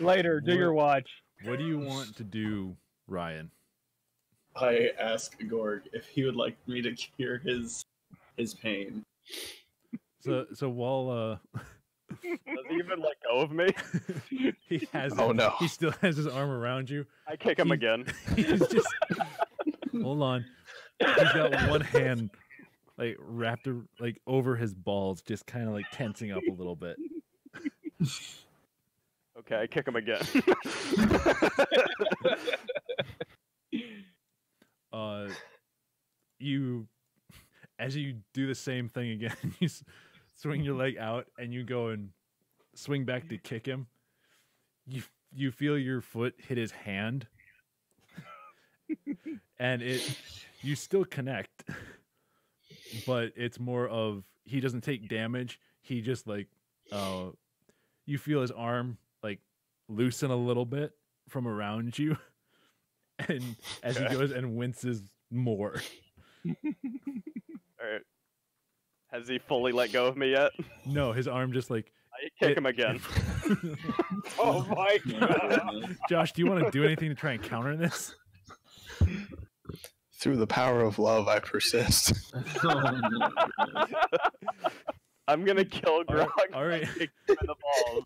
Later, do your watch.
What do you want to do, Ryan?
I ask Gorg if he would like me to cure his pain.
So while
Does he even let go of me?
he has
Oh, no.
he still has his arm around you.
I kick him again.
He's just hold on. He's got one hand like wrapped like over his balls, just kind of like tensing up a little bit.
Okay, I kick him again.
As you do the same thing again, you swing your leg out and you go and swing back to kick him. You feel your foot hit his hand, and you still connect, but it's more of he doesn't take damage. He just like you feel his arm like loosen a little bit from around you, and as he goes and winces more.
All right. Has he fully let go of me yet?
No, his arm just like
I kick him again.
Oh my god.
Josh, do you want to do anything to try and counter this?
Through the power of love, I persist.
I'm gonna kill Grog.
All right.
Kick him in the balls.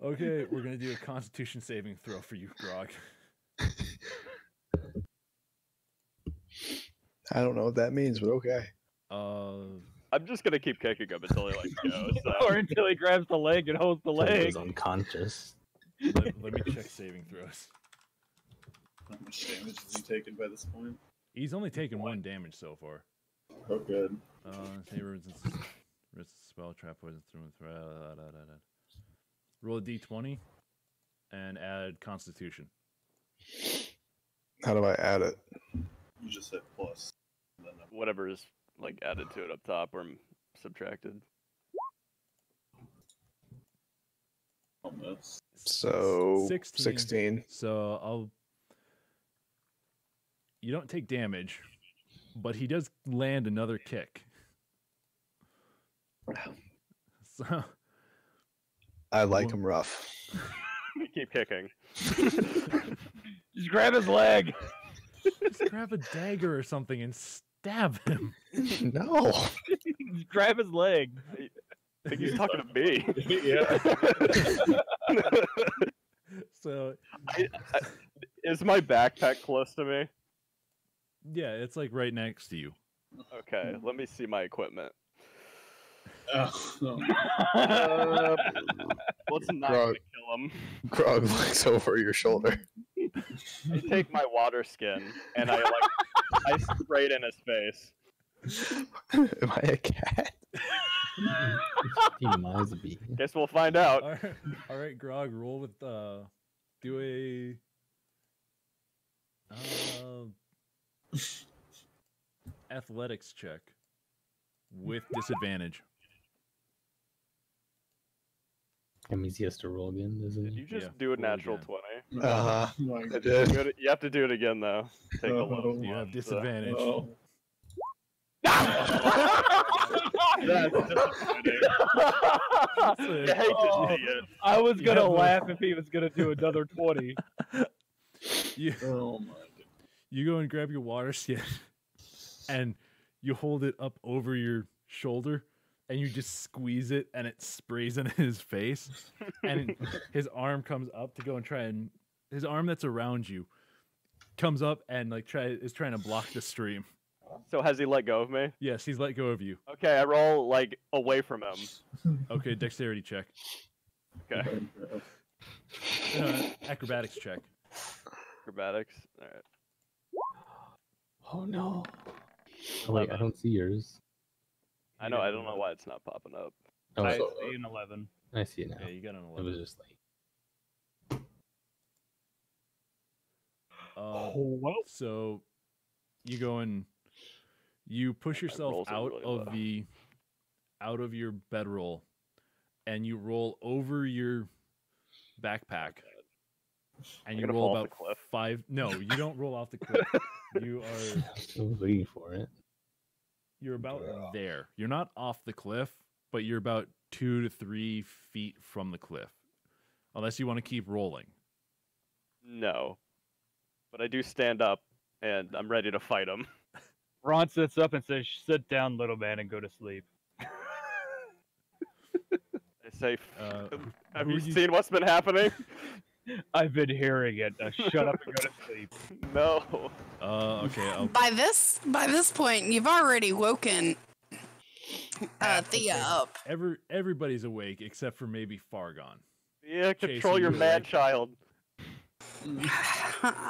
Okay, we're gonna do a Constitution saving throw for you, Grog.
I don't know what that means, but okay.
I'm just gonna keep kicking him until he lets go. So.
Or until he grabs the leg and holds the
He
leg.
was unconscious.
let me check saving throws.
How much damage has he taken by this point?
He's only taken 1 damage so far.
Oh, good.
Resist spell, trap, poison, through. Roll a d20 and add Constitution.
How do I add it?
You just hit plus. And then
Whatever is like added to it up top or subtracted.
almost.
So 16.
So you don't take damage, but he does land another kick. So
I like him rough.
I keep kicking.
Just grab his leg.
just grab a dagger or something and stab him.
No.
Just grab his leg.
I think he's talking to me.
Yeah.
So
Is my backpack close to me?
yeah, it's like right next to you.
Okay, let me see my equipment.
Oh.
What's not
Grog.
gonna kill him?
Grog looks over your shoulder.
I take my water skin and I spray it in his face.
Am I a cat?
He might be.
Guess we'll find out.
All right, Grog, roll with do a athletics check with disadvantage.
That means he has to roll again, doesn't
Did
he?
you just
Yeah,
do a
roll
natural
again.
20?
I
Like,
did.
You have to do it again though. Take a look.
Oh,
You have disadvantage.
oh.
That's disappointing. You hate to see it.
I was gonna
Yeah, but-
laugh if he was gonna do another 20.
You
Oh my
you go and grab your water skin, and you hold it up over your shoulder, and you just squeeze it, and it sprays in his face, and his arm comes up to go and try and his arm that's around you comes up and like is trying to block the stream.
So has he let go of me?
Yes, he's let go of you.
Okay, I roll like away from him.
Okay, dexterity check.
Okay.
Acrobatics check.
Acrobatics. All right.
Oh no. Oh, wait, I don't see yours.
I know. I don't know why it's not popping up.
Oh,
I
I,
see an 11.
see it now.
Yeah, you got an
It
11.
was just like
well.
So you go and you push yourself
rolls are
out
really
of
low.
out of your bedroll, and you roll over your backpack, and
I'm
you
gonna
roll
fall off
about
the cliff.
5. No, you don't roll off the cliff. You are
I was waiting for it.
you're about there. You're not off the cliff, but you're about 2 to 3 feet from the cliff, unless you want to keep rolling.
No. But I do stand up, and I'm ready to fight him.
Ron sits up and says, "Sit down, little man, and go to sleep."
I say, have
who
you
are you-
seen what's been happening?
I've been hearing it. Now shut up and go to sleep.
No.
Okay.
By this point, you've already woken Thea up.
Everybody's awake except for maybe Fargon.
Yeah,
Chasing
control your
you
mad
away.
child.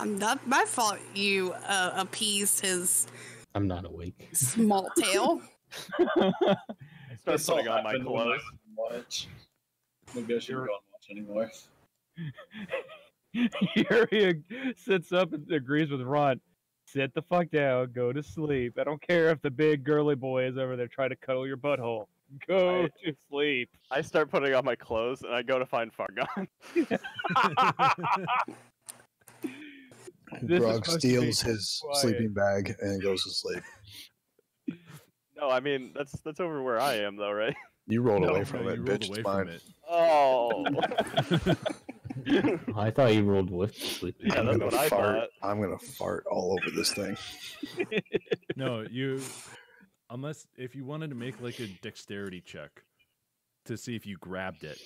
Not my fault. You appeased his
I'm not awake.
small tail.
I start
This all
putting on my
happened when I
clothes.
couldn't watch. Maybe I should go and watch anymore.
Yuri sits up and agrees with Ron. Sit the fuck down. Go to sleep. I don't care if the big girly boy is over there trying to cuddle your butthole. Go
Right.
to sleep.
I start putting on my clothes, and I go to find Fargon.
This is
Grog
supposed to be
steals his
quiet.
sleeping bag and goes to sleep.
No, I mean that's over where I am, though, right?
You rolled
No,
away
no,
from
you
it,
rolled
bitch.
away
It's
from
mine.
it.
Oh.
I thought you rolled with sleep.
Yeah,
I'm
that's
gonna
what I
fart.
thought.
I'm gonna fart all over this thing.
No, unless if you wanted to make like a dexterity check to see if you grabbed it,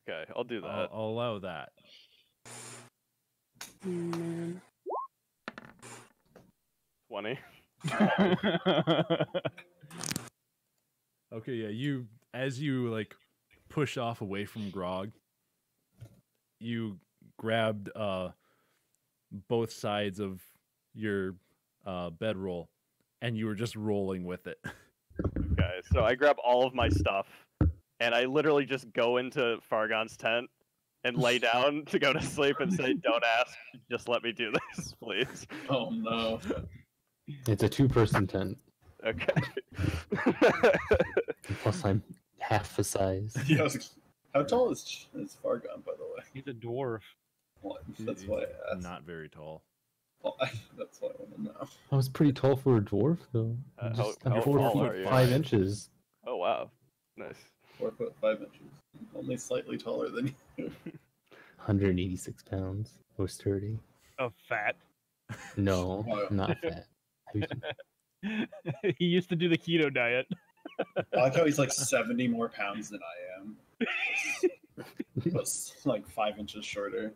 Okay, I'll do that.
I'll allow that.
Mm,
20.
Okay, yeah, as you like push off away from Grog, you grabbed both sides of your bedroll, and you were just rolling with it.
Okay, so I grab all of my stuff, and I literally just go into Fargon's tent and lay down to go to sleep and say, "Don't ask, just let me do this, please."
Oh no.
It's a 2-person tent.
Okay.
Plus, I'm half the size.
Yeah, how tall is Fargon, by the way?
He's a dwarf.
What? That's why I asked.
Not very tall.
That's why I want to know.
I was pretty tall for a dwarf, though.
Uh,
I'm
how
4
tall are
feet
you?
5 inches.
Oh wow, nice.
4'5". Only slightly taller than you.
186 pounds. I was sturdy.
Of fat.
No,
Wow.
not fat.
He used to do the keto diet.
I like how he's like 70 more pounds than I am. But like 5 inches shorter.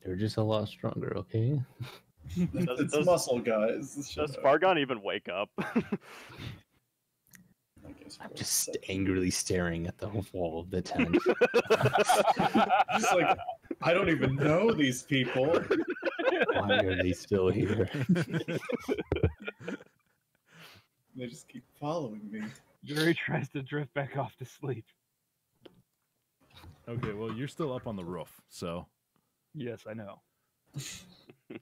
They're just a lot stronger, okay?
It's
does-
muscle, guys.
Does Fargon even wake up?
I'm just angrily staring at the wall of the tent.
Just like, I don't even know these people.
Why are they still here?
They just keep following me.
Yuri tries to drift back off to sleep.
Okay, well you're still up on the roof, so
Yes, I know.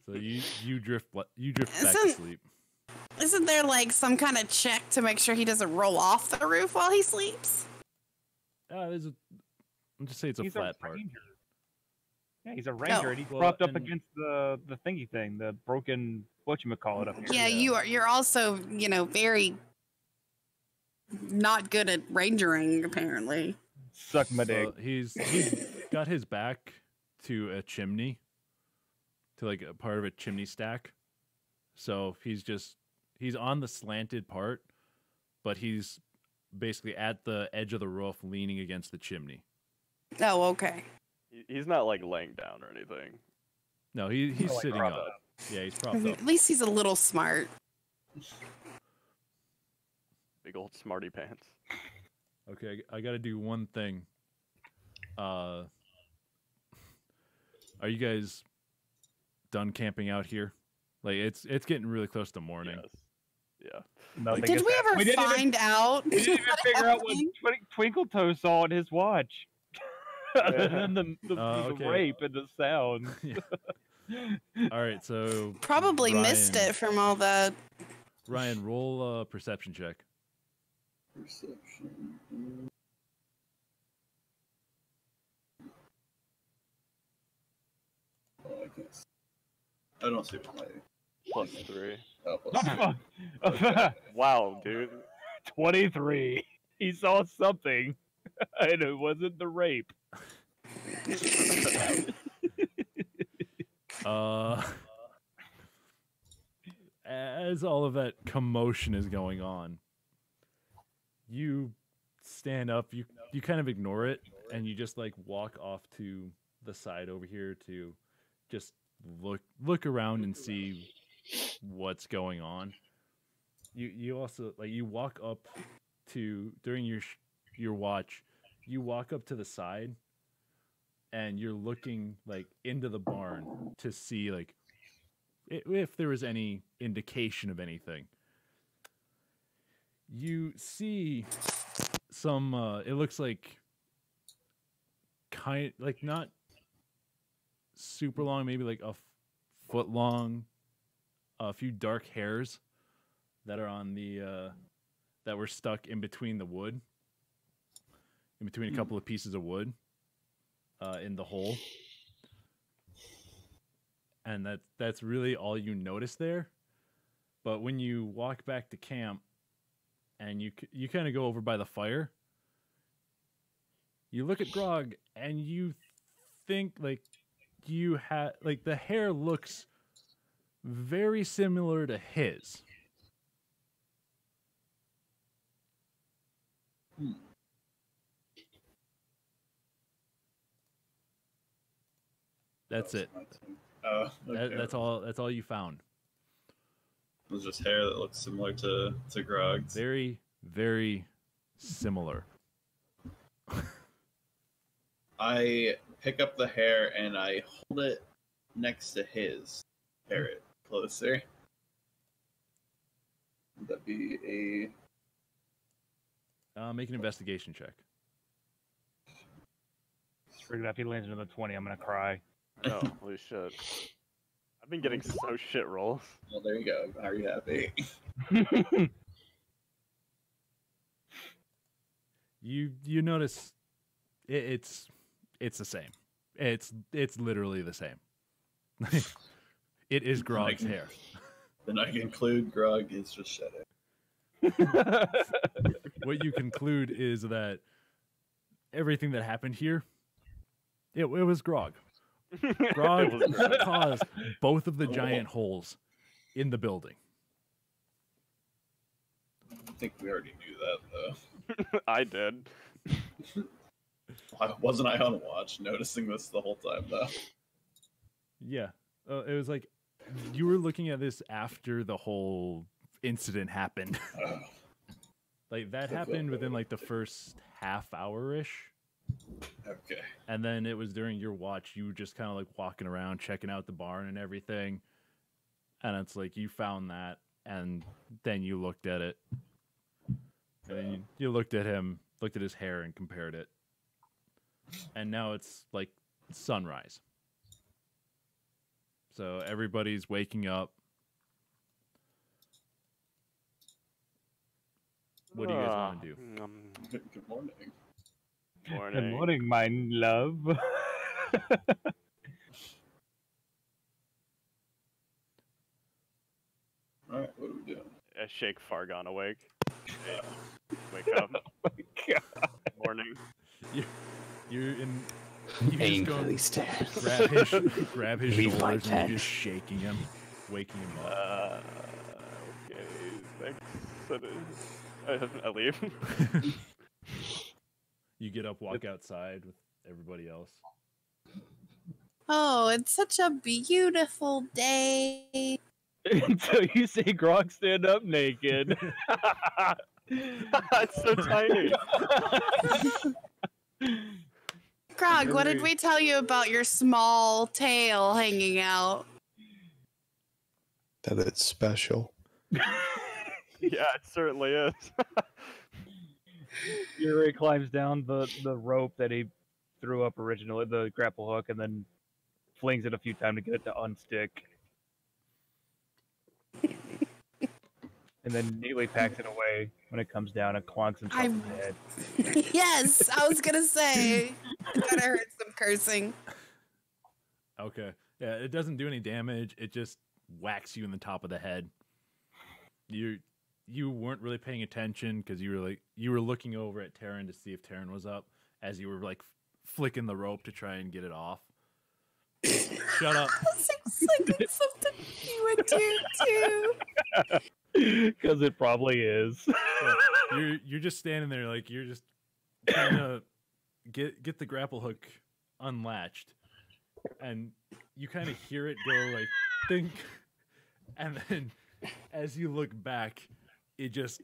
you drift back to
Isn't-
sleep.
Isn't there like some kind of check to make sure he doesn't roll off the roof while he sleeps?
There's a. I'm just saying it's a
He's
flat part.
ranger. Yeah, he's a ranger, and he's
Well,
propped up
and-
against the thingy thing, the broken whatchamacallit up here.
Yeah, you're also, very not good at rangering, apparently.
Suck my dick.
He's got his back to a chimney, to like a part of a chimney stack. So he's on the slanted part, but he's basically at the edge of the roof, leaning against the chimney.
Oh, okay.
He's not like laying down or anything.
No, he's
like
sitting
propped
up.
up.
Yeah, he's propped up.
At least he's a little smart.
Big old smarty pants.
Okay, I got to do one thing. Are you guys done camping out here? Like it's getting really close to morning.
Yes. Yeah.
Nothing
Did
is
we
hap-
ever
didn't even-
find out?
We didn't even
what
figure out what
happened?
Twinkle Toe saw on his watch. Other
Yeah.
than the
Okay.
rape and the sound.
All right, so
Probably missed
Ryan-
it from all the.
Ryan, roll a perception check.
Perception. Oh, I can't see. I don't see what my.
+3.
Oh, plus
Oh,
Wow, dude.
23. He saw something, and it wasn't the rape.
As all of that commotion is going on, you stand up, you kind of ignore it, and you just like walk off to the side over here to just look around and see what's going on. You also like you walk up to during your watch, you walk up to the side and you're looking like into the barn to see like if there was any indication of anything. You see some it looks like not super long, maybe like a foot long, a few dark hairs that are on the that were stuck in between the wood, in between a couple of pieces of wood in the hole. And that's really all you notice there. But when you walk back to camp and you kind of go over by the fire, you look at Grog and you think like you had like the hair looks very similar to his. That's it.
Oh, okay.
That's all you found.
It was just hair that looks similar to Grog's.
Very, very similar.
I pick up the hair and I hold it next to his. Pair it closer. Would that be a
Make an investigation check.
Figured if he lands another 20, I'm gonna cry.
No, holy shit. I've been getting so shit rolls.
well? There you go. Are you happy?
You notice it's the same. It's literally the same. It is Grog's hair.
Then I conclude Grog is just shedding.
What you conclude is that everything that happened here, it was Grog. Grog
It was Grog.
caused both of the giant holes in the building.
I think we already knew that though.
I did.
Wasn't I on watch noticing this the whole time though?
Yeah, it was like you were looking at this after the whole incident happened.
Oh,
Like that happened within like the first half hour ish
Okay.
And then it was during your watch, you were just kind of like walking around, checking out the barn and everything. And it's like you found that, and then you looked at it. And then you looked at him, looked at his hair, and compared it. And now it's like sunrise. So everybody's waking up. What do you guys want to do?
Good morning.
Good morning, my love.
All right, what are we doing?
I shake Fargon awake. Hey, wake up.
Oh my God.
Morning.
You're in. You just go
Angrily stare.
grab his
Leave my
shoulders and you're
tent.
just shaking him, waking him up.
Okay, thanks. I leave.
You get up, walk outside with everybody else.
Oh, it's such a beautiful day.
Until you see Grog stand up naked.
It's so tiny.
Grog, what did we tell you about your small tail hanging out?
That it's special.
Yeah, it certainly is.
Yuri climbs down the rope that he threw up originally, the grapple hook, and then flings it a few times to get it to unstick. And then neatly packs it away when it comes down and clonks himself in the head.
Yes, I was gonna say. I thought I heard some cursing.
Okay. Yeah, it doesn't do any damage. It just whacks you in the top of the head. You weren't really paying attention because you were looking over at Taryn to see if Taryn was up as you were like flicking the rope to try and get it off. Shut up.
I was expecting something you would do too.
Because it probably is.
Yeah, you're just standing there like you're just trying to get the grapple hook unlatched, and you kind of hear it go like think, and then as you look back, it just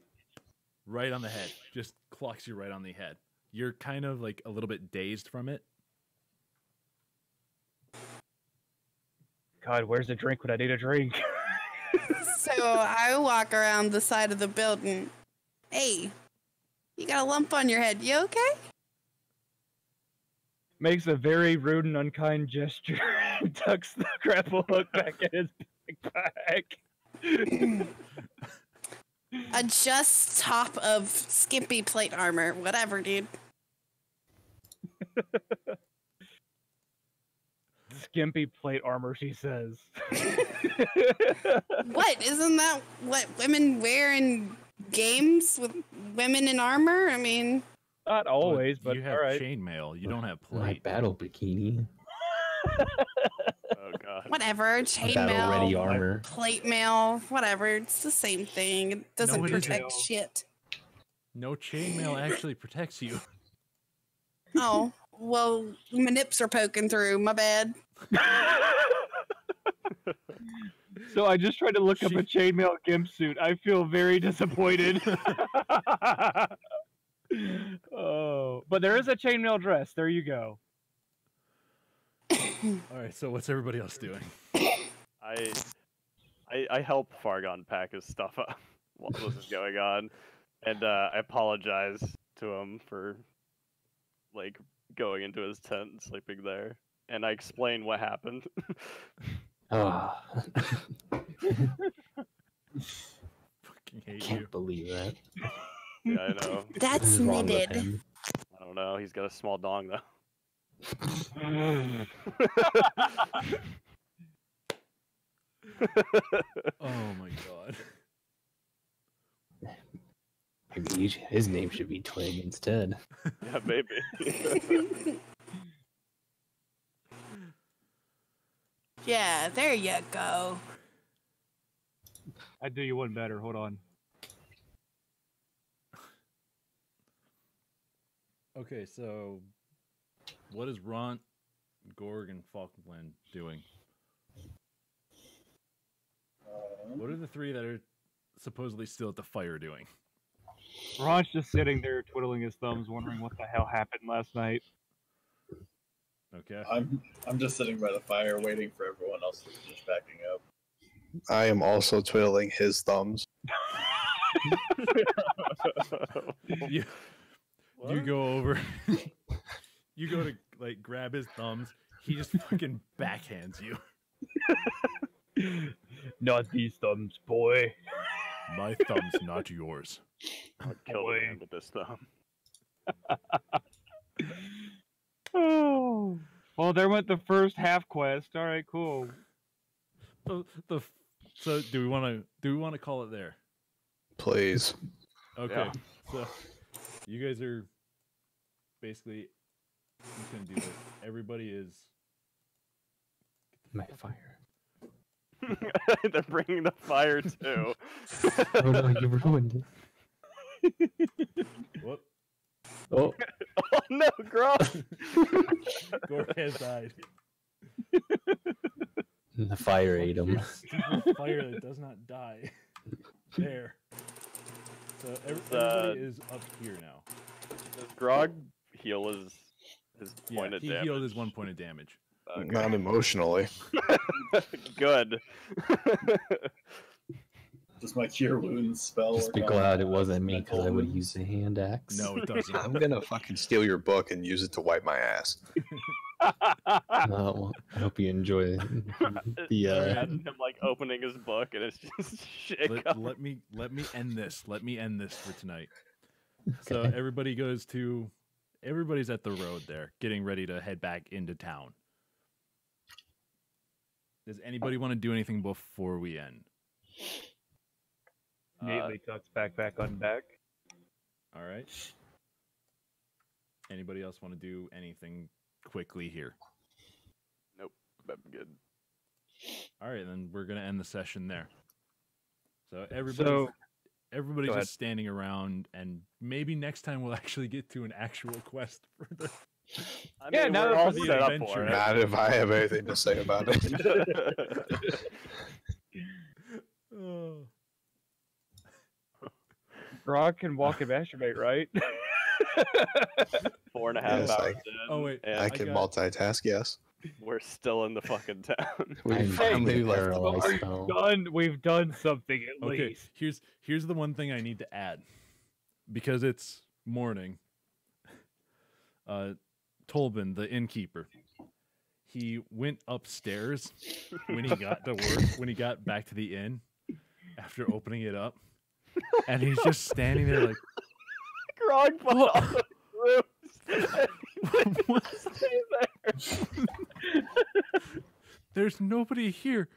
right on the head, just clocks you right on the head. You're kind of like a little bit dazed from it.
God, where's the drink when I need a drink?
So I walk around the side of the building. Hey, you got a lump on your head. You okay?
Makes a very rude and unkind gesture and tucks the grapple hook back in his backpack.
Adjust top of skimpy plate armor. Whatever, dude.
Skimpy plate armor, she says.
What? Isn't that what women wear in games with women in armor? I mean,
Not always, but
you have
all right.
chainmail. You don't have
My
plate.
battle bikini.
Oh god.
whatever.
Battle ready
Chainmail,
armor.
plate mail, whatever. It's the same thing. It doesn't
No, it
protect
isn't.
shit.
No chainmail actually protects you.
Oh, well, my nips are poking through. My bad.
So I just tried to look up a chainmail gimp suit. I feel very disappointed. Oh, but there is a chainmail dress. There you go.
All right, so what's everybody else doing?
I help Fargon pack his stuff up while this is going on, and I apologize to him for like going into his tent and sleeping there, and I explain what happened.
Ah,
Fucking hate you.
can't believe that.
Yeah, I know.
That's
What is wrong with
knitted.
him?
I don't know. He's got a small dong though.
Oh my god.
Maybe his name should be Twig instead.
Yeah, maybe.
Yeah, there you go.
I'd do you one better. Hold on.
Okay, so what is Ront, Gorg, and Falkland doing? What are the three that are supposedly still at the fire doing?
Ron's just sitting there twiddling his thumbs, wondering what the hell happened last night.
Okay.
I'm just sitting by the fire waiting for everyone else to finish packing up.
I am also twiddling his thumbs.
you go over. You go to like grab his thumbs. He just fucking backhands you.
Not these thumbs, boy.
My thumb's not yours.
I'll kill the man with this thumb.
Oh. Well, there went the first half quest. All right, cool.
So do we want to call it there?
Please.
Okay.
Yeah.
So you guys are basically who's gonna do this? Everybody is
My fire.
They're bringing the fire too.
Oh no, you ruined it.
what?
Oh,
Oh no, Gross!
Gork has died.
the fire ate him.
Stupid fire that does not die. There. So everybody is up here now.
Does Grog heal his point of
he
damage?
healed his 1 point of damage.
Okay.
Not emotionally.
Good.
Does my cure wounds spell?
Just be
work on
glad it wasn't me, because I
mental
would
wounds?
use a hand axe.
No, it doesn't.
I'm gonna fucking steal your book and use it to wipe my ass.
Well, I hope you enjoy the.
Imagine him like opening his book and it's just shit.
let me end this. Let me end this for tonight. So
Okay.
everybody's at the road there, getting ready to head back into town. Does anybody want to do anything before we end?
Immediately tucks back on back.
All right. Anybody else want to do anything quickly here?
I'm good.
All right, then we're gonna end the session there. So
So,
everybody's
go ahead.
just standing around, and maybe next time we'll actually get to an actual quest for the.
I
Yeah,
mean,
now
we're
that
all
the
set up
adventure-
for it.
Not if I have anything to say about it.
Oh.
Grog can walk and masturbate, right?
4.5
Yes,
hours in,
Oh, wait,
and
I can multitask, yes.
we're still in the fucking town.
We
I'm
finally left the
paralyzed
bar.
spell.
We've done something at
Okay,
least.
here's the one thing I need to add, because it's morning. Tolbin, the innkeeper, he went upstairs when he got to work, when he got back to the inn after opening it up, and he's just standing there like,
Grog put
What?
all the rooms.
What?
Stay there.
There's nobody here.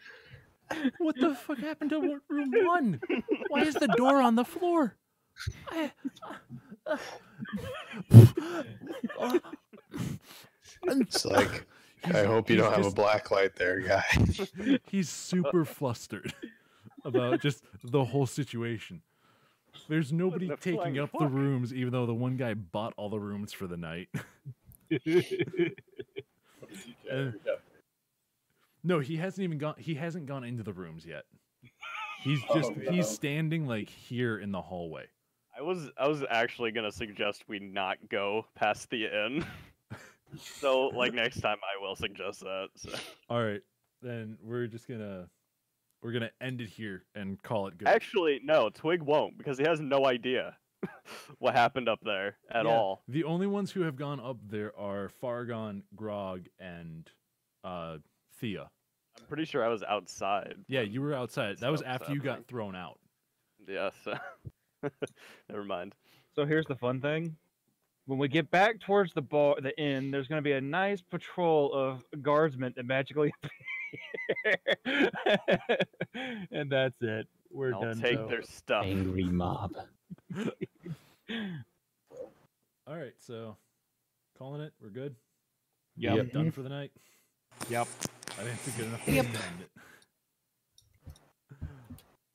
What the fuck happened to room 1? Why is the door on the floor?
It's like, I hope you
he's
don't have a
just-
black light there, guy.
He's super flustered about just the whole situation. There's nobody
the
taking
flying
up the
fuck?
rooms, even though the one guy bought all the rooms for the night. No, he hasn't gone into the rooms yet. He's just
Oh, no.
he's standing like here in the hallway.
I was actually gonna suggest we not go past the inn. So like next time I will suggest that. So.
All right, then we're gonna end it here and call it good.
Actually, no, Twig won't because he has no idea what happened up there at
Yeah,
all.
The only ones who have gone up there are Fargon, Grog, and Thea.
I'm pretty sure I was outside.
Yeah, you were outside. That was
Stuff
after you got
happening.
thrown out.
Yeah, so never mind.
So here's the fun thing. When we get back towards the inn, there's going to be a nice patrol of guardsmen that magically appear. And that's it. We're
I'll
done.
take
so.
their stuff.
Angry mob.
All right, so calling it. We're good.
Yep.
Yep.
Done for the night.
Yep.
I think it's a good enough way
Yep.
to end it.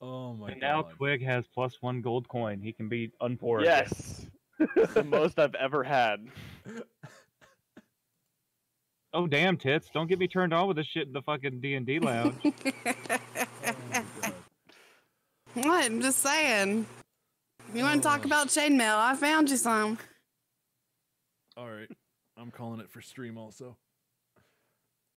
Oh my
And now
god.
Twig has +1 gold coin. He can be unpoor.
Yes, the most I've ever had.
Oh damn tits! Don't get me turned on with this shit in the fucking D&D lounge.
Oh my god.
What? I'm just saying. You want to talk about chainmail? I found you some.
All right, I'm calling it for stream also.